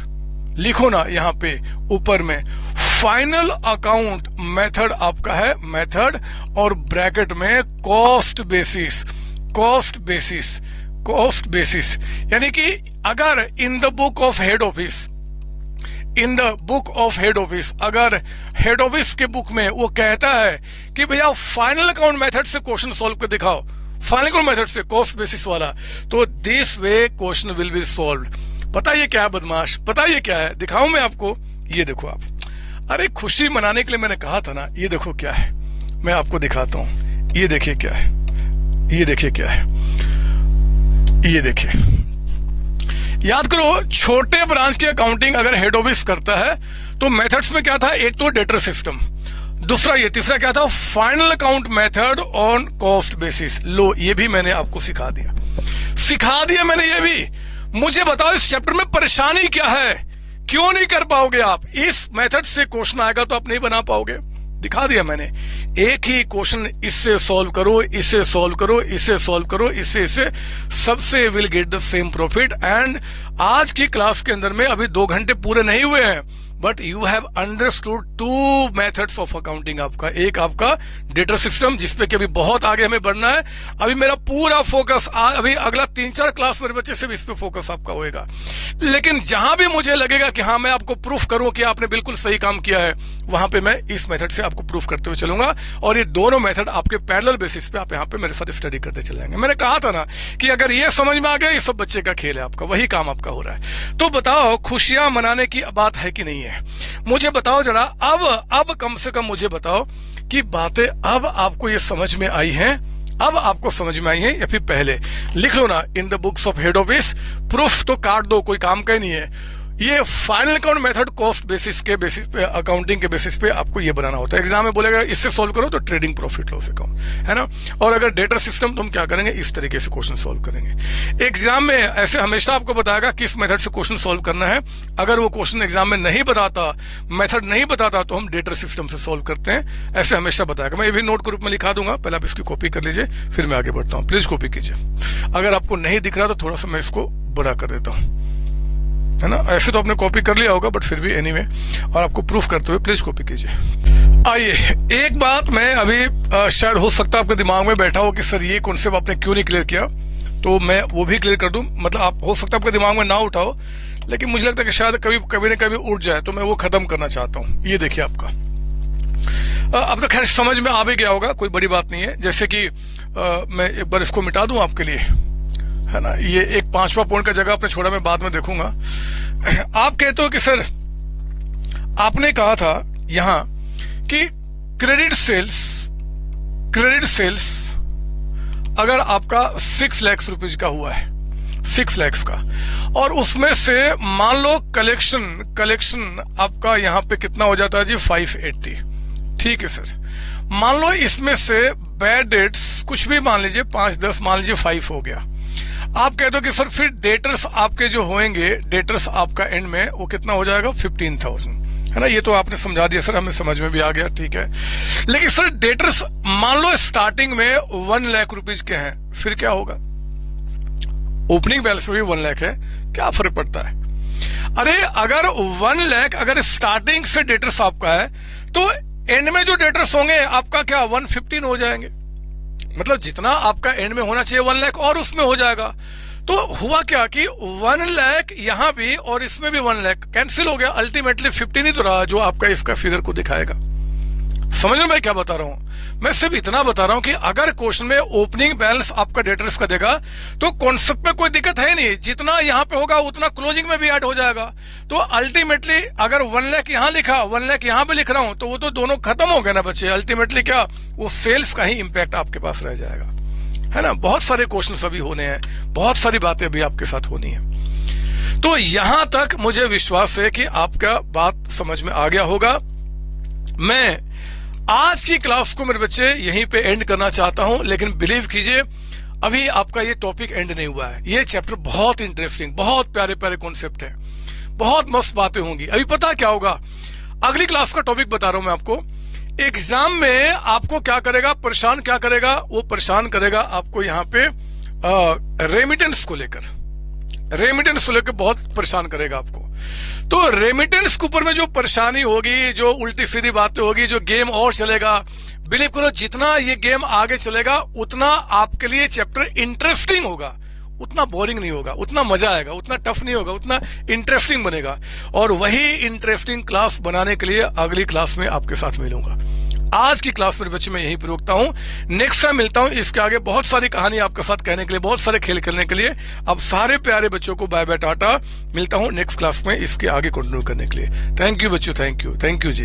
लिखो ना यहाँ पे ऊपर में, फाइनल अकाउंट मेथड आपका है, मेथड, और ब्रैकेट में कॉस्ट बेसिस, यानी कि अगर इन the book of head office, अगर हेड ऑफिस के बुक में वो कहता है कि भैया फाइनल अकाउंट मेथड से क्वेश्चन सॉल्व कर दिखाओ, फाइनल अकाउंट मेथड से कॉस्ट बेसिस वाला, तो this way question will be solved. पता ये क्या है बदमाश, पता ये क्या है, दिखाऊं मैं आपको, ये देखो आप, अरे खुशी मनाने के लिए मैंने कहा था ना, ये देखो क्या है, मैं आपको दिखाता हूं, ये देखिए क्या है, ये देखिए क्या है, ये देखिए, याद करो छोटे ब्रांच की अकाउंटिंग अगर हेड ऑफिस करता है तो मेथड्स में क्या था, एक तो डेटर सिस्टम, दूसरा ये, तीसरा क्या था, final account method on cost basis. लो, ये भी मैंने आपको सिखा दिया मैंने ये भी। मुझे बताओ इस चैप्टर में परेशानी क्या है, क्यों नहीं कर पाओगे आप? इस मेथड से क्वेश्चन आएगा तो आप नहीं बना पाओगे। दिखा दिया मैंने, एक ही क्वेश्चन इससे सॉल्व करो, इससे सॉल्व करो, इससे सॉल्व करो, इससे सबसे will get the same profit. And आज की क्लास के अंदर में अभी 2 घंटे पूरे नहीं हुए हैं, but you have understood 2 methods of accounting. आपका एक आपका डेटा सिस्टम, जिसपे कि अभी बहुत आगे हमें बढ़ना है। अभी मेरा पूरा फोकस अभी अगला 3-4 क्लास मेरे बच्चे से भी इस पे फोकस आपका होएगा। लेकिन जहां भी मुझे लगेगा कि हाँ मैं आपको प्रूफ करूं कि आपने बिल्कुल सही काम किया है, वहां पे मैं इस मेथड से आपको प्रूफ करते हुए चलूंगा। और ये दोनों मेथड आपके पैरेलल बेसिस पे आप यहाँ पे मेरे साथ स्टडी करते चले जाएंगे। मैंने कहा था ना कि अगर ये समझ में आ गया, ये सब बच्चे का खेल है, आपका वही काम आपका हो रहा है। तो बताओ, खुशियां मनाने की बात है कि नहीं है? मुझे बताओ जरा, अब कम से कम मुझे बताओ कि बातें अब आपको ये समझ में आई हैं, अब आपको समझ में आई है या फिर पहले? लिख लो ना in the books of head office, proof तो काट दो, कोई काम का ही नहीं है। ये final account method cost basis पे, अकाउंटिंग के बेसिस पे आपको ये बनाना होता है। एग्जाम में बोलेगा इससे सॉल्व करो तो ट्रेडिंग प्रॉफिट लॉस अकाउंट, है ना। और अगर डेटा सिस्टम तो हम क्या करेंगे, इस तरीके से क्वेश्चन सॉल्व करेंगे। एग्जाम में ऐसे हमेशा आपको बताएगा किस मेथड से क्वेश्चन सॉल्व करना है। अगर वो क्वेश्चन एग्जाम में नहीं बताता, मेथड नहीं बताता, तो हम डेटा सिस्टम से सॉल्व करते हैं, ऐसे हमेशा बताएगा। मैं ये भी नोट के रूप में लिखा दूंगा, पहले आप इसकी कॉपी कर लीजिए, फिर मैं आगे बढ़ता हूँ। प्लीज कॉपी कीजिए। अगर आपको नहीं दिख रहा तो थोड़ा सा मैं इसको बड़ा कर देता हूँ, है ना। ऐसे तो आपने कॉपी कर लिया होगा, बट फिर भी एनीवे, और आपको प्रूफ करते हुए प्लीज कॉपी कीजिए। आइए, एक बात मैं अभी शायद हो सकता है आपके दिमाग में बैठा हो कि सर ये कॉन्सेप्ट आपने क्यों नहीं क्लियर किया, तो मैं वो भी क्लियर कर दूं। मतलब आप हो सकता है आपके दिमाग में ना उठाओ, लेकिन मुझे लगता है कि शायद कभी न कभी उठ जाए, तो मैं वो खत्म करना चाहता हूँ। ये देखिए आपका, अब तो खैर समझ में आ भी गया होगा, कोई बड़ी बात नहीं है। जैसे कि मैं एक बार इसको मिटा दूं आपके लिए, है ना। ये एक 5वां पॉइंट का जगह आपने छोड़ा, मैं बाद में देखूंगा। आप कहते हो कि सर आपने कहा था यहां कि क्रेडिट सेल्स अगर आपका 6 लाख रुपीज का हुआ है, 6 लाख का, और उसमें से मान लो कलेक्शन आपका यहां पे कितना हो जाता है जी, 580। ठीक है सर, मान लो इसमें से बैड डेट्स कुछ भी मान लीजिए 5-10, मान लीजिए 5 हो गया। आप कहते हो कि सर फिर डेटर्स आपके जो होंगे, डेटर्स आपका एंड में वो कितना हो जाएगा, 15,000, है ना। ये तो आपने समझा दिया सर, हमें समझ में भी आ गया, ठीक है। लेकिन सर डेटर्स मान लो स्टार्टिंग में 1 लाख रुपीज के हैं, फिर क्या होगा? ओपनिंग बैलेंस में भी 1 लाख है, क्या फर्क पड़ता है? अरे अगर 1 लाख अगर स्टार्टिंग से डेटर्स आपका है, तो एंड में जो डेटर्स होंगे आपका क्या 115 हो जाएंगे। मतलब जितना आपका एंड में होना चाहिए 1 लाख और उसमें हो जाएगा। तो हुआ क्या कि 1 लाख यहां भी और इसमें भी 1 लाख कैंसिल हो गया, अल्टीमेटली 15 ही तो रहा जो आपका इसका फिगर को दिखाएगा। समझ रहे मैं क्या बता रहा हूं? मैं सिर्फ इतना बता रहा हूं कि अगर क्वेश्चन में ओपनिंग बैलेंस आपका डेटर्स का देगा तो कॉन्सेप्ट में कोई दिक्कत है नहीं, जितना यहां पे होगा उतना क्लोजिंग में भी ऐड हो जाएगा। तो अल्टीमेटली अगर 1 लाख यहां लिखा, 1 लाख यहां पे लिख रहा हूं, तो वो तो दोनों खत्म हो गए ना बच्चे। अल्टीमेटली क्या, वो सेल्स का ही इंपैक्ट आपके पास रह जाएगा, है ना। बहुत सारे क्वेश्चन अभी होने हैं, बहुत सारी बातें अभी आपके साथ होनी है। तो यहां तक मुझे विश्वास है कि आपका बात समझ में आ गया होगा। मैं आज की क्लास को मेरे बच्चे यहीं पे एंड करना चाहता हूं, लेकिन बिलीव कीजिए अभी आपका ये टॉपिक एंड नहीं हुआ है। ये चैप्टर बहुत इंटरेस्टिंग, बहुत प्यारे प्यारे कॉन्सेप्ट है, बहुत मस्त बातें होंगी। अभी पता क्या होगा, अगली क्लास का टॉपिक बता रहा हूं मैं आपको। एग्जाम में आपको क्या करेगा, परेशान क्या करेगा, वो परेशान करेगा आपको यहाँ पे रेमिटेंस को लेकर बहुत परेशान करेगा आपको। तो रेमिटेंस के ऊपर में जो परेशानी होगी, जो उल्टी सीधी बातें होगी, जो गेम और चलेगा, बिलीव करो जितना ये गेम आगे चलेगा उतना आपके लिए चैप्टर इंटरेस्टिंग होगा, उतना बोरिंग नहीं होगा, उतना मजा आएगा, उतना टफ नहीं होगा, उतना इंटरेस्टिंग बनेगा। और वही इंटरेस्टिंग क्लास बनाने के लिए अगली क्लास में आपके साथ मिलूंगा। आज की क्लास में बच्चे मैं यहीं पर रोकता हूं, नेक्स्ट टाइम मिलता हूं। इसके आगे बहुत सारी कहानी आपके साथ कहने के लिए, बहुत सारे खेल खेलने के लिए। अब सारे प्यारे बच्चों को बाय बाय टाटा, मिलता हूं नेक्स्ट क्लास में इसके आगे कंटिन्यू करने के लिए। थैंक यू बच्चों, थैंक यू जी।